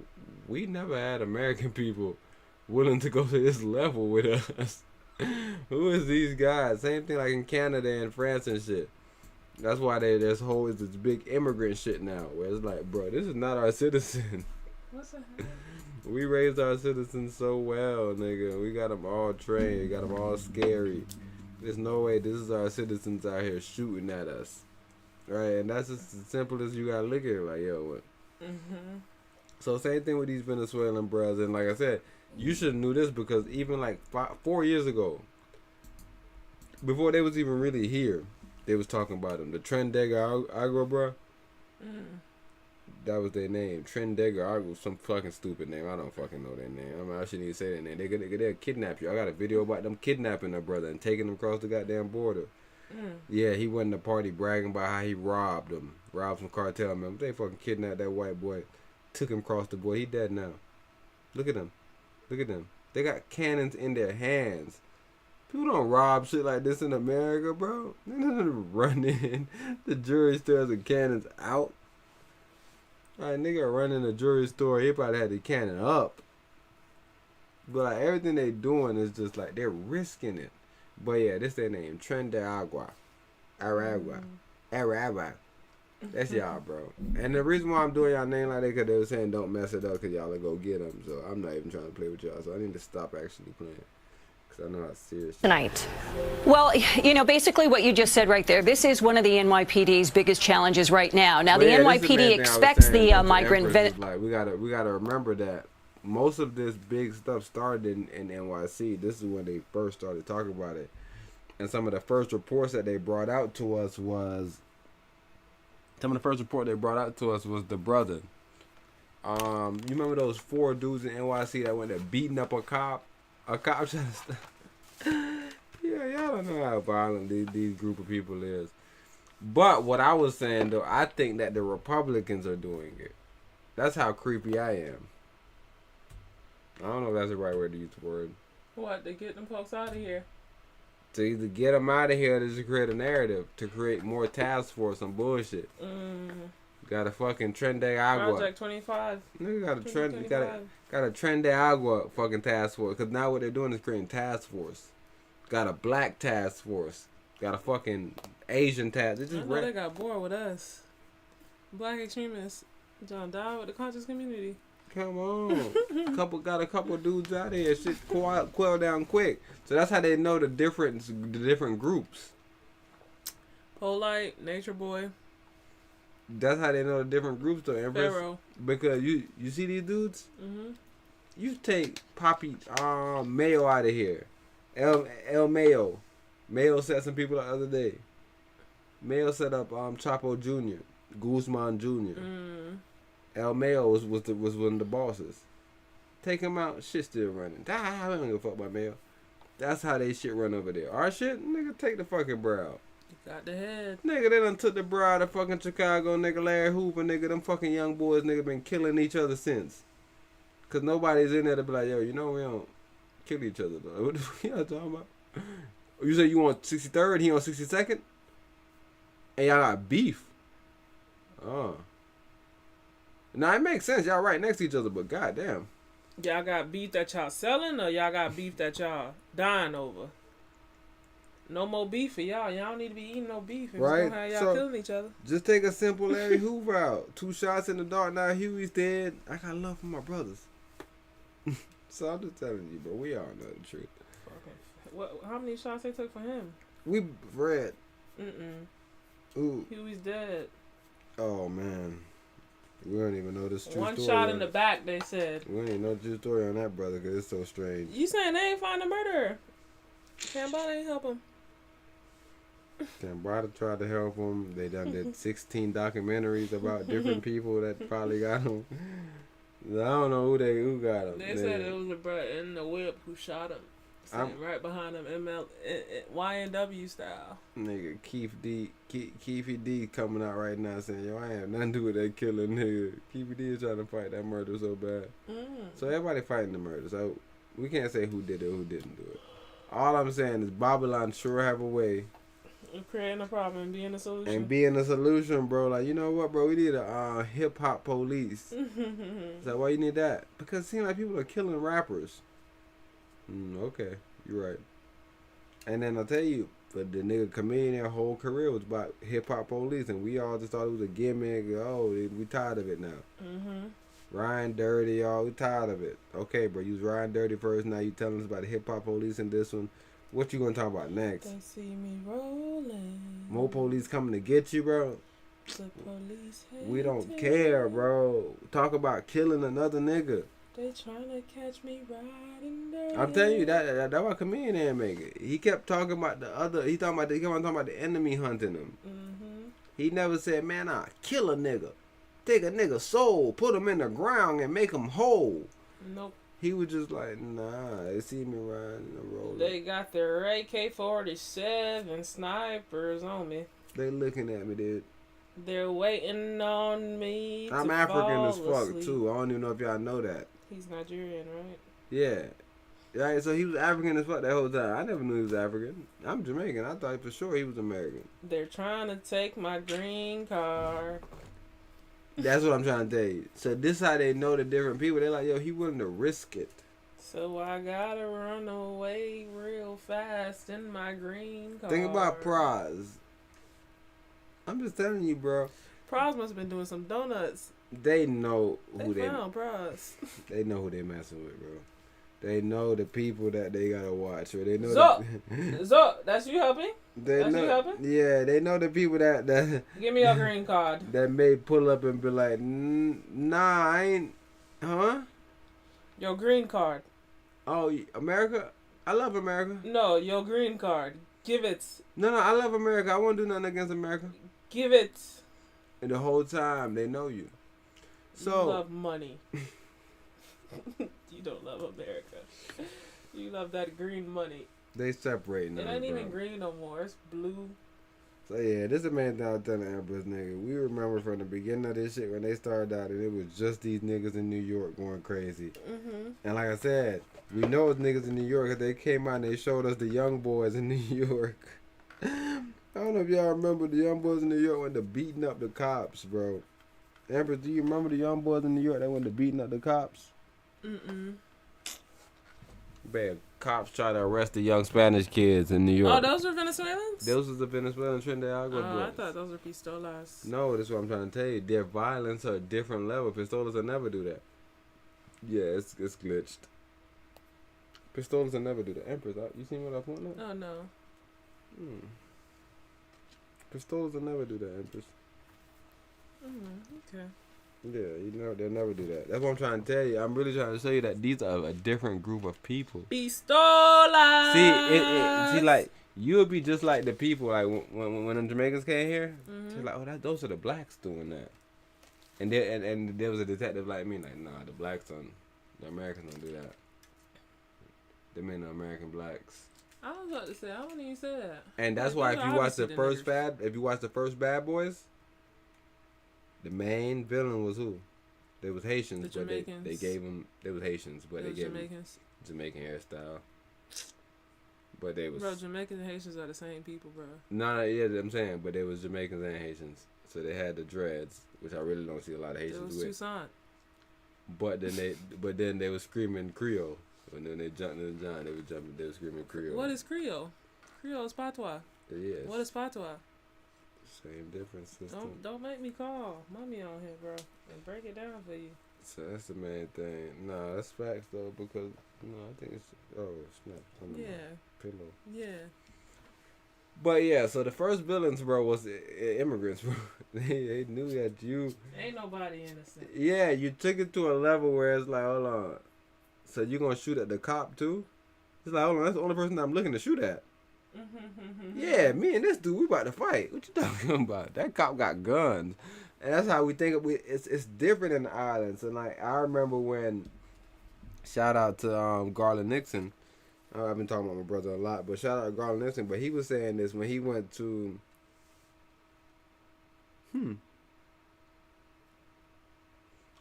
we never had American people willing to go to this level with us. Who is these guys? Same thing like in Canada and France and shit. That's why there's this big immigrant shit now, where it's like, bro, this is not our citizen. What's that? We raised our citizens so well, nigga. We got them all trained, got them all scary. There's no way this is our citizens out here shooting at us, right? And that's just as simple as you gotta look at it, like, yo, what? So same thing with these Venezuelan brothers, and like I said, you should have knew this because even like 4 years ago, before they was even really here, they was talking about them. The Trendega Agro, bro. That was their name. Trendega Agro, some fucking stupid name. I don't fucking know their name. I mean, I shouldn't even say their name. They'll kidnap you. I got a video about them kidnapping their brother and taking him across the goddamn border. Yeah, he went in the party bragging about how he robbed some cartel members. They fucking kidnapped that white boy, took him across the border. He dead now. Look at them. They got cannons in their hands. People don't rob shit like this in America, bro. They don't run in. The jury still has the cannons out. Like, nigga running a jewelry store, he probably had the cannon up. But like everything they doing is just like they're risking it. But yeah, this their name, Tren de Agua. Aragua. That's y'all, bro. And the reason why I'm doing y'all name like that, because they were saying don't mess it up because y'all will go get them. So I'm not even trying to play with y'all. So I need to stop actually playing. Because I know how serious. Tonight. Well, you know, basically what you just said right there, this is one of the NYPD's biggest challenges right now. Now, the NYPD expects the migrant... Like, we gotta remember that most of this big stuff started in NYC. This is when they first started talking about it. And some of the first reports that they brought out to us was... Some of the first report they brought out to us was the brother. You remember those 4 dudes in NYC that went there beating up a cop? A cop trying to yeah, y'all don't know how violent these group of people is. But what I was saying, though, I think that the Republicans are doing it. That's how creepy I am. I don't know if that's the right word to use the word. What, to get them folks out of here? To either get them out of here or just create a narrative. To create more task force and bullshit. Got a fucking Tren de Agua. Project 25. Nigga got a Tren de Agua fucking task force. Because now what they're doing is creating task force. Got a black task force. Got a fucking Asian task. I know they got bored with us. Black extremists. John died with the conscious community. Come on. Got a couple dudes out here. Shit quell down quick. So that's how they know the different groups. Polite, Nature Boy. That's how they know the different groups though, Empress. Pharaoh. Because you see these dudes? You take Poppy Mayo out of here. El Mayo. Mayo set some people the other day. Mayo set up Chapo Jr., Guzman Jr. El Mayo was one of the bosses. Take him out, shit still running. I don't give a fuck about Mayo. That's how they shit run over there. Our shit, nigga, take the fucking bro out. Got the head. Nigga, they done took the bro out of fucking Chicago, nigga, Larry Hoover, nigga, them fucking young boys, nigga, been killing each other since. Cause nobody's in there to be like, yo, you know we don't kill each other though. What y'all talking about? You say you on 63rd, he on 62nd? And y'all got beef. Oh. Now it makes sense, y'all right next to each other, but goddamn. Y'all got beef that y'all selling, or y'all got beef that y'all dying over? No more beef for y'all. Y'all don't need to be eating no beef. It's right? Gonna have y'all killing each other. Just take a simple Larry Hoover out. 2 shots in the dark, now Huey's dead. I got love for my brothers. So I'm just telling you, bro. We all know the truth. Okay. How many shots they took for him? We read. Ooh. Huey's dead. Oh man. We don't even know this true 1 story. shot in the back, they said. We don't even know the true story on that, brother, because it's so strange. You saying they ain't find the murderer? Cambada ain't help him. Cambada tried to help him. They done did 16 documentaries about different people that probably got him. I don't know who got him. They said it was a bro in the whip who shot him. Right behind him, YNW style. Nigga, Keefy D coming out right now saying, yo, I ain't have nothing to do with that killing nigga. Keefy D is trying to fight that murder so bad. So everybody fighting the murder. So we can't say who did it or who didn't do it. All I'm saying is Babylon sure have a way of creating a problem and being a solution. And being a solution, bro. Like, you know what, bro? We need a hip-hop police. So why you need that? Because it seems like people are killing rappers. Okay, you're right. And then I'll tell you, but the nigga comedian, their whole career was about hip-hop police, and we all just thought it was a gimmick. Oh, we tired of it now. Ryan Dirty, y'all, we tired of it. Okay, bro, you was Ryan Dirty first, now you telling us about the hip-hop police in this one. What you gonna talk about next? They see me rolling. More police coming to get you, bro. The police we don't care, bro. Talk about killing another nigga. They trying to catch me riding dirty. I'm telling you that's why comedian ain't make it. He kept talking about the other. He kept on talking about the enemy hunting him. He never said, "Man, I kill a nigga, take a nigga's soul, put him in the ground, and make him whole." Nope. He was just like, nah. They see me riding the roller. They got their AK-47 snipers on me. They looking at me, dude. They're waiting on me. I'm African as fuck too. I don't even know if y'all know that. He's Nigerian, right? Yeah. Right, so he was African as fuck that whole time. I never knew he was African. I'm Jamaican. I thought for sure he was American. They're trying to take my green card. That's what I'm trying to tell you. So this how they know the different people. They're like, yo, he willing to risk it. So I gotta run away real fast in my green car. Think about Praz. I'm just telling you, bro. Praz must have been doing some donuts. They know who they found Praz. They know who they messing with, bro. They know the people that they gotta watch. Or they know. Zuck, that's you helping? That's you helping? Yeah, they know the people that Give me your green card. That may pull up and be like, nah, I ain't. Huh? Your green card. Oh, America? I love America. No, your green card. Give it. No, I love America. I won't do nothing against America. Give it. And the whole time they know you. So you love money. You don't love America. You love that green money. They separate now. It ain't even green no more. It's blue. So yeah, this is a man down telling Empress nigga. We remember from the beginning of this shit when they started out, and it was just these niggas in New York going crazy. And like I said, we know it's niggas in New York because they came out and they showed us the young boys in New York. I don't know if y'all remember the young boys in New York went to beating up the cops, bro. Empress, do you remember the young boys in New York that went to beating up the cops? Bad cops try to arrest the young Spanish kids in New York. Oh, those were Venezuelans? Those was the Venezuelan Trinidad boys. I thought those were pistolas. No, that's what I'm trying to tell you. Their violence are a different level. Pistolas will never do that. Yeah, it's glitched. Pistolas will never do that. Empress, you seen what I pointed at? Oh, no. Pistolas will never do that, Empress. Okay. Yeah, they'll never do that. That's what I'm trying to tell you. I'm really trying to show you that these are a different group of people. Pistolas! See, like, you'll be just like the people, like, when them Jamaicans came here, they're like, oh, those are the blacks doing that. And there was a detective like me, like, nah, the blacks don't, the Americans don't do that. They mean the American blacks. I was about to say, I wouldn't even say that. And that's why if you watch the first Bad Boys, the main villain was who? They was Haitians, the but Jamaicans. they gave them. They was Haitians, but they gave them Jamaican hairstyle. But they was. Bro, Jamaicans and Haitians are the same people, bro. No, yeah, I'm saying, but they was Jamaicans and Haitians, so they had the dreads, which I really don't see a lot of Haitians with. It was Toussaint. But then they was screaming Creole. When then they jumped in the John, they were screaming Creole. What is Creole? Creole is patois. Yes. What is patois? Same difference system. Don't make me call mommy on here, bro, and break it down for you. So that's the main thing. Nah, that's facts though, because I think it's snap. Pillow. Yeah. But yeah, so the first villains, bro, was immigrants, bro. they knew that you. Ain't nobody innocent. Yeah, you took it to a level where it's like, hold on. So you gonna shoot at the cop too? It's like, hold on, that's the only person I'm looking to shoot at. Yeah, me and this dude, we about to fight. What you talking about? That cop got guns, and that's how we think of it. It's different in the islands. And like I remember when, shout out to Garland Nixon. I've been talking about my brother a lot, but shout out to Garland Nixon. But he was saying this when he went to. I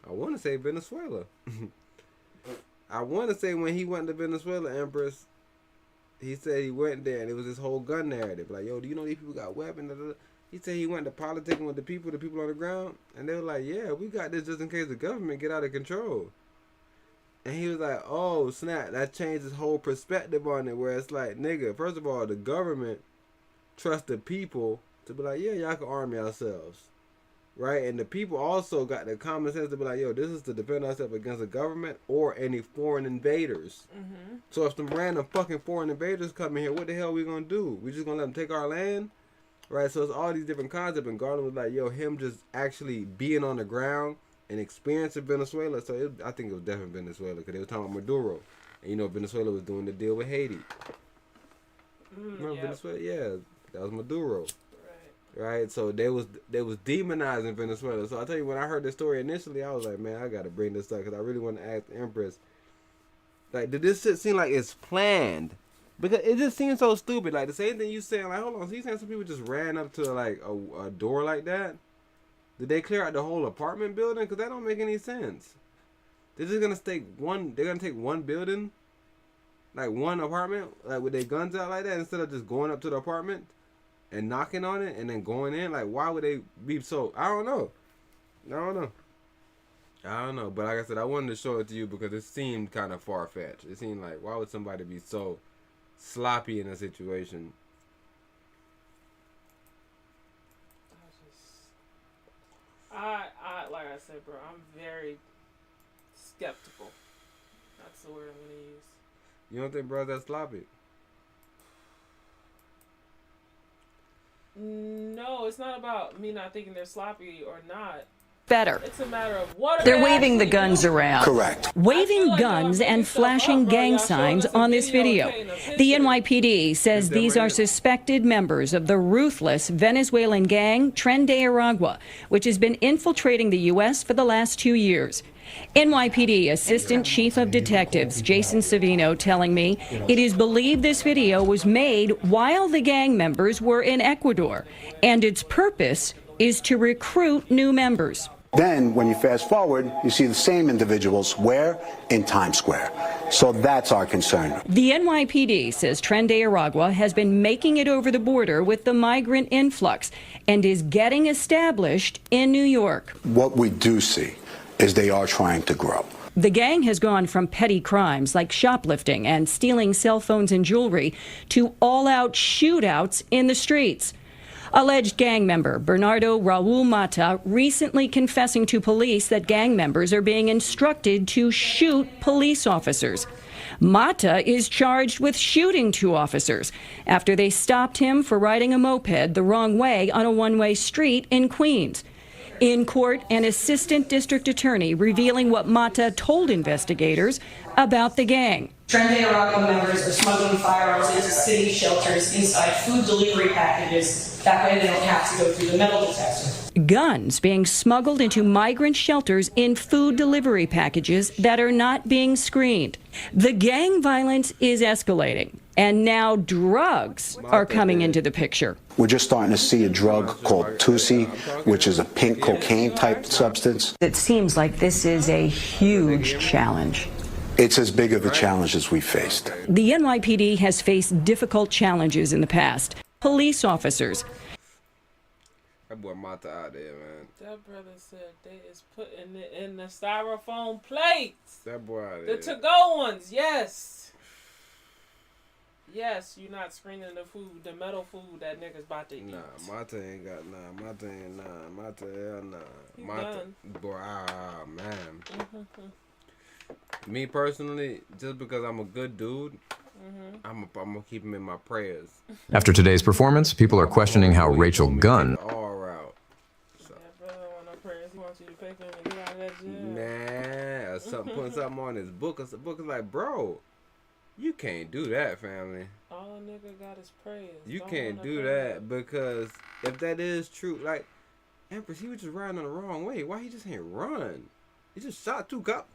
want to say Venezuela. I want to say when he went to Venezuela, Empress. He said he went there and it was this whole gun narrative. Like, yo, do you know these people got weapons? He said he went to politicking with the people on the ground. And they were like, yeah, we got this just in case the government get out of control. And he was like, oh, snap. That changed his whole perspective on it. Where it's like, nigga, first of all, the government trusts the people to be like, yeah, y'all can arm yourselves. Right? And the people also got the common sense to be like, yo, this is to defend ourselves against the government or any foreign invaders. So if some random fucking foreign invaders come in here, what the hell are we going to do? We just going to let them take our land? Right? So it's all these different concepts. And Garland was like, yo, him just actually being on the ground and experiencing Venezuela. So I think it was definitely Venezuela because they were talking about Maduro. And Venezuela was doing the deal with Haiti. Remember Venezuela? Yeah, that was Maduro. Right, so they was demonizing Venezuela. So I tell you, when I heard this story initially, I was like, man, I gotta bring this up because I really want to ask the Empress. Like, did this shit seem like it's planned? Because it just seems so stupid. Like the same thing you saying, like, hold on, so you saying some people just ran up to like a door like that? Did they clear out the whole apartment building? Because that don't make any sense. They're just gonna take one. They're gonna take one building, like one apartment, like with their guns out like that, instead of just going up to the apartment and knocking on it and then going in. Like, why would they be so? I don't know. I don't know, but like I said, I wanted to show it to you because it seemed kind of far-fetched. It seemed like, why would somebody be so sloppy in a situation? Like I said, bro, I'm very skeptical. That's the word I'm gonna use. You don't think bro's that sloppy? No, it's not about me not thinking they're sloppy or not. Better. It's a matter of what are They're they waving the actually guns doing? around. Correct. Waving guns and flashing gang signs on this video. The NYPD says these are suspected members of the ruthless Venezuelan gang Tren de Aragua, which has been infiltrating the U.S. for the last 2 years. NYPD Assistant Chief of Detectives Jason Savino telling me it is believed this video was made while the gang members were in Ecuador, and its purpose is to recruit new members. Then, when you fast forward, you see the same individuals where? In Times Square. So that's our concern. The NYPD says Tren de Aragua has been making it over the border with the migrant influx and is getting established in New York. What we do see is they are trying to grow. The gang has gone from petty crimes like shoplifting and stealing cell phones and jewelry to all-out shootouts in the streets. Alleged gang member Bernardo Raul Mata recently confessing to police that gang members are being instructed to shoot police officers. Mata is charged with shooting 2 officers after they stopped him for riding a moped the wrong way on a one-way street in Queens. In court, an assistant district attorney revealing what Mata told investigators about the gang. Tren de Aragua members are smuggling firearms into city shelters inside food delivery packages. That way they don't have to go through the metal detector. Guns being smuggled into migrant shelters in food delivery packages that are not being screened. The gang violence is escalating, and now drugs are coming into the picture. We're just starting to see a drug called Toussaint, which is a pink cocaine type substance. It seems like this is a huge challenge. It's as big of a challenge as we faced. The NYPD has faced difficult challenges in the past. Police officers. That boy Mata out there, man. That brother said they is putting it in the styrofoam plates. That boy out there. The to-go ones, yes. Yes, you're not screening the food, the metal food that niggas about to eat. Nah, Mata ain't got Mata ain't Mata hell nah. He Mata, done. boy, man. Me personally, just because I'm a good dude, I'm gonna keep him in my prayers. After today's performance, people are questioning how Rachel Gunn All out. So. That brother want no prayers. He wants you to pay for him and get out of that jail. Nah, something, putting something on his book. The book is like, bro, you can't do that, family. All a nigga got is prayers. You Don't can't want do no that because if that is true, like, Empress, he was just riding on the wrong way. Why he just ain't run? He just shot 2 cops.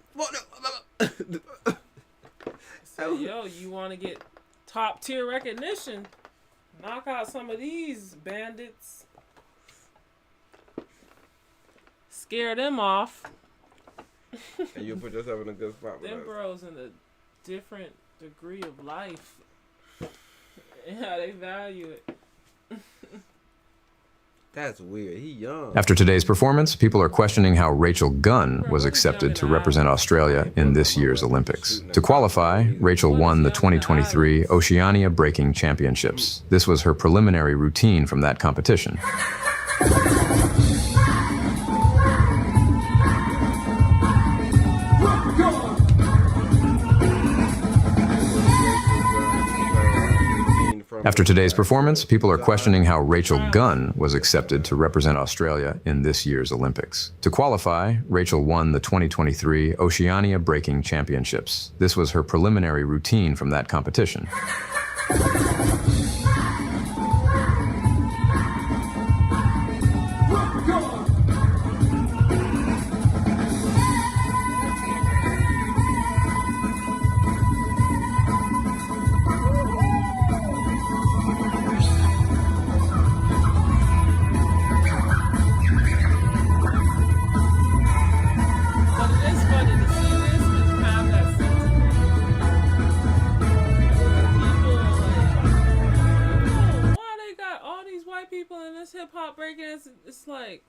So, yo, you want to get top tier recognition? Knock out some of these bandits. Scare them off. And you'll put yourself in a good spot with Them us. bros in a different degree of life. And how they value it. That's weird. He young. After today's performance, people are questioning how Rachel Gunn was accepted to represent Australia in this year's Olympics. To qualify, Rachel won the 2023 Oceania Breaking Championships. This was her preliminary routine from that competition. After today's performance, people are questioning how Rachel Gunn was accepted to represent Australia in this year's Olympics. To qualify, Rachel won the 2023 Oceania Breaking Championships. This was her preliminary routine from that competition. People in this hip hop breaking, it's like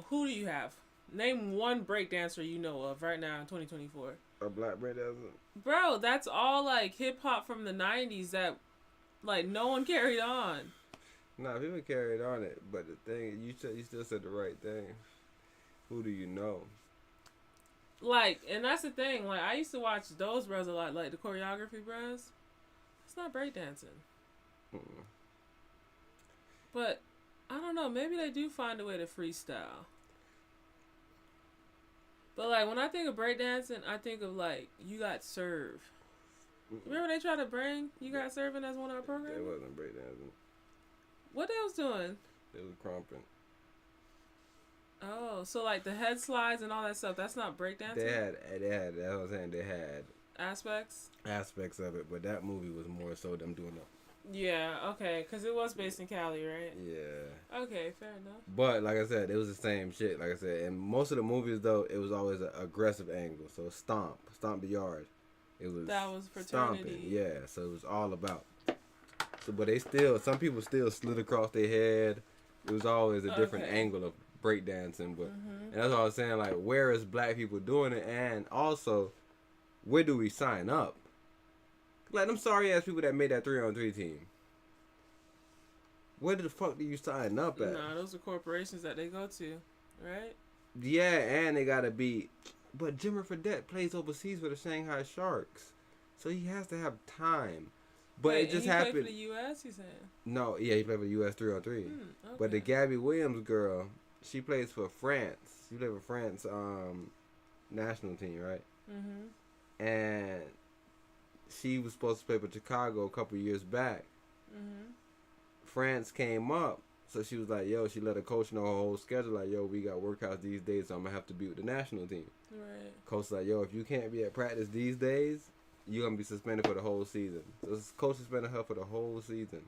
who do you have? Name one breakdancer you know of right now in 2024. A black breakdancer? Bro, that's all like hip hop from the 90s that like no one carried on. Nah, people carried on it, but the thing you still said the right thing. Who do you know? Like, and that's the thing. Like, I used to watch those bros a lot, like the choreography bros. It's not breakdancing. But I don't know. Maybe they do find a way to freestyle. But like when I think of breakdancing, I think of like You Got Served. Remember they tried to bring You Got Serving as one of our programs? It wasn't breakdancing. What they was doing? It was crumping. Oh, so like the head slides and all that stuff, that's not breakdancing? They had, that's what I'm saying, they had aspects of it, but that movie was more so them doing it. Yeah, okay, because it was based in Cali, right? Yeah. Okay, fair enough. But like I said, it was the same shit, like I said. And most of the movies, though, it was always an aggressive angle. So stomp the yard. It was that was fraternity. Stomping, yeah, so it was all about. So, but some people still slid across their head. It was always a different angle of breakdancing, but and that's what I was saying, like, where is black people doing it, and also where do we sign up? Like them sorry ass people that made that 3-on-3 team. Where the fuck do you sign up at? Nah, those are corporations that they go to, right? Yeah, and they gotta be. But Jimmer Fredette plays overseas for the Shanghai Sharks, so he has to have time. But wait, it just he happened. Played for the U.S. You saying? No, yeah, he played for the U.S. 3-on-3. Okay. But the Gabby Williams girl, she plays for France. She played for France national team, right? Mm-hmm. And she was supposed to play for Chicago a couple years back. Mm-hmm. France came up, so she was like, yo, she let her coach know her whole schedule, like, yo, we got workouts these days, so I'm going to have to be with the national team. Right. Coach like, yo, if you can't be at practice these days, you're going to be suspended for the whole season. So this coach suspended her for the whole season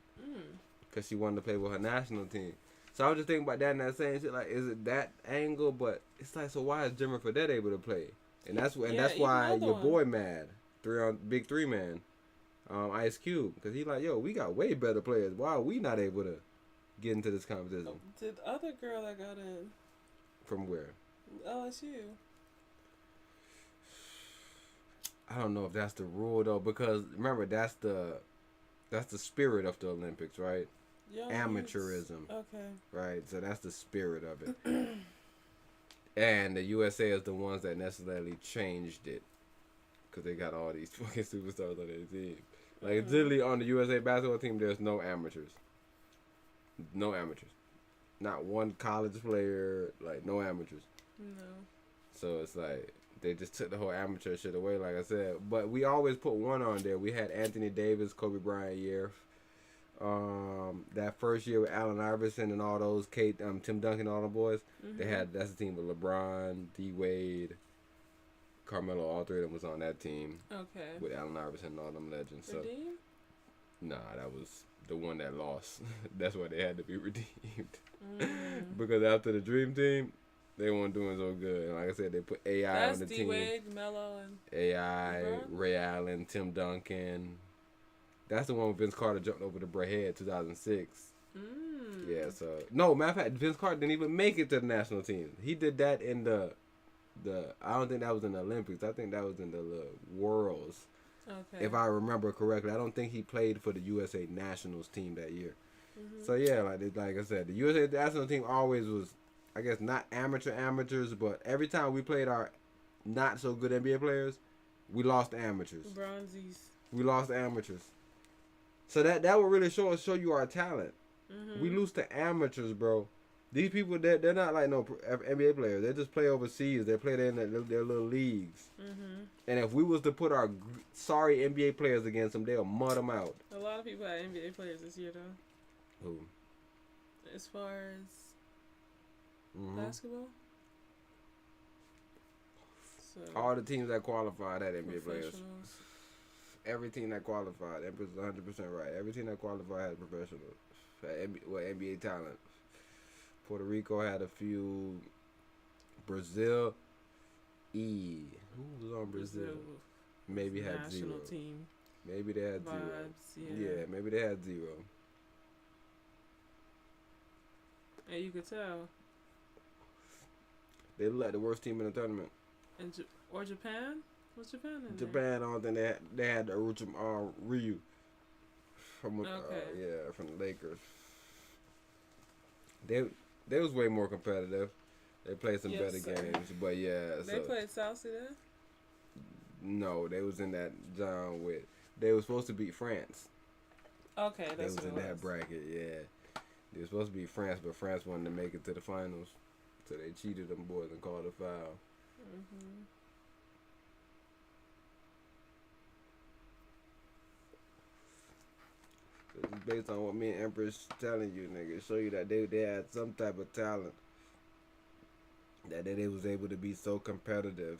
because she wanted to play with her national team. So I was just thinking about that and that same shit. Like, is it that angle? But it's like, so why is Jimmer Fredette able to play? And that's why your boy mad. Big 3 man, Ice Cube, because he like, yo, we got way better players. Why are we not able to get into this competition? Did the other girl that got in? From where? LSU. I don't know if that's the rule though, because remember that's the spirit of the Olympics, right? Amateurism. Okay. Right, so that's the spirit of it. And the USA is the ones that necessarily changed it, because they got all these fucking superstars on their team. Like literally on the USA basketball team, there's no amateurs. No amateurs. Not one college player. Like no amateurs. No. So it's like they just took the whole amateur shit away, like I said. But we always put one on there. We had Anthony Davis, Kobe Bryant year. That first year with Allen Iverson and all those, Tim Duncan, all the boys. That's a team with LeBron, D Wade, Carmelo. All three of them was on that team. Okay. With Allen Iverson and all them legends. Redeemed? Nah, that was the one that lost. That's why they had to be redeemed. Because after the Dream Team, they weren't doing so good. And like I said, they put AI on the team. That's D-Wade, Melo, and AI, LeBron? Ray Allen, Tim Duncan. That's the one with Vince Carter jumped over the Head 2006. Yeah, so no, matter of fact, Vince Carter didn't even make it to the national team. He did that in the I don't think that was in the Olympics. I think that was in the Worlds. Okay. If I remember correctly, I don't think he played for the USA nationals team that year. So yeah, like I said, the USA national team always was, I guess, not amateurs, but every time we played our not so good NBA players, we lost amateurs. Bronzies. We lost amateurs. So that would really show you our talent. We lose to amateurs, bro. These people, they're not like no NBA players. They just play overseas. They play in their little leagues. And if we was to put our sorry NBA players against them, they'll mud them out. A lot of people had NBA players this year, though. Who? As far as basketball? So all the teams that qualified had NBA players. Every team that qualified, Empress is 100% right. Every team that qualified had professionals. NBA talent. Puerto Rico had a few. Brazil. Who was on Brazil? Maybe had national 0. Team. Maybe they had vibes, 0. Yeah, maybe they had 0. And you could tell. They look like the worst team in the tournament. Or Japan? Was Japan in there? Japan, I don't think they had the Ryu from from the Lakers. They was way more competitive. They played some better games, but They played South Sudan? No, they was in that zone with. They were supposed to beat France. Okay, that's They was what in that bracket, yeah. They were supposed to beat France, but France wanted to make it to the finals, so they cheated them boys and called a foul. Mm-hmm. It's based on what me and Empress telling you, nigga. Show you that they had some type of talent. That they was able to be so competitive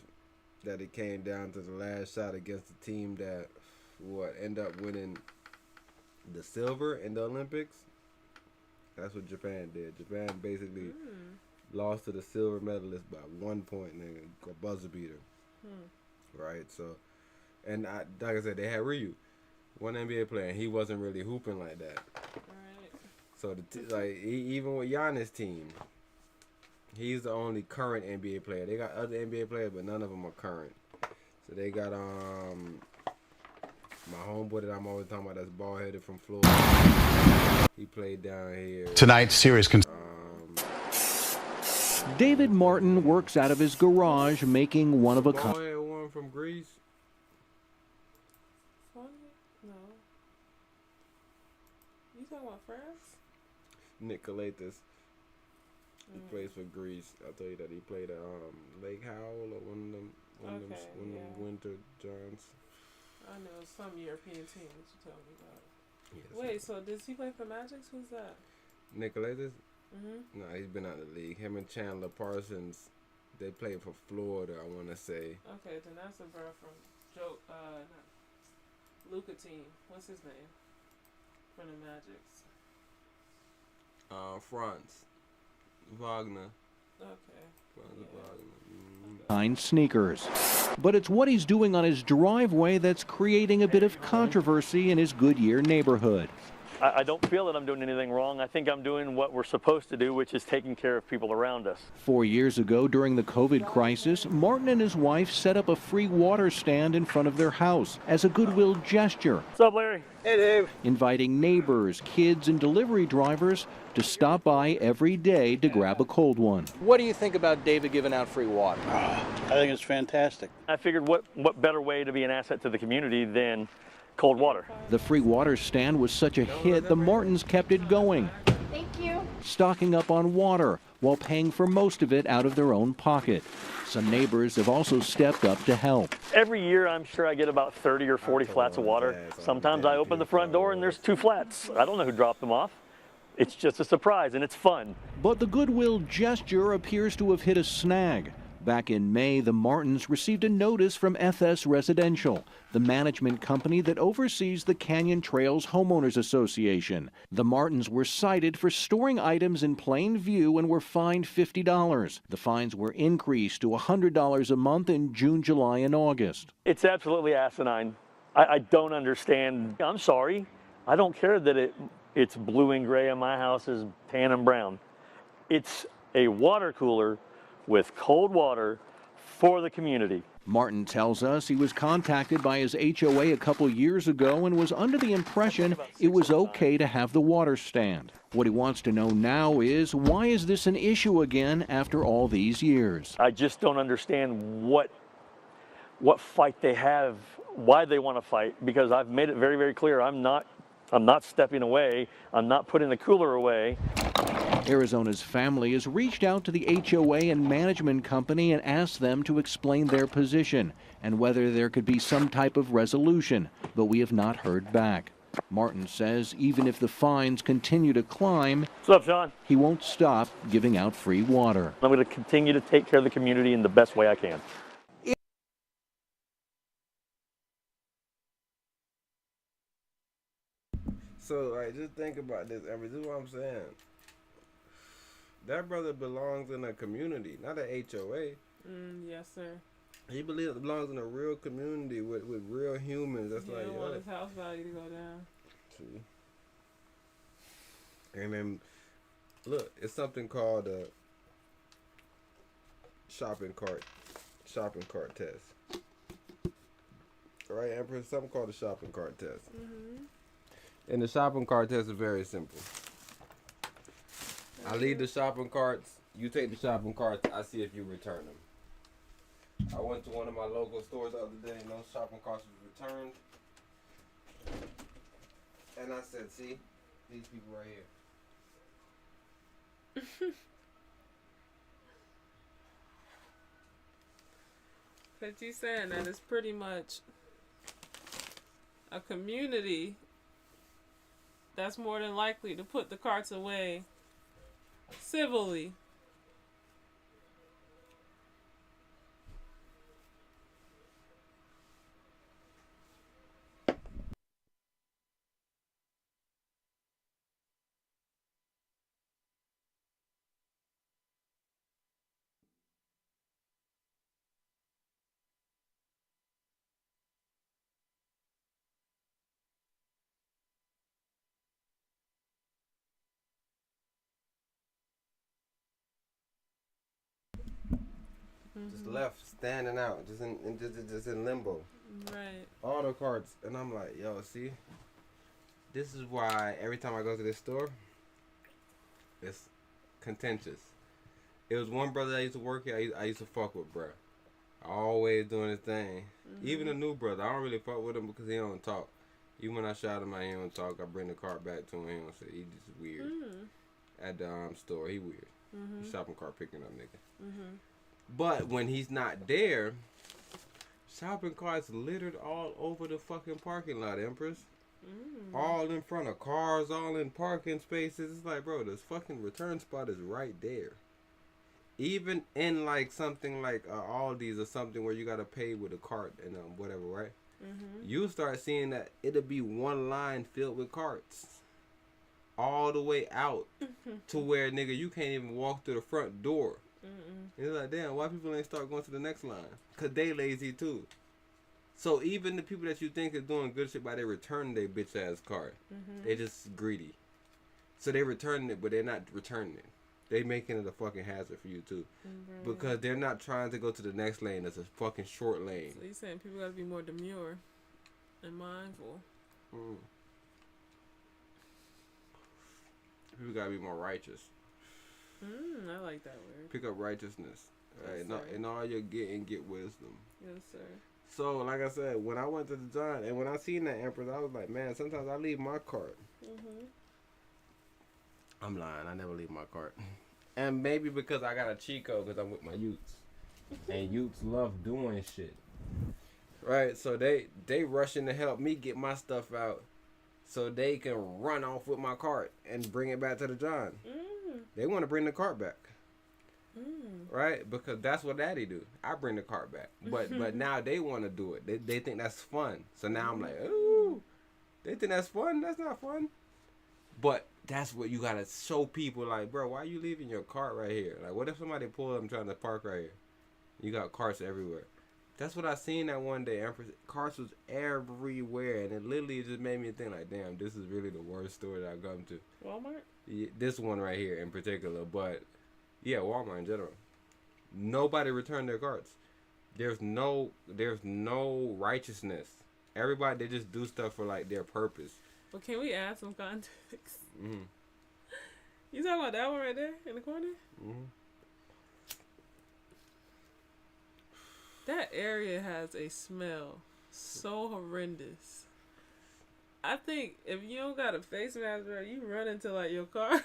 that it came down to the last shot against the team that ended up winning the silver in the Olympics. That's what Japan did. Japan basically lost to the silver medalist by 1 point, nigga. A buzzer beater. Right? So, and like I said, they had Ryu. One NBA player, and he wasn't really hooping like that. Right. So even with Giannis' team, he's the only current NBA player. They got other NBA players, but none of them are current. So they got my homeboy that I'm always talking about, that's bald headed from Florida. He played down here. Tonight's series. David Martin works out of his garage making one of a kind. Bald headed one from Greece. No. You talking about France? Nick Kalatis. He plays for Greece. I'll tell you that he played at Lake Howell or one of them winter giants. I know some European team that you told me about. Yes. Wait, so does he play for Magic? Who's that? Nick Kalatis? Mm-hmm. No, he's been out of the league. Him and Chandler Parsons, they played for Florida, I want to say. Okay, then that's a bro from Luka team. What's his name? From the Magics. Franz Wagner. Okay. Franz Wagner. Kind sneakers. But it's what he's doing on his driveway that's creating a bit of controversy in his Goodyear neighborhood. I don't feel that I'm doing anything wrong. I think I'm doing what we're supposed to do, which is taking care of people around us. 4 years ago, during the COVID crisis, Martin and his wife set up a free water stand in front of their house as a goodwill gesture. What's up, Larry? Hey, Dave. Inviting neighbors, kids, and delivery drivers to stop by every day to grab a cold one. What do you think about David giving out free water? I think it's fantastic. I figured what better way to be an asset to the community than cold water. The free water stand was such a hit, the Martins kept it going. Thank you. Stocking up on water while paying for most of it out of their own pocket. Some neighbors have also stepped up to help. Every year, I'm sure I get about 30 or 40 flats of water. Sometimes I open the front door and there's 2 flats. I don't know who dropped them off. It's just a surprise and it's fun. But the goodwill gesture appears to have hit a snag. Back in May, the Martins received a notice from FS Residential, the management company that oversees the Canyon Trails Homeowners Association. The Martins were cited for storing items in plain view and were fined $50. The fines were increased to $100 a month in June, July, and August. It's absolutely asinine. I don't understand. I'm sorry. I don't care that it's blue and gray and my house is tan and brown. It's a water cooler with cold water for the community. Martin tells us he was contacted by his HOA a couple years ago and was under the impression it was okay to have the water stand. What he wants to know now is, why is this an issue again after all these years? I just don't understand what fight they have, why they want to fight, because I've made it very, very clear I'm not stepping away. I'm not putting the cooler away. Arizona's family has reached out to the HOA and management company and asked them to explain their position and whether there could be some type of resolution, but we have not heard back. Martin says even if the fines continue to climb, what's up, Sean? He won't stop giving out free water. I'm going to continue to take care of the community in the best way I can. So, just think about this. I mean, this is what I'm saying. That brother belongs in a community, not an HOA. Yes, sir. He belongs in a real community with real humans. That's he don't want his house value to go down. See? And then, look, it's something called shopping cart test. Right, Empress? Something called the shopping cart test. And the shopping cart test is very simple. I leave the shopping carts. You take the shopping carts. I see if you return them. I went to one of my local stores the other day and those shopping carts was returned. And I said, see, these people right here. But you saying that it's pretty much a community that's more than likely to put the carts away civilly. Just left, standing out, just in limbo. Right. All the carts, and I'm like, yo, see, this is why every time I go to this store, it's contentious. It was one brother that used to work here. I used to fuck with, bruh. Always doing his thing. Even a new brother, I don't really fuck with him because he don't talk. Even when I shout him out, he don't talk. I bring the cart back to him. He don't say. He just weird. At the store, he weird. Shopping cart picking up nigga. But when he's not there, shopping carts littered all over the fucking parking lot, Empress. All in front of cars, all in parking spaces. It's like, bro, this fucking return spot is right there. Even in like something like Aldi's or something where you gotta pay with a cart and whatever, right? You start seeing that it'll be one line filled with carts. All the way out to where, nigga, you can't even walk through the front door. It's like, damn, why people ain't start going to the next line? Because they lazy too. So even the people that you think is doing good shit by they returning their bitch ass cart, they just greedy. So they returning it, but they're not returning it. They making it a fucking hazard for you too. Because they're not trying to go to the next lane that's a fucking short lane. So you saying people gotta be more demure and mindful. People gotta be more righteous. I like that word. Pick up righteousness. Right? In all you're getting, get wisdom. Yes, sir. So, like I said, when I went to the John, and when I seen that Empress, I was like, man, sometimes I leave my cart. I'm lying. I never leave my cart. And maybe because I got a Chico, because I'm with my youths. And youths love doing shit. Right? So they rushing to help me get my stuff out so they can run off with my cart and bring it back to the John. They want to bring the cart back. Right? Because that's what daddy do. I bring the cart back. But now they want to do it. They think that's fun. So now I'm like, ooh. They think that's fun? That's not fun. But that's what you got to show people, like, bro, why are you leaving your cart right here? Like, what if somebody pulled up and trying to park right here? You got carts everywhere. That's what I seen that one day, Empress. Carts was everywhere. And it literally just made me think, like, damn, this is really the worst store that I've come to. Walmart? Yeah, this one right here in particular. But, yeah, Walmart in general. Nobody returned their carts. There's no righteousness. Everybody, they just do stuff for, like, their purpose. But can we add some context? You talking about that one right there in the corner? That area has a smell so horrendous. I think if you don't got a face mask, bro, you run into like your car.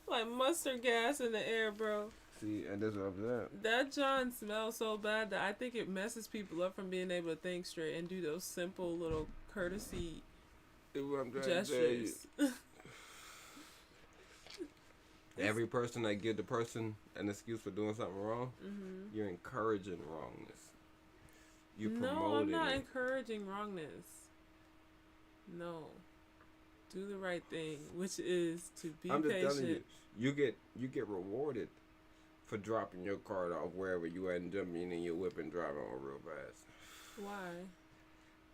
Like mustard gas in the air, bro. See, and that's what I'm saying. That John smells so bad that I think it messes people up from being able to think straight and do those simple little courtesy gestures. Every person that give the person an excuse for doing something wrong, you're encouraging wrongness. You promoting No, I'm not it. encouraging wrongness. No. Do the right thing, which is to be I'm just patient. telling you get rewarded for dropping your cart off wherever you at and jumping in your whip and driving on real fast. Why?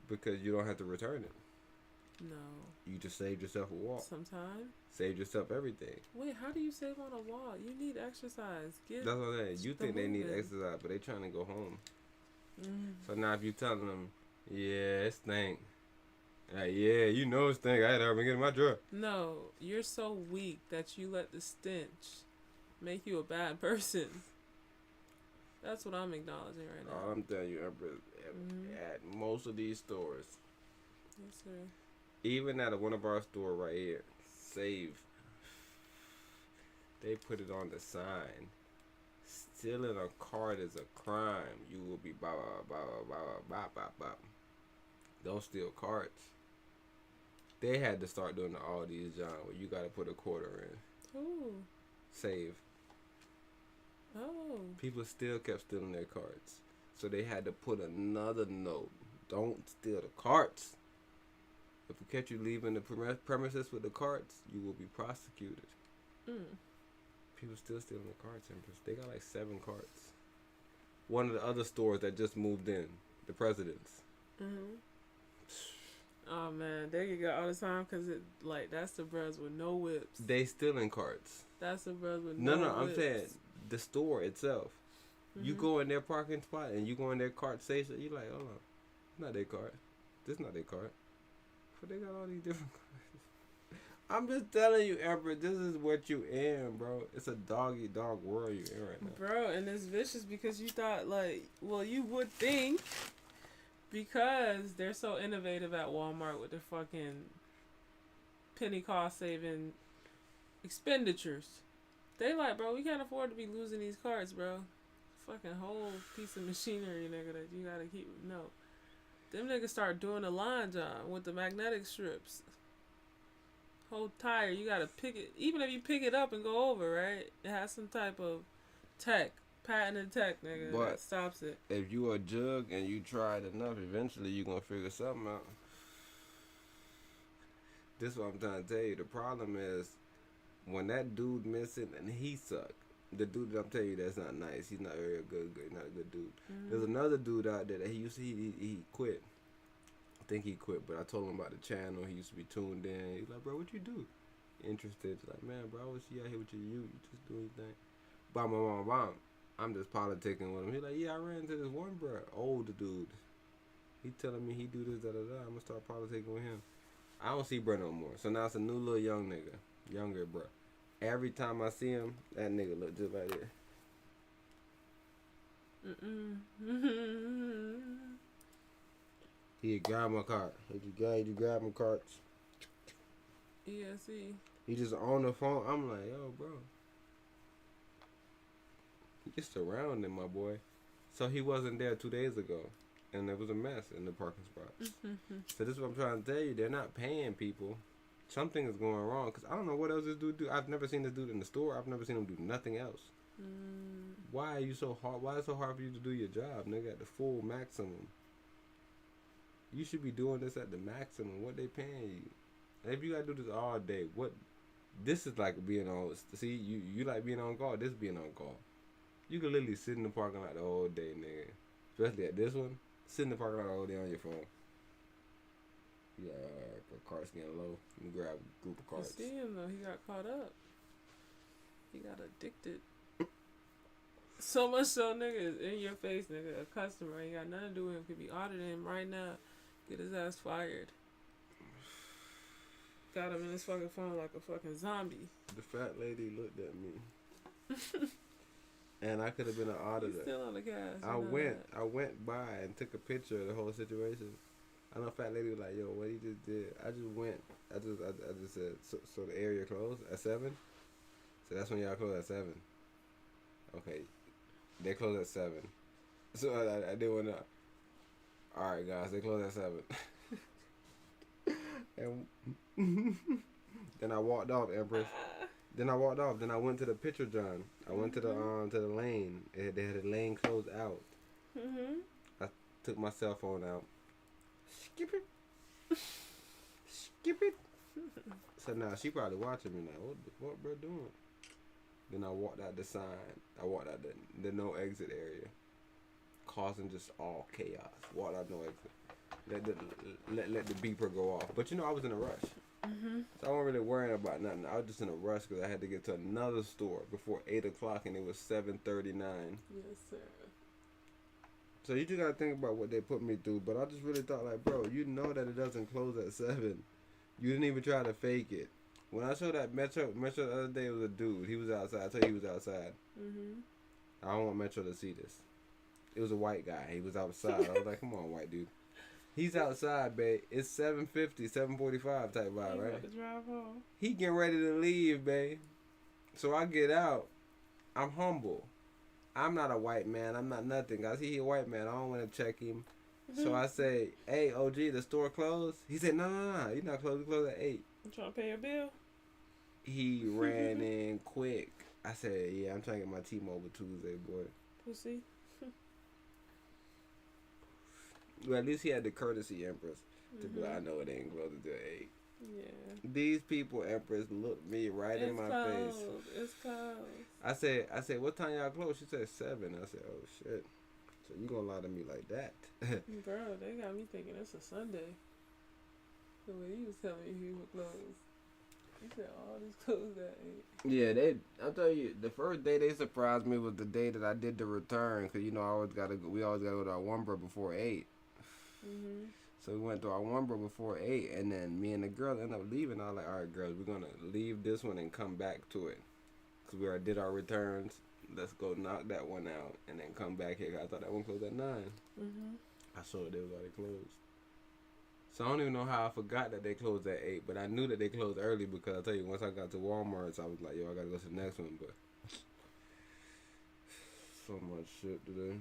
Because you don't have to return it. No. You just saved yourself a walk. Sometimes. Saved yourself everything. Wait, how do you save on a walk? You need exercise. That's what I'm saying. You think they need exercise, but they trying to go home. So now if you telling them, yeah, it stink. Like, yeah, you know it stink. I had to help me get in my truck. No, you're so weak that you let the stench make you a bad person. That's what I'm acknowledging right now. All I'm telling you, Empress, at most of these stores, yes, sir. Even at one of our stores right here, Save, they put it on the sign. Stealing a card is a crime. You will be blah blah blah blah blah blah blah blah. Don't steal cards. They had to start doing the all these John where you gotta put a quarter in. Ooh. Save. Oh. People still kept stealing their cards. So they had to put another note. Don't steal the cards. If we catch you leaving the premises with the cards, you will be prosecuted. People still stealing the cards, Empress. They got like 7 cards. One of the other stores that just moved in, the President's. Oh man, they get got all the time because it like that's the bros with no whips. They stealing cards. That's the bros with no whips. I'm saying the store itself. You go in their parking spot and you go in their cart station. You like, hold on, not their cart. This not their cart. But they got all these different cards. I'm just telling you, Emperor, this is what you in, bro. It's a dog-eat-dog world you in right now. Bro, and it's vicious because you thought, like, well, you would think because they're so innovative at Walmart with their fucking penny cost saving expenditures. They like, bro, we can't afford to be losing these cards, bro. Fucking whole piece of machinery, nigga, that you gotta keep. No. Them niggas start doing the line job with the magnetic strips. Whole tire, you gotta pick it. Even if you pick it up and go over, right? It has some type of tech, patented tech, nigga, but that stops it. If you a jug and you tried enough, eventually you gonna figure something out. This is what I'm trying to tell you. The problem is when that dude missing and he suck. The dude that I'm telling you that's not nice. He's not very good. Not a good dude. There's another dude out there that he quit. I think he quit, but I told him about the channel. He used to be tuned in. He's like, bro, what you do? Interested? Like, man, bro, I was out here with you just doing your thing. Bam. I'm just politicking with him. He's like, yeah, I ran into this one bro, older dude. He telling me he do this, da da da. I'm gonna start politicking with him. I don't see bro no more. So now it's a new little young nigga, younger bro. Every time I see him, that nigga look just like that. He grab my cart. He grab my carts. ESE. He just on the phone. I'm like, yo, bro. You're surrounding my boy. So he wasn't there 2 days ago. And there was a mess in the parking spot. So this is what I'm trying to tell you. They're not paying people. Something is going wrong. Because I don't know what else this dude do. I've never seen this dude in the store. I've never seen him do nothing else. Why are you so hard? Why is it so hard for you to do your job, nigga, at the full maximum? You should be doing this at the maximum. What they paying you? And if you gotta do this all day, what? This is like being on. See, you like being on call. This being on call. You can literally sit in the parking lot the whole day, nigga. Especially at this one, sit in the parking lot the whole day on your phone. Yeah, the cart's getting low. You grab a group of carts. You see him though. He got caught up. He got addicted. So much so, nigga, in your face, nigga. A customer ain't got nothing to do with him. Could be auditing him right now. Get his ass fired. Got him in his fucking phone like a fucking zombie. The fat lady looked at me. And I could have been an auditor. He's still on the gas. I went by and took a picture of the whole situation. I know fat lady was like, yo, what he just did. I just said, so the area closed at 7? So that's when y'all close at 7. Okay. They close at 7. So I did one up. Alright guys, they close at 7. And then I walked off, Empress. Then I walked off. Then I went to the picture, John. I went to the lane. They had the lane closed out. I took my cell phone out. Skip it. Skip it. So now she probably watching me now. What the fuck, bro, doing? Then I walked out the sign. I walked out the no exit area, causing just all chaos. Walked out no exit. let the beeper go off. But I was in a rush. Mm-hmm. So I wasn't really worrying about nothing. I was just in a rush because I had to get to another store before 8 o'clock, and it was 7:39. Yes, sir. So you just gotta think about what they put me through. But I just really thought, like, bro, you know that it doesn't close at 7. You didn't even try to fake it. When I showed that Metro the other day, it was a dude. He was outside. I told you he was outside. Mm-hmm. I don't want Metro to see this. It was a white guy. He was outside. I was like, come on, white dude. He's outside, babe. It's 7:50, 7:45 type vibe, right? About to drive home. He getting ready to leave, babe. So I get out. I'm humble. I'm not a white man. I'm not nothing. I see he a white man. I don't want to check him. So I say, hey, OG, the store closed? He said, no, you're not closed. We close at 8. You trying to pay your bill? He ran in quick. I said, yeah, I'm trying to get my T-Mobile Tuesday, boy. Pussy. Well, at least he had the courtesy, Empress, to be like, I know it ain't closed until 8. Yeah. These people, Empress, looked me right in my face. It's closed. I said, what time y'all close? She said 7. I said, oh shit. So you gonna lie to me like that? Bro, they got me thinking it's a Sunday. The way he was telling me he was closed. He said all these closed at 8. Yeah, I'll tell you, the first day they surprised me was the day that I did the return, cause we always gotta go to our Wumber before 8. Mm-hmm. So we went to our Wumber before 8, and then me and the girl ended up leaving. I was like, all right, girls, we're gonna leave this one and come back to it, cause we already did our returns. Let's go knock that one out and then come back here. I thought that one closed at 9. Mm-hmm. I saw they was already closed. So I don't even know how I forgot that they closed at 8, but I knew that they closed early because I tell you, once I got to Walmart, I was like, yo, I gotta go to the next one. But so much shit today.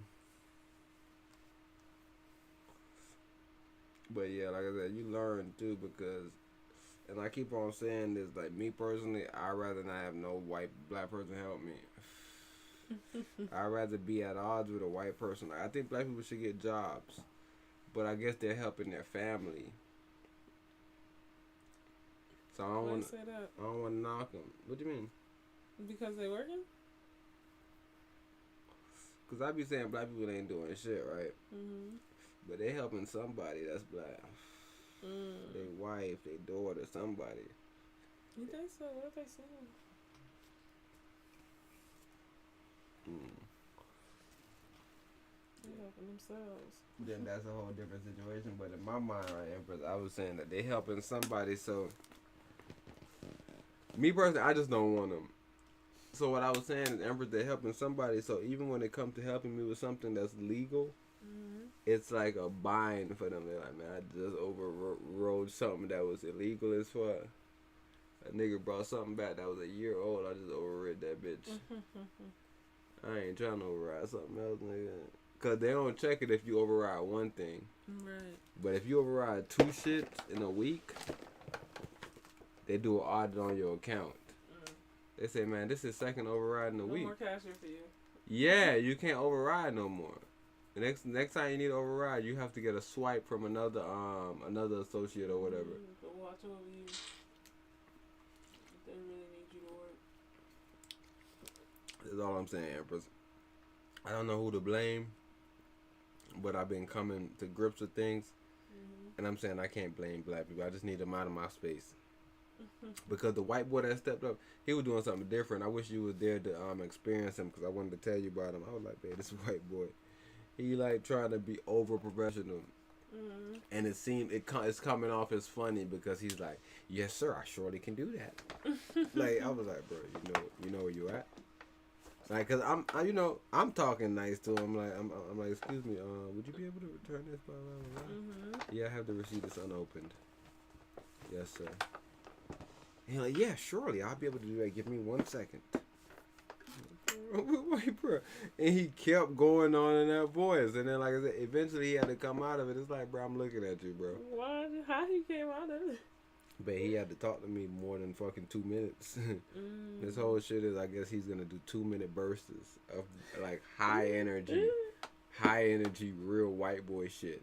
But yeah, like I said, you learn too because, and I keep on saying this, like me personally, I'd rather not have no black person help me. I'd rather be at odds with a white person. Like, I think black people should get jobs, but I guess they're helping their family. So I don't want to knock them. What do you mean? Because they working? Because I be saying black people ain't doing shit, right? Mm-hmm. But they helping somebody that's black. Their wife, their daughter, somebody. You think so? What if they saying? They're helping themselves. Then that's a whole different situation. But in my mind, right, Empress, I was saying that they helping somebody. So, me personally, I just don't want them. So what I was saying is, Empress, they're helping somebody. So even when it comes to helping me with something that's legal, it's like a bind for them. They're like, man, I just overrode something that was illegal as fuck. A nigga brought something back that was a year old. I just overrid that bitch. I ain't trying to override something else, nigga. Cause they don't check it if you override one thing. Right. But if you override 2 shits in a week, they do an audit on your account. They say, man, this is second override in a week. No more cash here for you. Yeah, you can't override no more. The next time you need to override, you have to get a swipe from another associate or whatever. Go watch over you. They really need you to work. That's all I'm saying, Empress. I don't know who to blame, but I've been coming to grips with things, and I'm saying I can't blame black people. I just need them out of my space. Because the white boy that stepped up, he was doing something different. I wish you was there to experience him, because I wanted to tell you about him. I was like, babe, this white boy, he like trying to be over professional, and it seemed it's coming off as funny because he's like, yes sir, I surely can do that. Like I was like, bro, you know where you at. Like, cause I'm talking nice to him. Like, I'm like, excuse me, would you be able to return this? Blah, blah, blah. Yeah, I have the receipt. It's unopened. Yes, sir. He's like, yeah, surely I'll be able to do that. Give me 1 second. Wait, bro. And he kept going on in that voice, and then, like I said, eventually he had to come out of it. It's like, bro, I'm looking at you, bro. Why? How he came out of it? But he had to talk to me more than fucking 2 minutes. This whole shit is, I guess he's gonna do 2-minute bursts of like high energy, real white boy shit.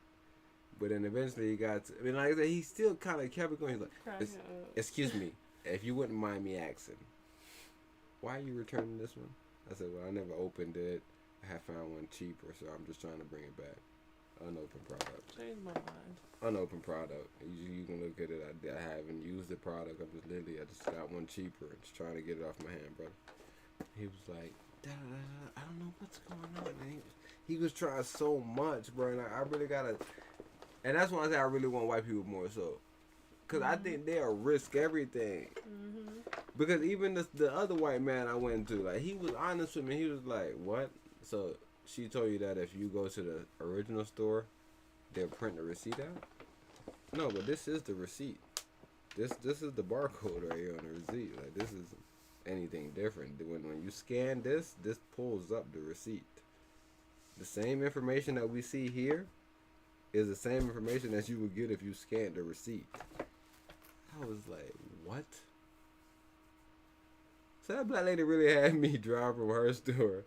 But then eventually he got to, I mean, like I said, he still kind of kept it going. He's like, excuse me, if you wouldn't mind me asking, why are you returning this one? I said, well, I never opened it. I had found one cheaper, so I'm just trying to bring it back. unopened product. Change my mind. Unopened product. You can look at it. I haven't used the product. I just got one cheaper and just trying to get it off my hand, brother. He was like, I don't know what's going on. And he was trying so much, bro. And I really gotta. And that's when I say I really want white people more so. Because I think they'll risk everything. Because even the other white man I went to, like, he was honest with me. He was like, what? So she told you that if you go to the original store, they'll print the receipt out? No, but this is the receipt. This is the barcode right here on the receipt. Like, this isn't anything different. When you scan this pulls up the receipt. The same information that we see here is the same information that you would get if you scanned the receipt. I was like, what? So that black lady really had me drive from her store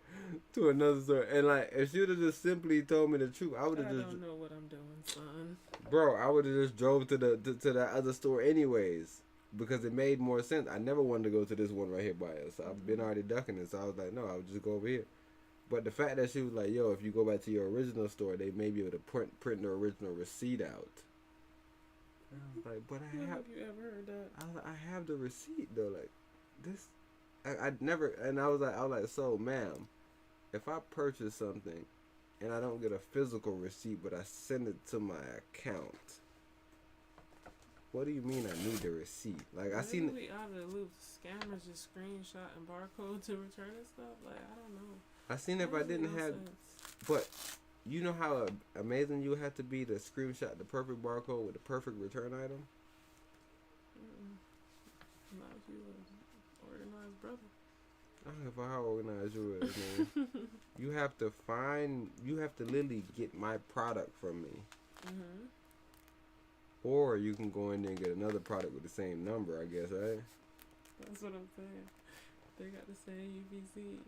to another store. And like, if she would have just simply told me the truth, I would have just... I don't know what I'm doing, son. Bro, I would have just drove to that other store anyways. Because it made more sense. I never wanted to go to this one right here by us. I've been already ducking it. So I was like, no, I would just go over here. But the fact that she was like, yo, if you go back to your original store, they may be able to print the original receipt out. And I was like, but have you ever heard that? I have the receipt though. Like this, I never. And I was like, so ma'am, if I purchase something and I don't get a physical receipt, but I send it to my account, what do you mean I need the receipt? Like I seen. We out of the loop. Scammers just screenshot and barcode to return and stuff. Like I don't know. I seen if I didn't have, but. You know how amazing you have to be to screenshot the perfect barcode with the perfect return item? Not if you an organized brother. I don't know how organized you is, man. You have to literally get my product from me. Or you can go in there and get another product with the same number, I guess, right? That's what I'm saying. They got the same UBC.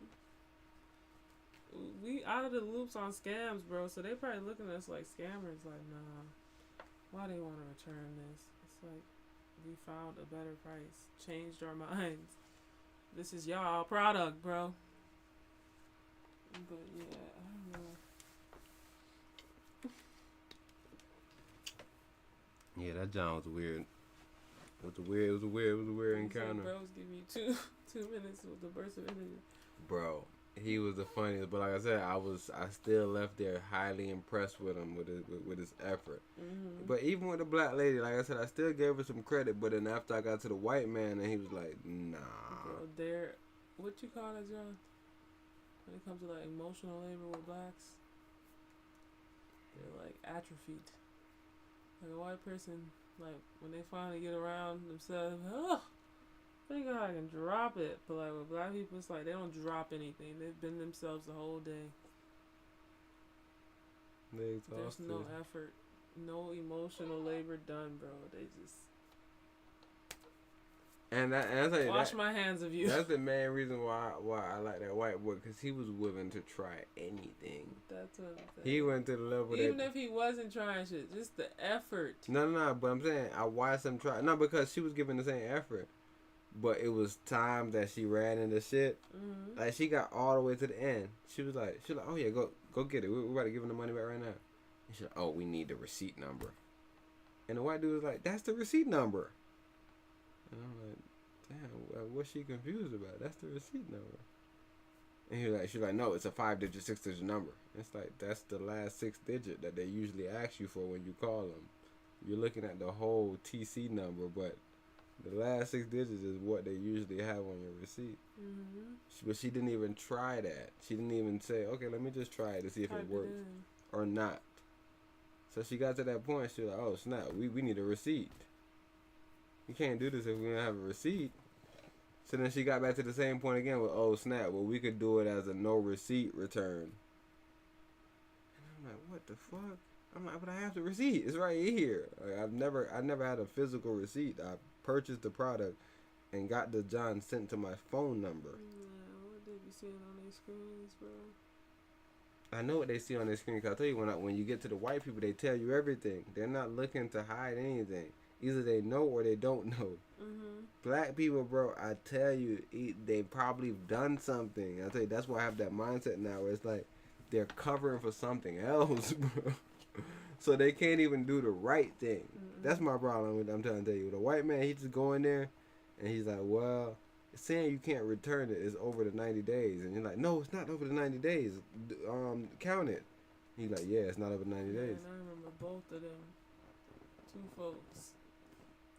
We out of the loops on scams, bro. So they probably looking at us like scammers. Like, nah, why they want to return this? It's like we found a better price, changed our minds. This is y'all product, bro. But yeah, I don't know. Yeah, that John was weird. It was a weird encounter. Bros give you two minutes with the burst of energy. Bro. He was the funniest, but like I said, I still left there highly impressed with him with his effort. But even with the black lady, like I said, I still gave her some credit. But then after I got to the white man, and he was like, "Nah." Bro, what you call that, John? When it comes to like emotional labor with blacks, they're like atrophied. Like a white person, like when they finally get around themselves, thank God I can drop it. But like with black people, it's like they don't drop anything. They've been themselves the whole day. There's no effort, no emotional labor done, bro. They just and wash my hands of you. That's the main reason why I like that white boy, because he was willing to try anything. That's what I'm saying. He went to the level even if he wasn't trying shit, just the effort. No, but I'm saying I watched him try. No, because she was giving the same effort. But it was time that she ran into shit. Like she got all the way to the end. She was like, oh yeah, go get it. We're about to give him the money back right now. And she's like, oh, we need the receipt number. And the white dude was like, that's the receipt number. And I'm like, damn, what's she confused about? That's the receipt number. And she's like, no, it's a 5-digit, 6-digit number. And it's like, that's the last 6 digit that they usually ask you for when you call them. You're looking at the whole TC number, but the last 6 digits is what they usually have on your receipt. But she didn't even try that. She didn't even say, okay, let me just try it to see if it works or not. So she got to that point. She was like, oh, snap, we need a receipt. You can't do this if we don't have a receipt. So then she got back to the same point again with, oh, snap, well, we could do it as a no receipt return. And I'm like, what the fuck? I'm like, but I have the receipt. It's right here. Like, I never had a physical receipt. I purchased the product and got the John sent to my phone number. Yeah, what they be seeing on their screens, bro? I know what they see on their screen. Cause I tell you, when you get to the white people, they tell you everything. They're not looking to hide anything. Either they know or they don't know. Black people, bro, I tell you, they probably done something. I tell you, that's why I have that mindset now where it's like they're covering for something else, bro. So they can't even do the right thing. That's my problem with, I'm trying to tell you. The white man, he just go in there and he's like, well, saying you can't return it is over the 90 days. And you're like, no, it's not over the 90 days. Count it. He's like, yeah, it's not over 90 days. And I remember both of them, two folks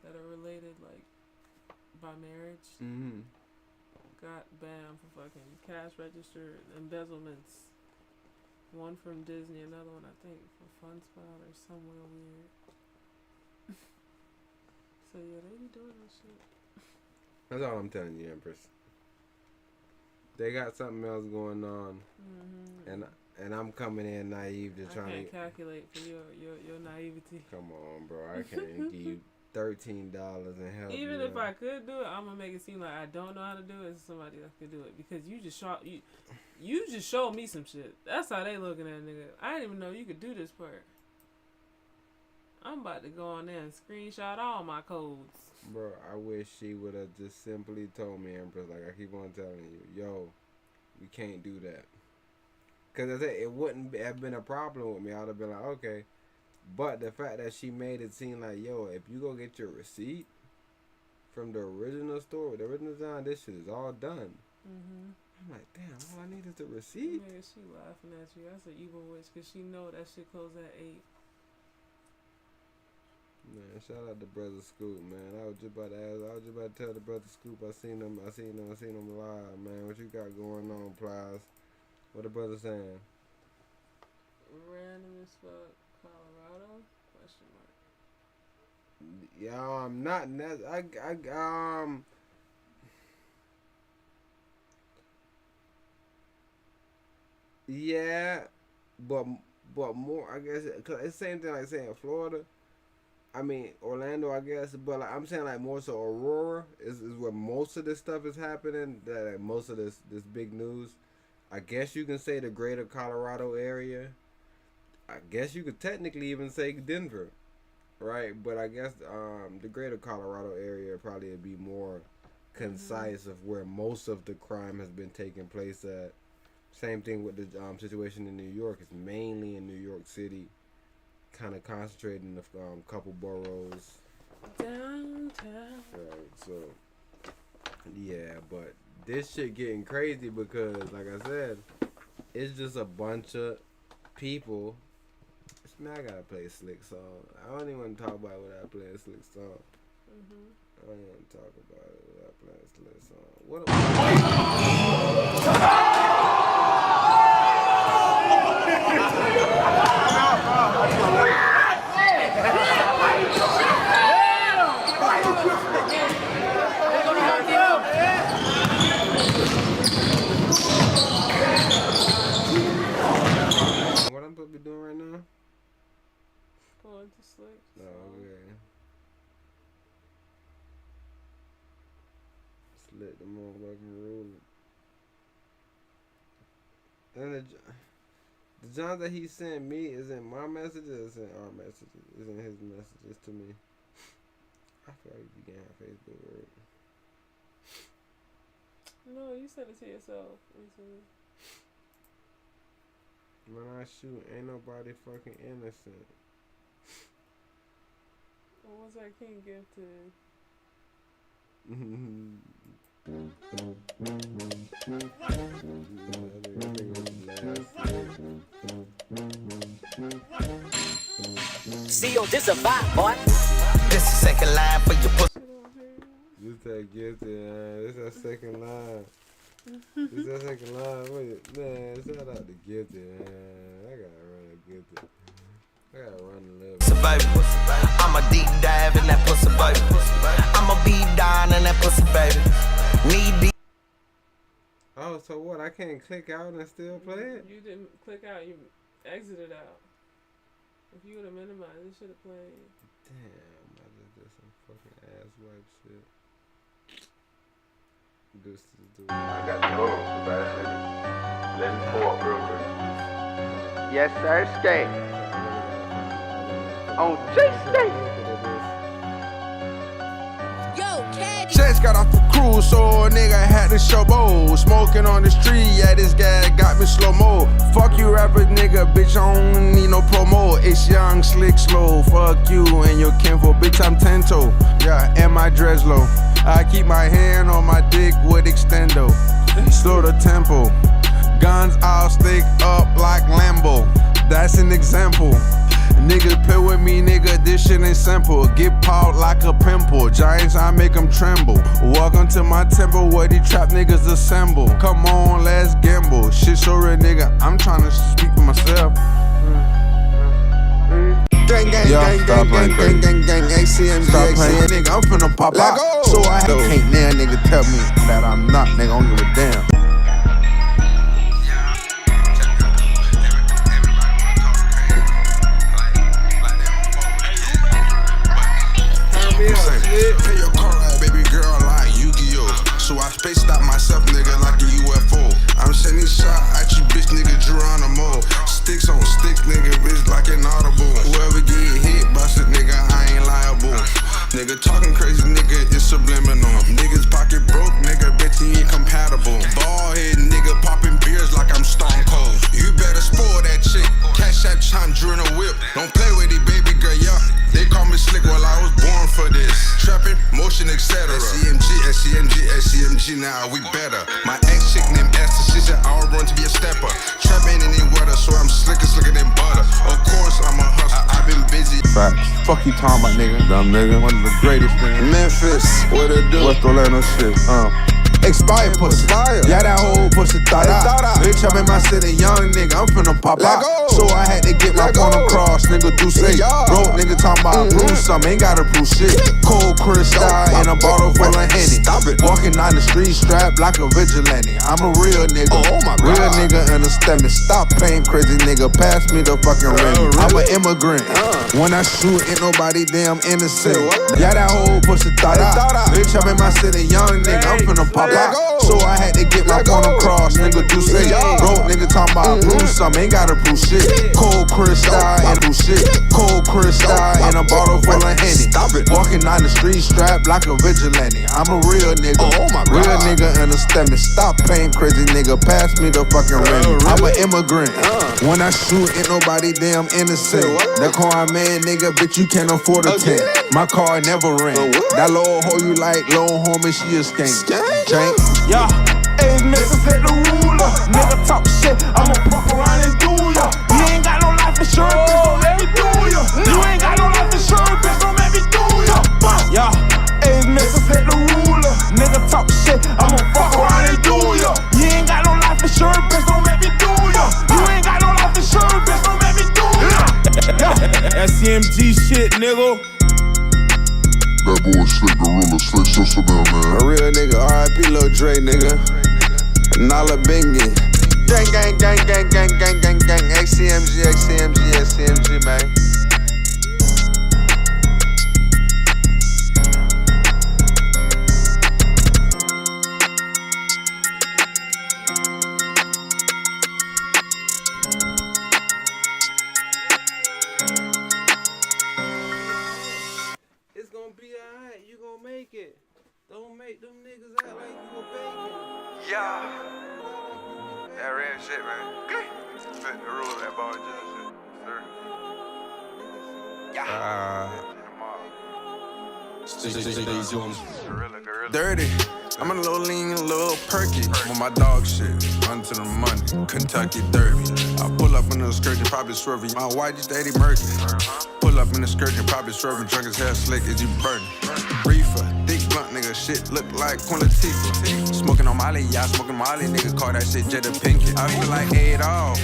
that are related, like, by marriage, got banned for fucking cash register embezzlements. One from Disney, another one, I think, from FunSpot or somewhere weird. So, yeah, they be doing that shit. That's all I'm telling you, Empress. They got something else going on, and I'm coming in naive to try to. I can't calculate for your naivety. Come on, bro. I can't give you $13 and help. Even if I could do it, I'm gonna make it seem like I don't know how to do it. It's somebody else could do it because you just showed me some shit. That's how they looking at nigga. I didn't even know you could do this part. I'm about to go on there and screenshot all my codes. Bro, I wish she would have just simply told me, Empress, like I keep on telling you, yo, we can't do that. Because I said it wouldn't have been a problem with me. I would have been like, okay. But the fact that she made it seem like, yo, if you go get your receipt from the original store, the original design, this shit is all done. I'm like, damn, all I need is the receipt. Man, she laughing at you. That's an evil witch because she know that shit close at 8. Man, shout out to Brother Scoop, man. I was just about to tell the Brother Scoop I seen him live, man. What you got going on, Plies? What the brother saying? Random as fuck, Colorado? Question mark. Yeah, I'm not. Yeah, but more. I guess cause it's the same thing like saying Florida. I mean Orlando, I guess, but like, I'm saying like more so Aurora is where most of this stuff is happening. That like, most of this big news. I guess you can say the greater Colorado area. I guess you could technically even say Denver, right? But I guess the greater Colorado area probably would be more concise of where most of the crime has been taking place at. Same thing with the situation in New York. It's mainly in New York City, kind of concentrated in a couple boroughs. Downtown. Right, so, yeah, but this shit getting crazy because, like I said, it's just a bunch of people. Man, I gotta play a slick song. I don't even want to talk about it without playing a slick song. I don't even want to talk about it without playing a slick song. What I'm supposed to be doing right now? Going to sleep. No, okay. Slit the motherfucking rule. And the John that he sent me is in my messages, in our messages, is in his messages to me. I feel like you began Facebook, right? No, you said it to yourself recently. When I shoot, ain't nobody fucking innocent. What was that King gifted? See, this a vibe, boy. This is second line for your pussy. This that gifted, this that second line. This that second line. Wait, man, shout out to Gifted, man. I gotta run a Gifted. I gotta run a little bit. Baby. I'ma deep dive in that pussy, baby. I'ma be down in that pussy, baby. Knee deep. Oh, so what? I can't click out and still play it? You didn't click out, you exited out. If you would have minimized, it should have played. Damn, I just did some fucking ass wipe shit. This is the I got to go, Sebastian. Let me pour up real quick. Yes, sir, skate. On J-State. Yo, Caddy. Chance got off the crew, so a nigga had to show bowl. Smoking on the street, yeah, this guy got me slow-mo. Fuck you rappers, nigga, bitch, I don't need no promo. It's young, slick, slow, fuck you and your kinfolk, bitch, I'm Tento. Yeah, and my dress low. I keep my hand on my dick with extendo. Slow the tempo. Guns all stick up like Lambo. That's an example. Niggas play with me, nigga, this shit ain't simple. Get popped like a pimple. Giants, I make them tremble. Welcome to my temple where these trap niggas assemble. Come on, let's gamble. Shit so real, nigga, I'm trying to speak for myself. Gang, gang, gang, gang, gang, gang, gang, gang, ACMG, ACMG, nigga, I'm finna pop out. So I can't now, nigga, tell me that I'm not, nigga, I don't give a damn. Pay your car ride, baby girl, like Yu-Gi-Oh! So I spaced out myself, nigga, like a UFO. I'm sending shot at you, bitch, nigga, Geronimo. Sticks on sticks, nigga, bitch, like an audible. Whoever get hit, bust it, nigga, I ain't liable. Nigga talking crazy, nigga, it's subliminal. Niggas pocket broke, nigga, bitch, he ain't compatible. Ball head, nigga, popping beers like I'm Stone Cold. You better spoil that chick, cash that chime during a whip. Don't play with it, baby girl, yeah. They call me slick, well, I was born for this. Trapping, motion, etc. SCMG, SCMG, SCMG, now we better. My ex chick named Esther, she said I would run to be a stepper. Trapping in the weather, so I'm slicker than butter. Of course, I'm a hustler, I've been busy. Facts. Fuck you talking about, nigga. Dumb nigga. One of the greatest niggas. Memphis, what it do? West Orlando shit, Expired pussy. Yeah, that whole pussy thought out. Bitch, I'm in my city, young nigga, I'm finna pop out. So I had to get my phone across, nigga, Toussaint. Broke nigga talking about prove something, ain't gotta prove shit. Cold crystal in a bottle full of Henny. Walking down the street strapped like a vigilante. I'm a real nigga, real nigga understand me. Stop playing crazy, nigga, pass me the fucking ring. I'm an immigrant. When I shoot, ain't nobody damn innocent. Yeah, that whole pussy thought out. Bitch, I'm in my city, young nigga, I'm finna pop out. So I had to get my phone across, nigga, Toussaint. Broke nigga talking about prove something, ain't gotta prove shit. Cold crystal and do shit. Cold crystal in a bottle full of Henny. Walking down the street strapped like a vigilante. I'm a real nigga, real nigga understand me. Stop playing crazy, nigga, pass me the fucking ring. I'm an immigrant. When I shoot, ain't nobody damn innocent. That car man, nigga, bitch, you can't afford a tent. My car never ran. That little hoe you like, little homie, she a skank. Yeah, hey, Mrs. Hit the ruler. Nigga talk shit, I'ma fuck around and do ya. You ain't got no life insurance, bitch, don't let me do ya. You ain't got no life insurance, bitch, don't let me do ya. Yeah, hey, Mrs. Hit the ruler. Nigga talk shit, I'ma fuck around and do ya. You ain't got no life insurance, bitch, don't let me do ya. You ain't got no life insurance, bitch, don't let me do ya. SCMG shit, nigga. That boy Slick the Ruler, Slick Sister man. A real nigga, R.I.P. Lil Dre, nigga. Nala Bingy. Gang, gang, gang, gang, gang, gang, gang, gang. ACMG, ACMG, ACMG, man. Don't make them niggas act like you a baby. Yeah. That red shit, man. Fit the rules, that ball shit. Sir. Yeah. Dirty. I'm a little lean, a little perky. With my dog shit, onto the money. Kentucky Derby. I pull up in the skirt and probably swerving. My white is daddy murky. Pull up in the skirt and probably swerving. Drunk as hell, slick as you burning. Reefer, thick blunt nigga, shit look like Quinlatifah. Smoking on Molly, y'all smoking Molly, nigga. Call that shit Jetta Pinkett. I feel like 8 off.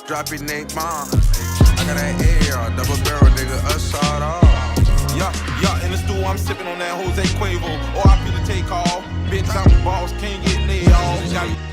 Dropping 8 bombs. I got that AR, double barrel, nigga, assault off. Yeah, in the stew, I'm sipping on that Jose Cuervo. Or I feel to take off. Bitch, I'm a boss, can't get laid off.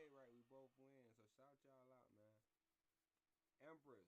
played right, we both win. So shout y'all out, man. Empress.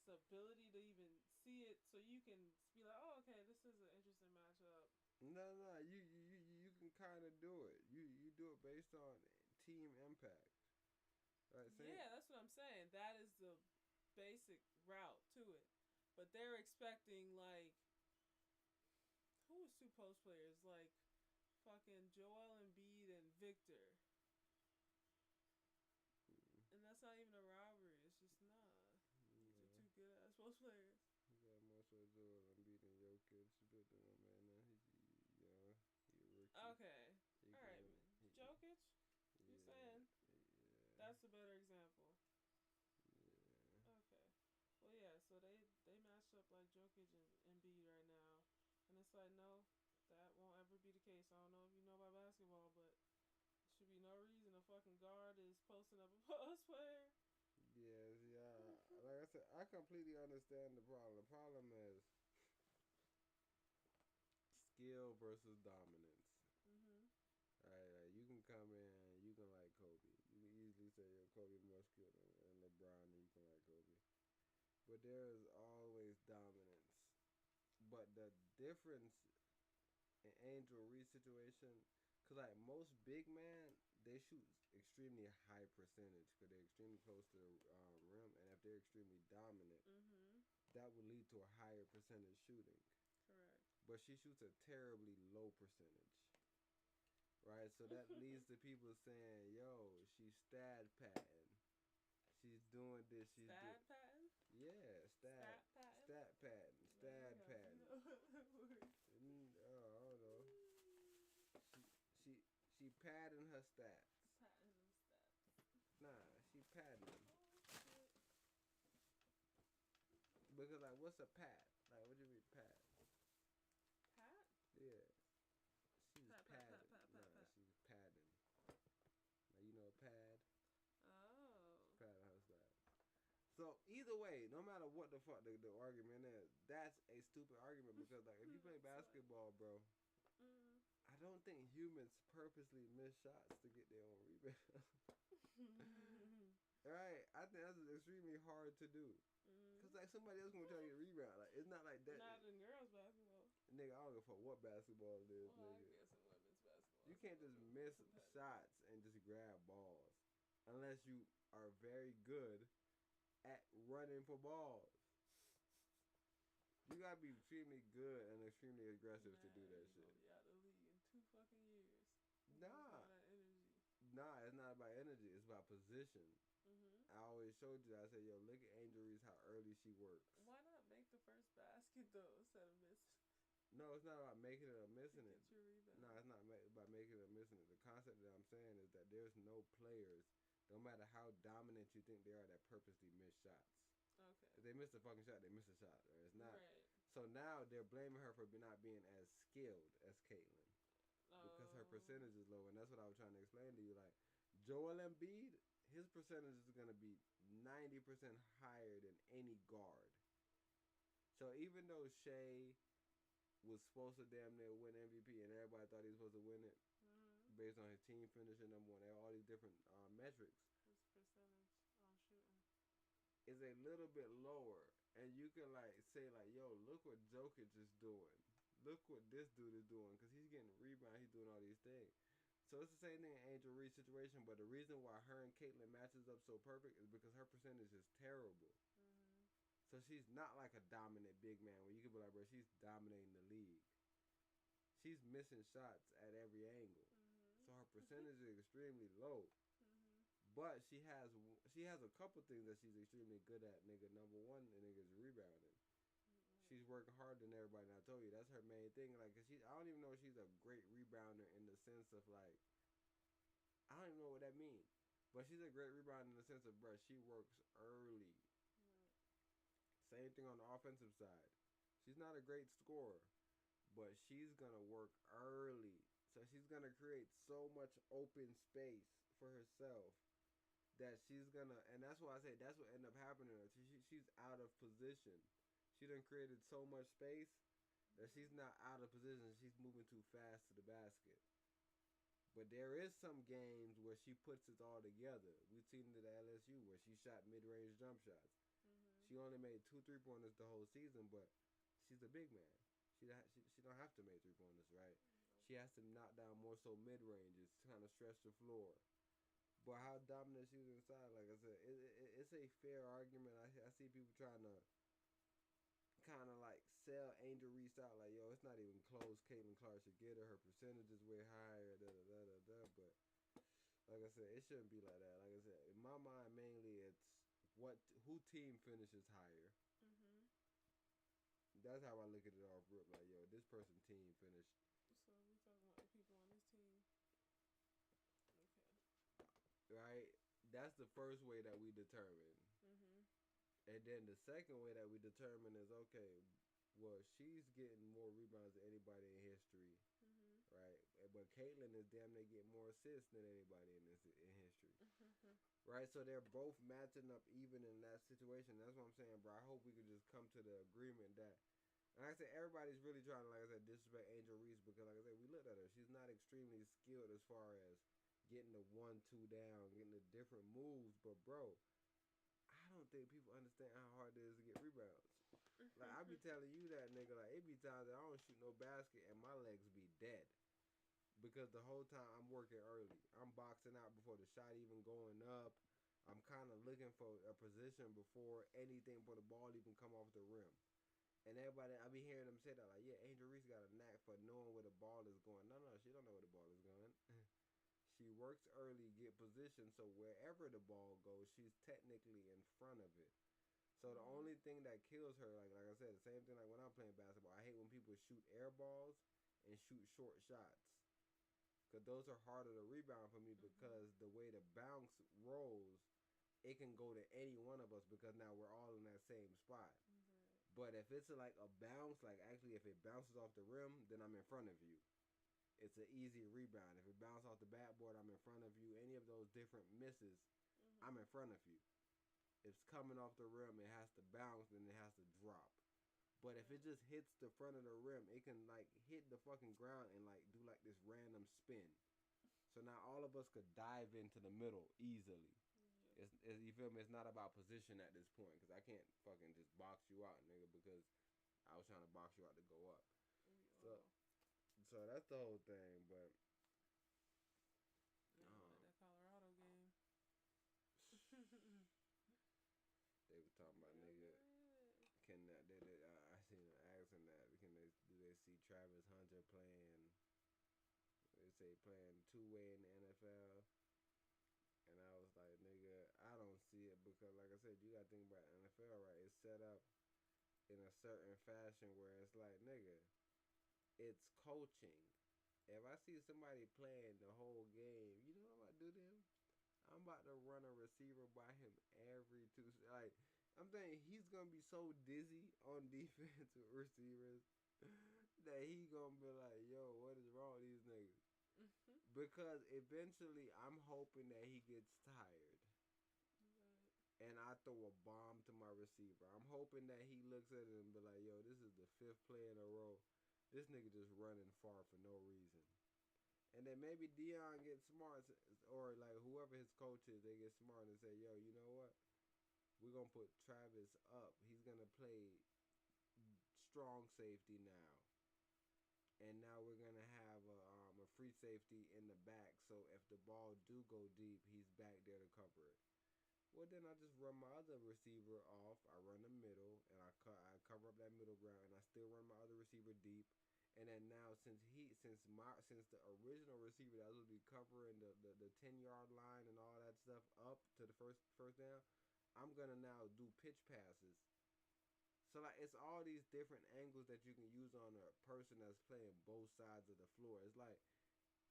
has the ability to even see it, so you can be like, oh, okay, this is an interesting matchup. No, you can kind of do it. You do it based on team impact. Right? Yeah, that's what I'm saying. That is the basic route to it. But they're expecting, like, who was 2 post players? Like, fucking Joel Embiid and Victor. And that's not even a rivalry. It's just, nah. They're 2 good ass post players. He got more so Joel Embiid than Jokic. But man, he a rookie. Okay. Alright, Jokic? You saying? Yeah. That's a better example. Yeah. Okay. Well, yeah, so they matched up like Jokic and Embiid right now. And it's like, no, that won't ever be the case. I don't know if you know about basketball, but there should be no reason a fucking guard is posting up a post player. Yes, yeah. Like I said, I completely understand the problem. The problem is skill versus dominance. Mm-hmm. Alright, you can come in, you can like Kobe. You can easily say Kobe more skilled than LeBron, and you can like Kobe. But there is always dominance. But the difference in Angel Reed's situation, because like most big men, they shoot extremely high percentage because they're extremely close to the rim, and if they're extremely dominant, that would lead to a higher percentage shooting. Correct. But she shoots a terribly low percentage. Right? So that leads to people saying, yo, she's stat padding. She's doing this. She's stat padding? Yeah, stat padding. Stat padding. Stat padding. I don't know. She padding her stats. Padding them stats. Nah, she padding them. Because like, what's a pad? Like, what do you mean pad? Pat? Yeah. She's padding. Pat. She's padding. Now you know a pad? Oh. Padding her stats. So either way, no matter what the fuck the argument is, that's a stupid argument because like if you play basketball, bro, I don't think humans purposely miss shots to get their own rebound. Right? I think that's extremely hard to do. Cause like somebody else gonna try to get a rebound. Like it's not like that. Not in girls basketball. Nigga, I don't give a fuck what basketball it is, well, nigga. I guess in women's basketball. You can't just miss shots and just grab balls. Unless you are very good at running for balls. You gotta be extremely good and extremely aggressive to do that shit. Gonna be out of the league in 2 fucking years. Nah. That energy. Nah, it's not about energy. It's about position. I always showed you. I said, yo, look at Angel Reese, how early she works. Why not make the first basket though instead of missing? No, it's not about making it or missing it. Get your rebound. No, it's not about making it or missing it. The concept that I'm saying is that there's no players, no matter how dominant you think they are, that purposely miss shots. Okay. If they miss a fucking shot, they miss a shot. Right? It's not. Right. So now they're blaming her for not being as skilled as Caitlyn. Because her percentage is low. And that's what I was trying to explain to you. Like, Joel Embiid, his percentage is going to be 90% higher than any guard. So even though Shea was supposed to damn near win MVP and everybody thought he was supposed to win it based on his team finishing number 1, they have all these different metrics. His percentage on shooting is a little bit lower. And you can like say like, yo, look what Jokic is doing. Look what this dude is doing. Because he's getting rebound. He's doing all these things. So it's the same thing in Angel Reed's situation. But the reason why her and Caitlyn matches up so perfect is because her percentage is terrible. So she's not like a dominant big man where you can be like, bro, she's dominating the league. She's missing shots at every angle. So her percentage is extremely low. But she has a couple things that she's extremely good at, nigga. Number one, the nigga is rebounding. She's working harder than everybody, and I told you, that's her main thing. Like, cause I don't even know if she's a great rebounder in the sense of, like, I don't even know what that means. But she's a great rebounder in the sense of, bruh, she works early. Same thing on the offensive side. She's not a great scorer, but she's going to work early. So she's going to create so much open space for herself that she's going to, and that's why I say that's what ended up happening. She's out of position. She done created so much space that she's not out of position. She's moving too fast to the basket. But there is some games where she puts it all together. We've seen it at LSU where she shot mid-range jump shots. She She only made 2 3-pointers the whole season, but she's a big man. She don't have to make 3-pointers, right? She has to knock down more so mid-ranges, kind of stretch the floor. But how dominant she was inside, like I said, it's a fair argument. I see people trying to kind of like sell Angel Reese out, like, yo, it's not even close. Caitlin Clark should get her. Her percentage is way higher, But like I said, it shouldn't be like that. Like I said, in my mind, mainly it's who team finishes higher. Mhm. That's how I look at it off rip. Like, yo, this person team finished. So we talking about the people on this team. Okay. Right? That's the first way that we determine. Mhm. And then the second way that we determine is, okay, well, she's getting more rebounds than anybody in history. Mhm. Right? But Caitlin is damn near getting more assists than anybody in history. Right? So they're both matching up even in that situation. That's what I'm saying, bro. I hope we could just come to the agreement that, and like I said, everybody's really trying to, like I said, disrespect Angel Reese because, like I said, we looked at her. She's not extremely skilled as far as getting the 1-2 down, getting the different moves. But, bro, I don't think people understand how hard it is to get rebounds. Like, I be telling you that, nigga. Like, it be times that I don't shoot no basket and my legs be dead. Because the whole time I'm working early. I'm boxing out before the shot even going up. I'm kind of looking for a position before anything for the ball even come off the rim. And everybody, I be hearing them say that, like, yeah, Angel Reese got a knack for knowing where the ball is going. No, she don't know where the ball is going. She works early, get positioned, so wherever the ball goes, she's technically in front of it. So the only thing that kills her, like I said, the same thing like when I'm playing basketball. I hate when people shoot air balls and shoot short shots. Because those are harder to rebound for me because the way the bounce rolls, it can go to any one of us because now we're all in that same spot. But if it's like a bounce, like actually if it bounces off the rim, then I'm in front of you. It's an easy rebound. If it bounces off the backboard, I'm in front of you. Any of those different misses, I'm in front of you. If it's coming off the rim, it has to bounce and it has to drop. But if it just hits the front of the rim, it can like hit the fucking ground and like do like this random spin. So now all of us could dive into the middle easily. It's you feel me? It's not about position at this point because I can't fucking just box you out, nigga, because I was trying to box you out to go up. So that's the whole thing, but like that Colorado game. They were talking about nigga. Can that I seen them asking that do they see Travis Hunter playing? They say playing 2-way in the NFL, and I was like, nigga, I don't see it because, like I said, you gotta think about NFL, right? It's set up in a certain fashion where it's like, nigga, it's coaching. If I see somebody playing the whole game, you know what I'm about to do to him? I'm about to run a receiver by him every two. Like, I'm thinking he's gonna be so dizzy on defense with receivers that he gonna be like, yo, what is wrong with these niggas? Because eventually I'm hoping that he gets tired and I throw a bomb to my receiver. I'm hoping that he looks at it and be like, yo, this is the 5th play in a row. This nigga just running far for no reason. And then maybe Dion gets smart, or like whoever his coach is, they get smart and say, yo, you know what? We're going to put Travis up. He's going to play strong safety now. And now we're going to have a free safety in the back. So if the ball do go deep, he's back there to cover it. Well, then I just run my other receiver off. I run the middle, and I cover up that middle ground, and I still run my other receiver deep. And then now, since the original receiver that was be covering the 10-yard line and all that stuff up to the first down, I'm gonna now do pitch passes. So like it's all these different angles that you can use on a person that's playing both sides of the floor. It's like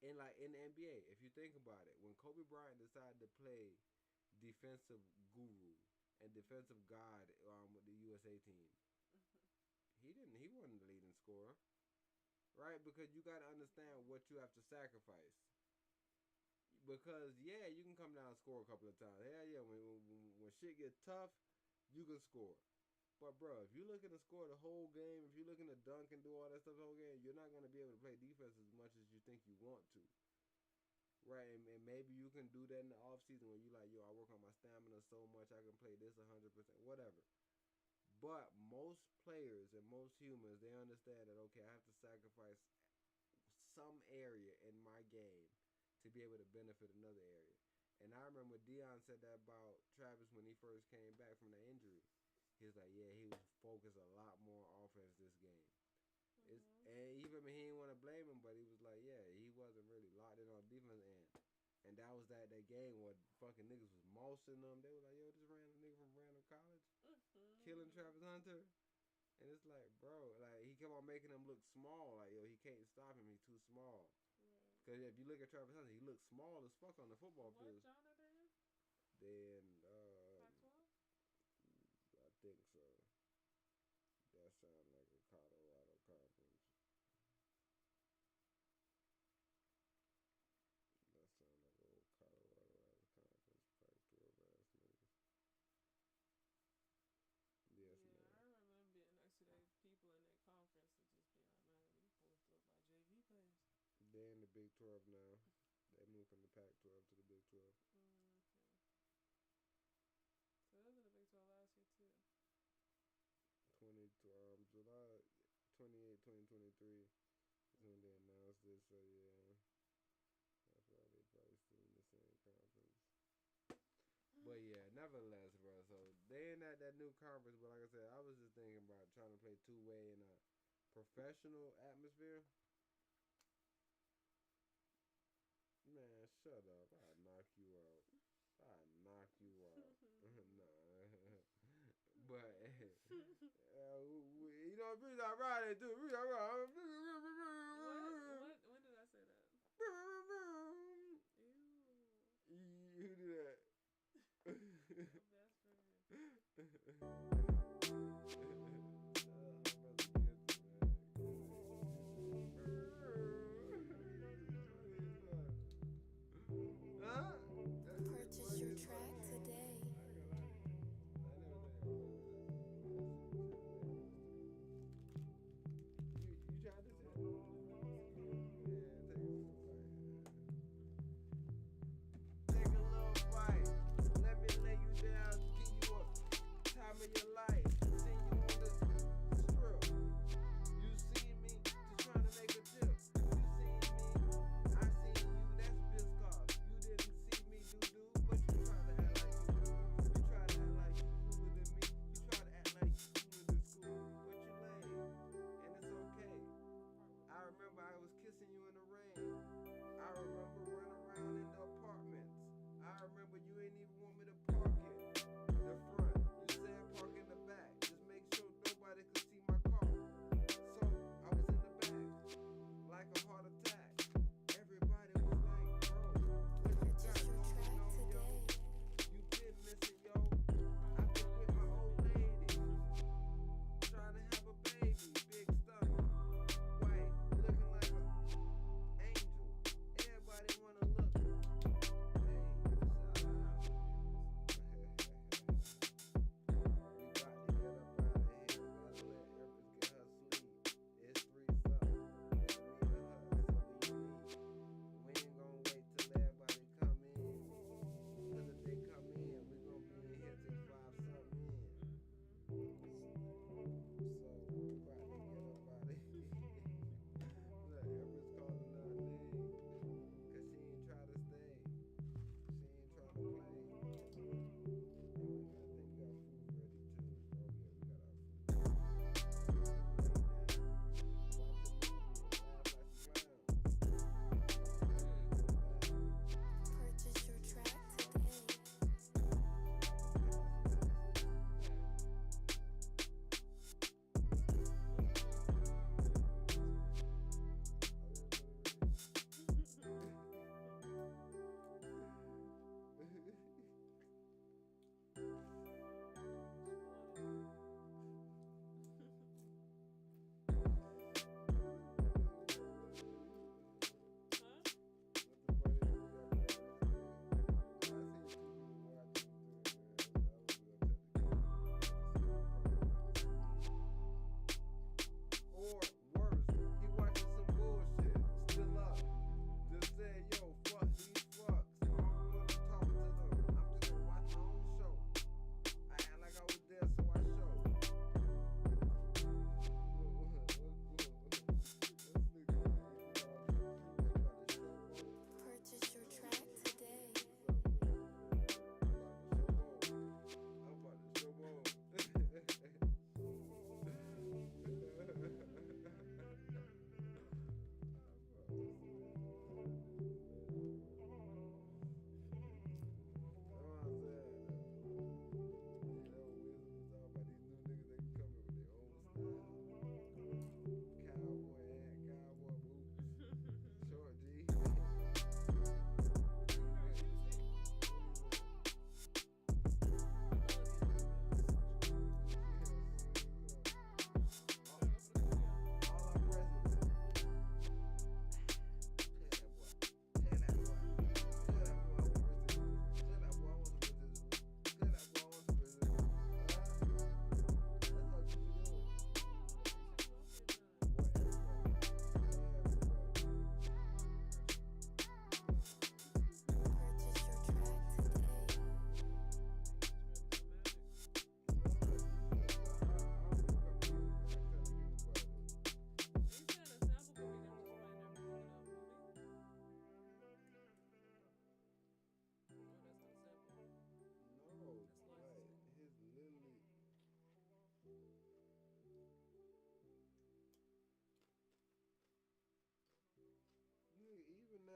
in the NBA, if you think about it, when Kobe Bryant decided to play defensive guru and defensive god with the USA team, he wasn't the leading scorer. Right? Because you got to understand what you have to sacrifice. Because, yeah, you can come down and score a couple of times. Hell yeah, when shit get tough, you can score. But, bro, if you're looking to score the whole game, if you're looking to dunk and do all that stuff the whole game, you're not going to be able to play defense as much as you think you want to. Right? And maybe you can do that in the offseason when you're like, yo, I work on my stamina so much I can play this 100%, whatever. But most players and most humans, they understand that, okay, I have to sacrifice some area in my game to be able to benefit another area. And I remember Deion said that about Travis when he first came back from the injury. He was like, yeah, he was focused a lot more on offense this game. And even he didn't want to blame him, but he was like, yeah, he wasn't really locked in on defense end. And that was that game where fucking niggas was mossing them. They were like, yo, this random nigga from random college killing Travis Hunter. And it's like, bro, like, he kept on making him look small. Like, yo, he can't stop him. He's too small. Because if you look at Travis Hunter, he looks small as fuck on the football field. What genre they in? Pac-12? I think so. That sounds like a Colorado conference. That sounds like an old Colorado conference. Pac-12 ass niggas. Yes, yeah, man. I remember them being next to their people in their conference and just being like, man, these boys look like JV players. They're in the Big 12 now. They moved from the Pac-12 to the Big 12. Okay. So those are the Big 12 last year too. July 28, 2023 is when they announced this. So yeah, that's why they probably still in the same conference. But yeah, nevertheless, bro. So they in that new conference. But like I said, I was just thinking about trying to play two-way in a professional atmosphere. Man, shut up. I'll knock you out. I'll knock you out. Nah. But, you know, breathe out right, dude. Breathe out right. When did I say that? Ew. You do that. Best friend. Purchase your track today. You tried this? Take a little bite. Let me lay you down, give you a time of your life. See you on the strip. You see me just trying to make a dip. You see me, I see you. That's Biscoff. You didn't see me, do, but you try to act like you do. You try to act like you cooler than me. You try to act like you cooler than school, but you lame, and it's okay. I remember I was kissing you in the rain. I remember running around in the apartments. I remember you ain't even want me to park in the front. You said park in the back. Just make sure nobody could see my car. So I was in the back, like a heart attack. Everybody was like, bro, Purchase your track today. you been missing, yo. I've been with my old lady, trying to have a baby, big stomach, white, looking like an angel. Everybody wanna look. Hey, shout out.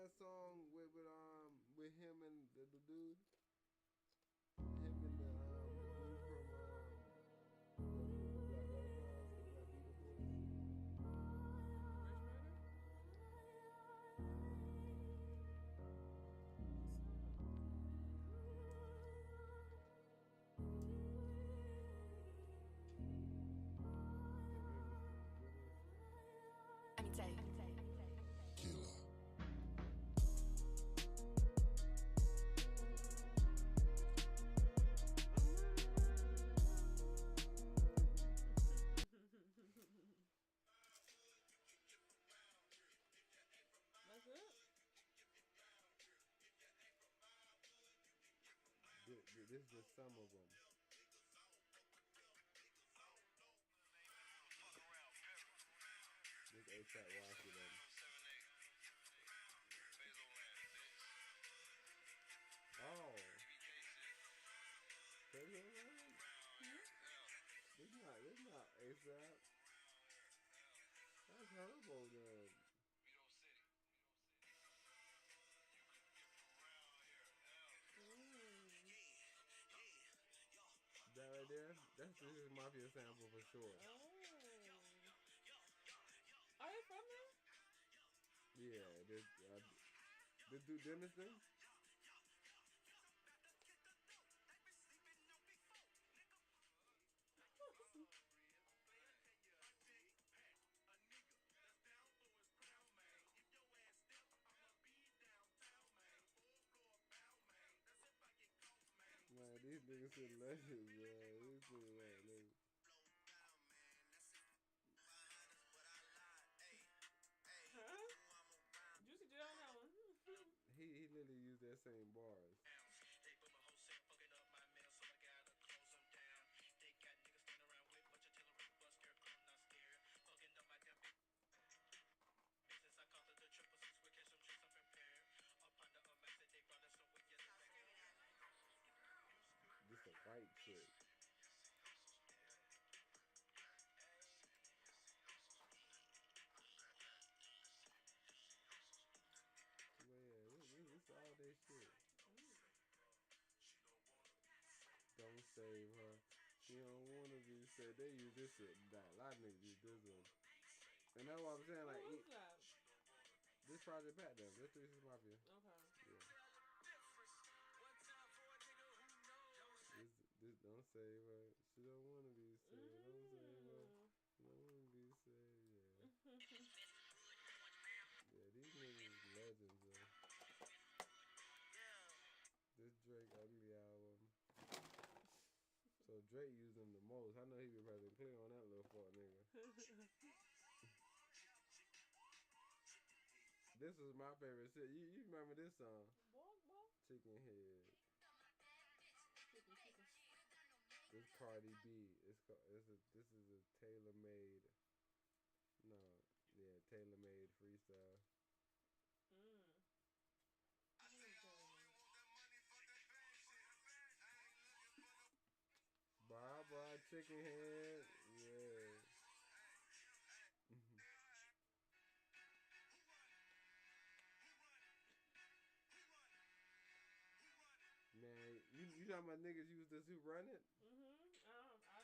that song with him and the dude? Him and the dude from the Black Butterflies, the Black Beatle Boys. Let me tell you. That's it? This is just some of them. This A$AP Rocky them. Oh. This not A$AP. That's horrible then. That right there? That's just Mafia sample for sure. Oh. Are they from there? Yeah, this dude Dennis thing? Man, these niggas are legends, man. These niggas are legends. Huh? Juicy J on that one. He literally used that same bars. This a white chick. Man, this all they shit. Don't save her. She don't wanna be saved. They use this shit. A lot of niggas use this one. And that's what I'm saying. Like, Who's that? This Project Pat them. This is Mafia. Okay. Yeah. This don't save her. She don't wanna be saved. Don't save her. She don't wanna be saved. Yeah. Yeah, these niggas is legends, though. This Drake Ugly album. So Drake used them the most. I know he be pressing clear on that little fuck nigga. This was my favorite shit. You remember this song? What? Chicken Head. Chicken. This Cardi B. This is a tailor-made. No, yeah, tailor-made freestyle. Bye, Chicken Head. Yeah. Man, you know my niggas use this who run it? I didn't know. I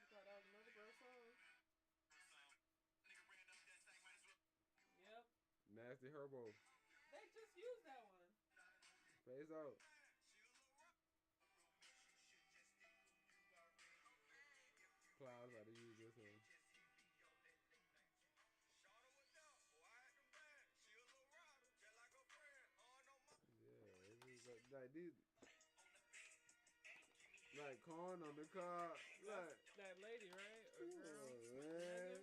thought that was another girl song. Yep. Nasty Herbo. They just used that one. Face out. Clouds how to use this one. Yeah, it's like these, like corn on the car. Like that lady, right? Or girl. Man.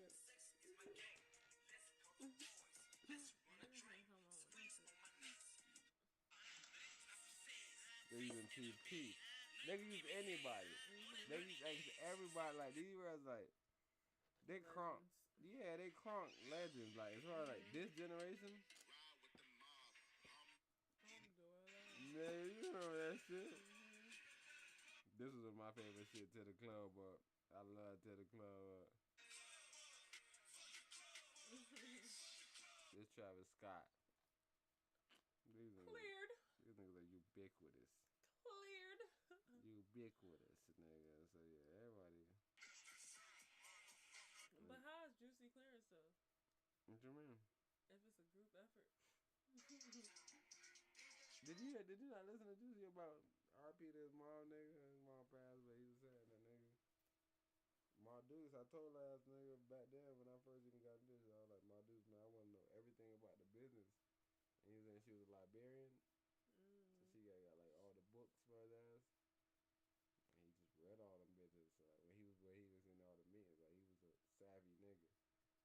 They using Chief Keef. They can use anybody. They use everybody. Like these guys, like they crunk. Yeah, they crunk legends. Like as far as like this generation. Man, you know that shit. This was my favorite shit to the club up. I love to the club up. This track Travis Scott. These Cleared. These niggas are ubiquitous. Cleared. Ubiquitous, nigga. So yeah, everybody. But how is Juicy clearance though? What you mean? If it's a group effort. Did you not listen to Juicy about RP to his mom, nigga? His mom passed, but he was saying that nigga. My Dukes, I told last nigga back then when I first even got into this, I was like, my Dukes, man, I want to know everything about the business. And he was saying she was a librarian. So she got like all the books for his ass. And he just read all them bitches. So like, when he was in all the meetings, like he was a savvy nigga.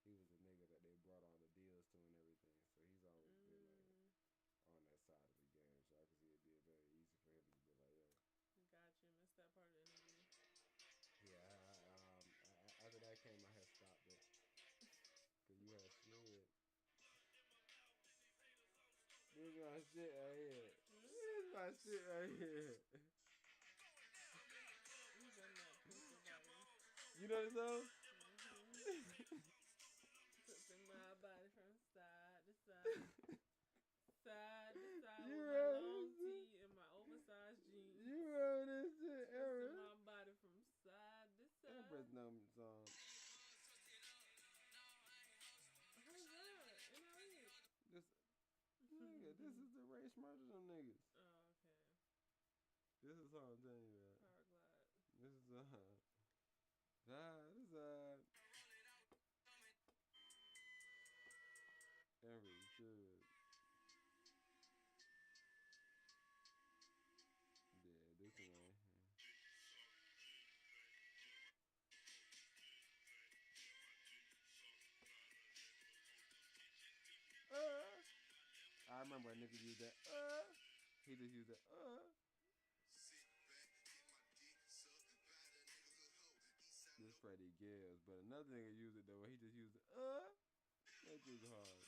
He was a nigga that they brought all the deals to and everything. So he's always been like on that side of the game. So I can see it being very easy for him to be like, yeah. Gotcha. Missed that part of the interview. Yeah, after that came, I had stopped it. Cause you had slid. This is my shit right here. This is my shit right here. You know the song? Flipping my body from side to side. Side to side You with my remember long this tee and my oversized jeans. You remember this shit, Twisting Empress? my body from side to side. Empress know the song. Who's that? NRE. This, nigga, this is the race murder them niggas. Oh, okay. This is what I'm telling you, man. Power glide. This is Empress, shit. Yeah, this one right here. I remember a nigga used that. He just used that. This Freddie Gibbs, but another nigga used it though. He just used it. That dude's hard.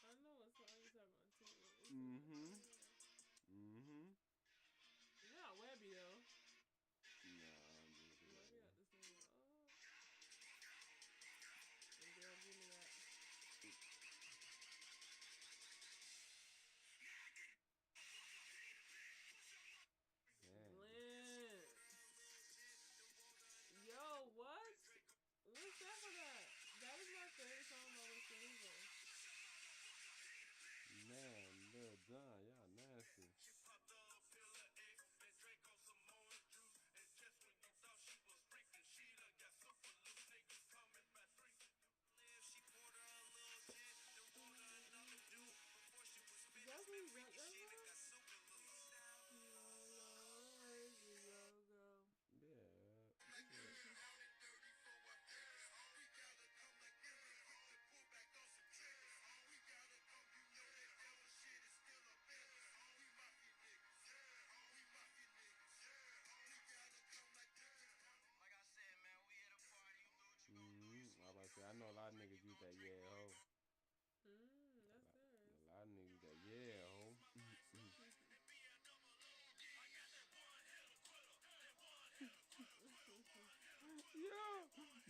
I know what song you're talking about too. You're not Webby though. Nah, I'm just Webby got this thing. Oh. And girl, give me that. Glenn. Yo, what? What's that for that? That was my favorite song by the single. Man, Lil John, y'all nasty. That's what you got that Yeah. I about to say, I know a lot of niggas use that yeah ho. That's theirs. A lot of niggas use that yeah ho.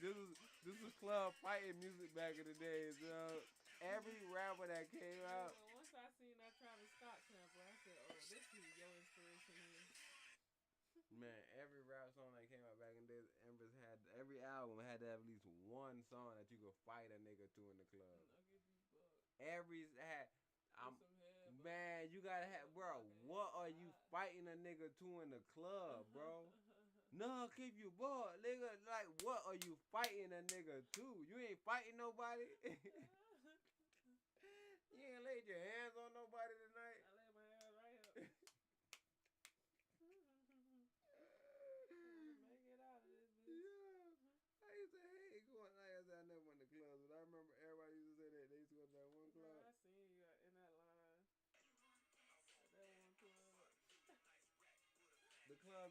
Yo, this was club fighting music back in the days, yo. Every rapper that came out. Once I seen that Travis Scott sample, I said, "Oh, this is your inspiration here." Man, every rap song that came out back in the days, Empress had every album had to have at least one song that you could fight a nigga to in the club. Every had. Man, you gotta have, bro. What are you fighting a nigga to in the club, bro? No, keep you bored, nigga. Like, what are you fighting a nigga to? You ain't fighting nobody. You ain't laid your hands on nobody tonight. I laid my hands right here. Make it out of this bitch. Yeah. I used to hate going. Like I said, I never went to clubs, but I remember everybody used to say that they used to go to that one club. I seen you in that line. That one club. The club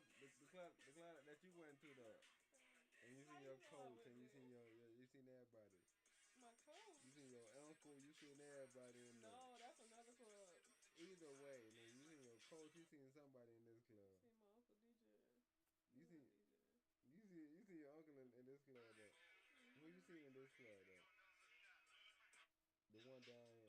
that you went to though, and you seen your coach, and you seen you seen everybody. My coach. You seen your uncle, you seen everybody in there. No, that's another club. Either way, man, you seen your coach, you seen somebody in this club. I seen my uncle DJ. You see your uncle in this club though. Who you seen in this club though? The one down here.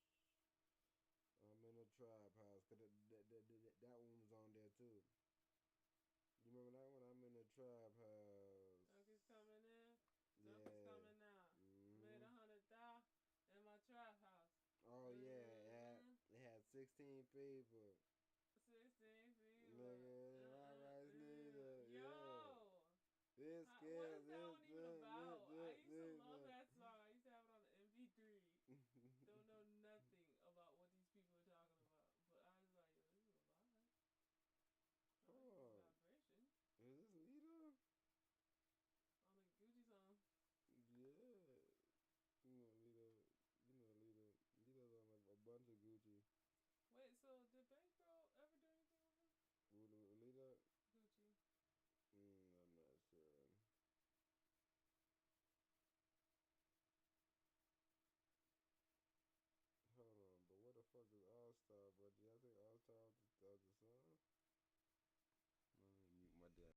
Cause that one was on there too. You remember that one? I'm in the trap house. Junkies coming in, Yeah. junkies coming out. Made 100,000 in my trap house. Oh yeah, it had 16 people. 16 people. Nigga, my rights neither. Yo. This What kid, is that one even about? I used to love this. that song. I used to have it on the MP3. Don't know nothing about what these people are talking about. But I was like, yo, this is a vibe. I like the vibration. Is this Lita? On the Gucci song. Yeah. Lita's on a bunch of Gucci. Wait, so did Bankroll ever do anything with him? Lita? Gucci. I'm not sure. Hold on, but what the fuck is All Star, bro? Do y'all think All Star was the song? Let me mute my dad.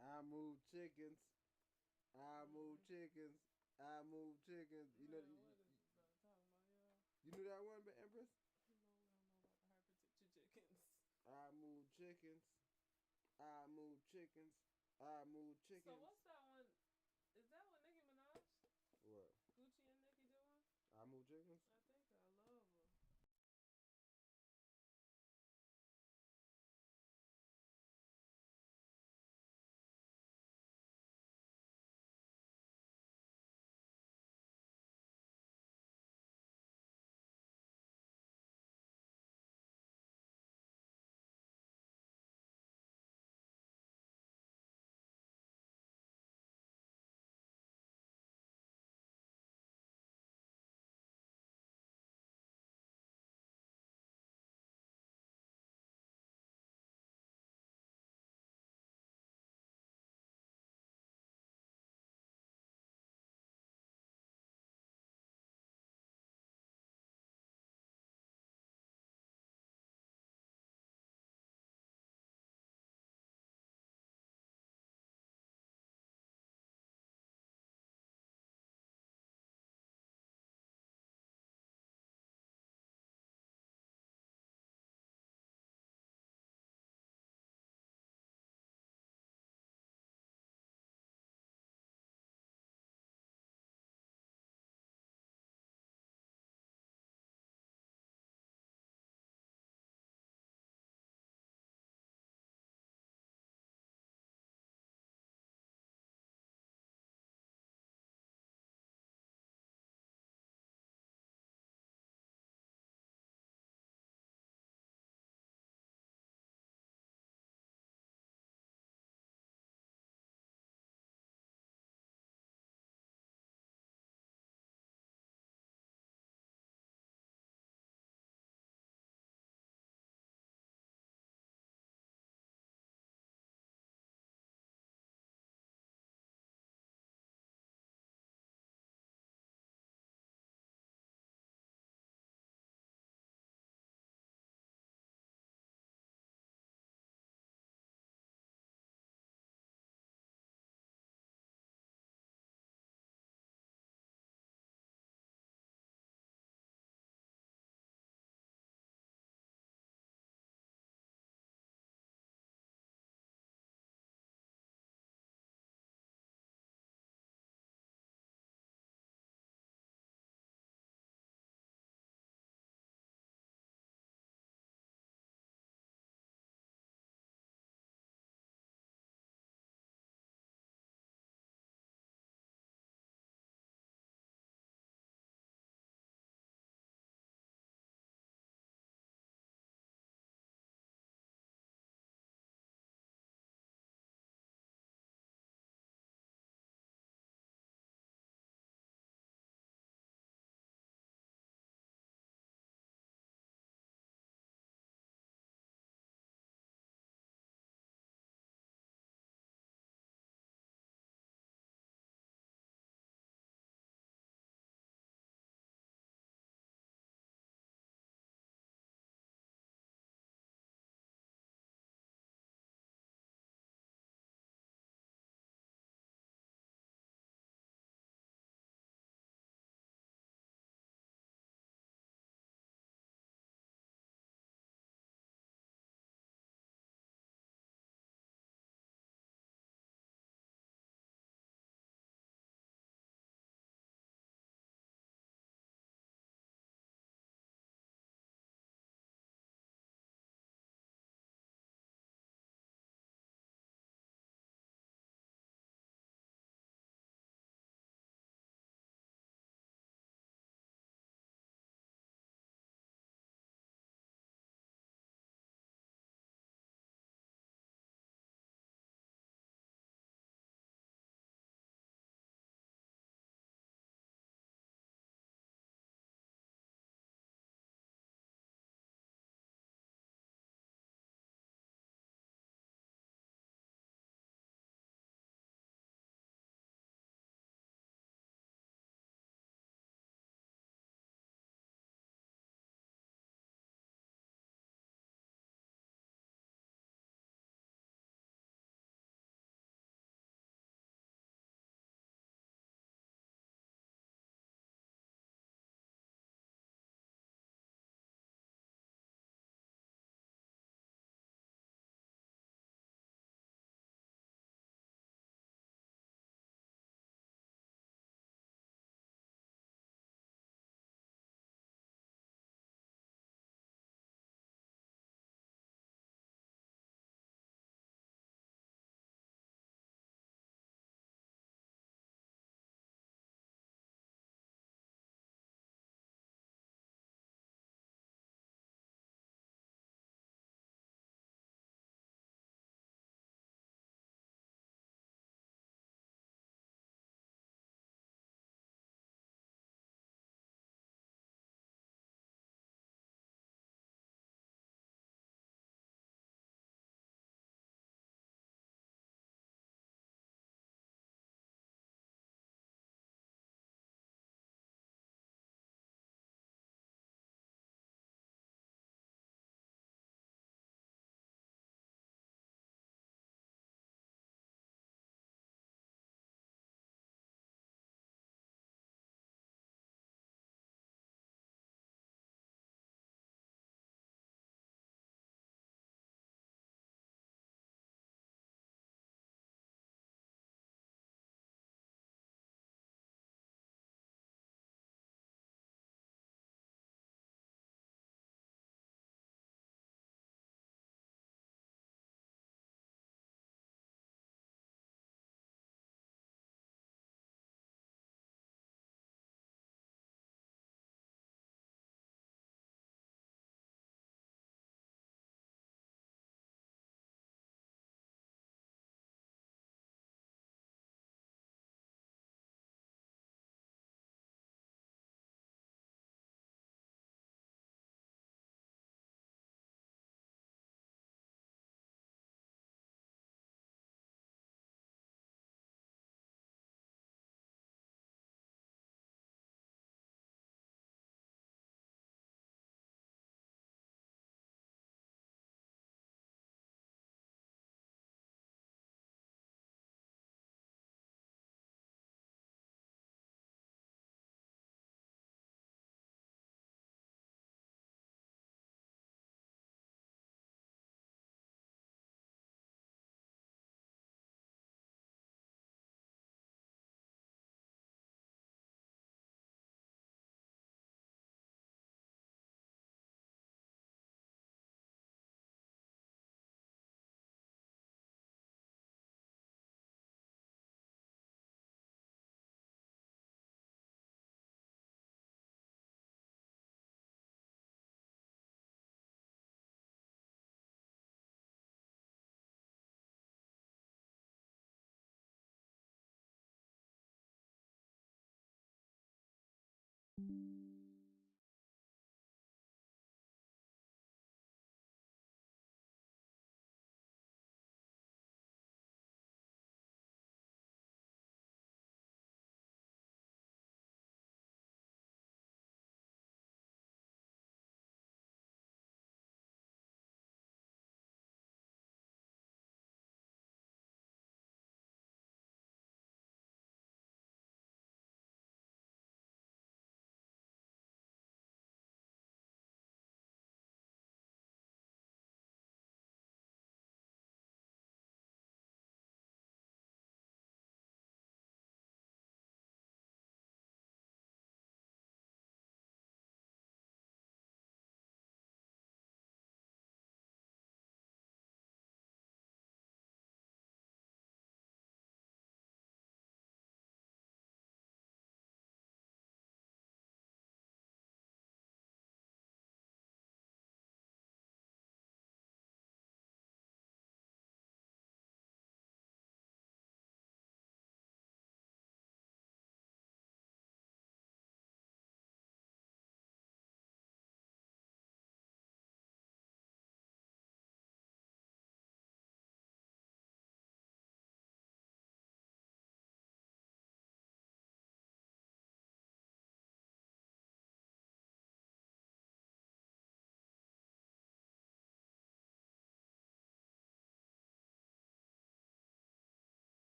I move chickens. I move chickens. I move chickens. You know. What is this brother talking about, y'all? You knew that one, but Empress. No, we don't know about the hypertension chickens. I move chickens. I move chickens. I move chickens. So what's that one? Is that what Nicki Minaj? What? Gucci and Nicki doing? I move chickens. I think I love her.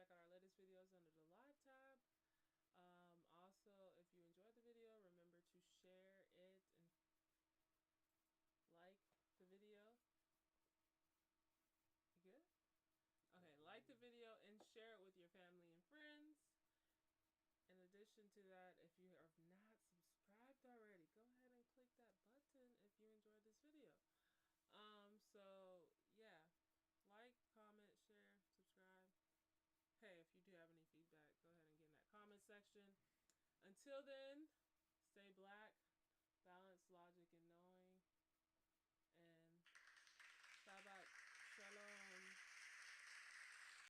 check out our latest videos under the live tab. Also, if you enjoyed the video, remember to share it and like the video. You good? Okay, like the video and share it with your family and friends. In addition to that, if you are not subscribed already, go ahead and click that button if you enjoyed this video. So yeah, like, comment, share, subscribe. Hey, if you do have any feedback, go ahead and get in that comment section. Until then, stay black, balance, logic, and no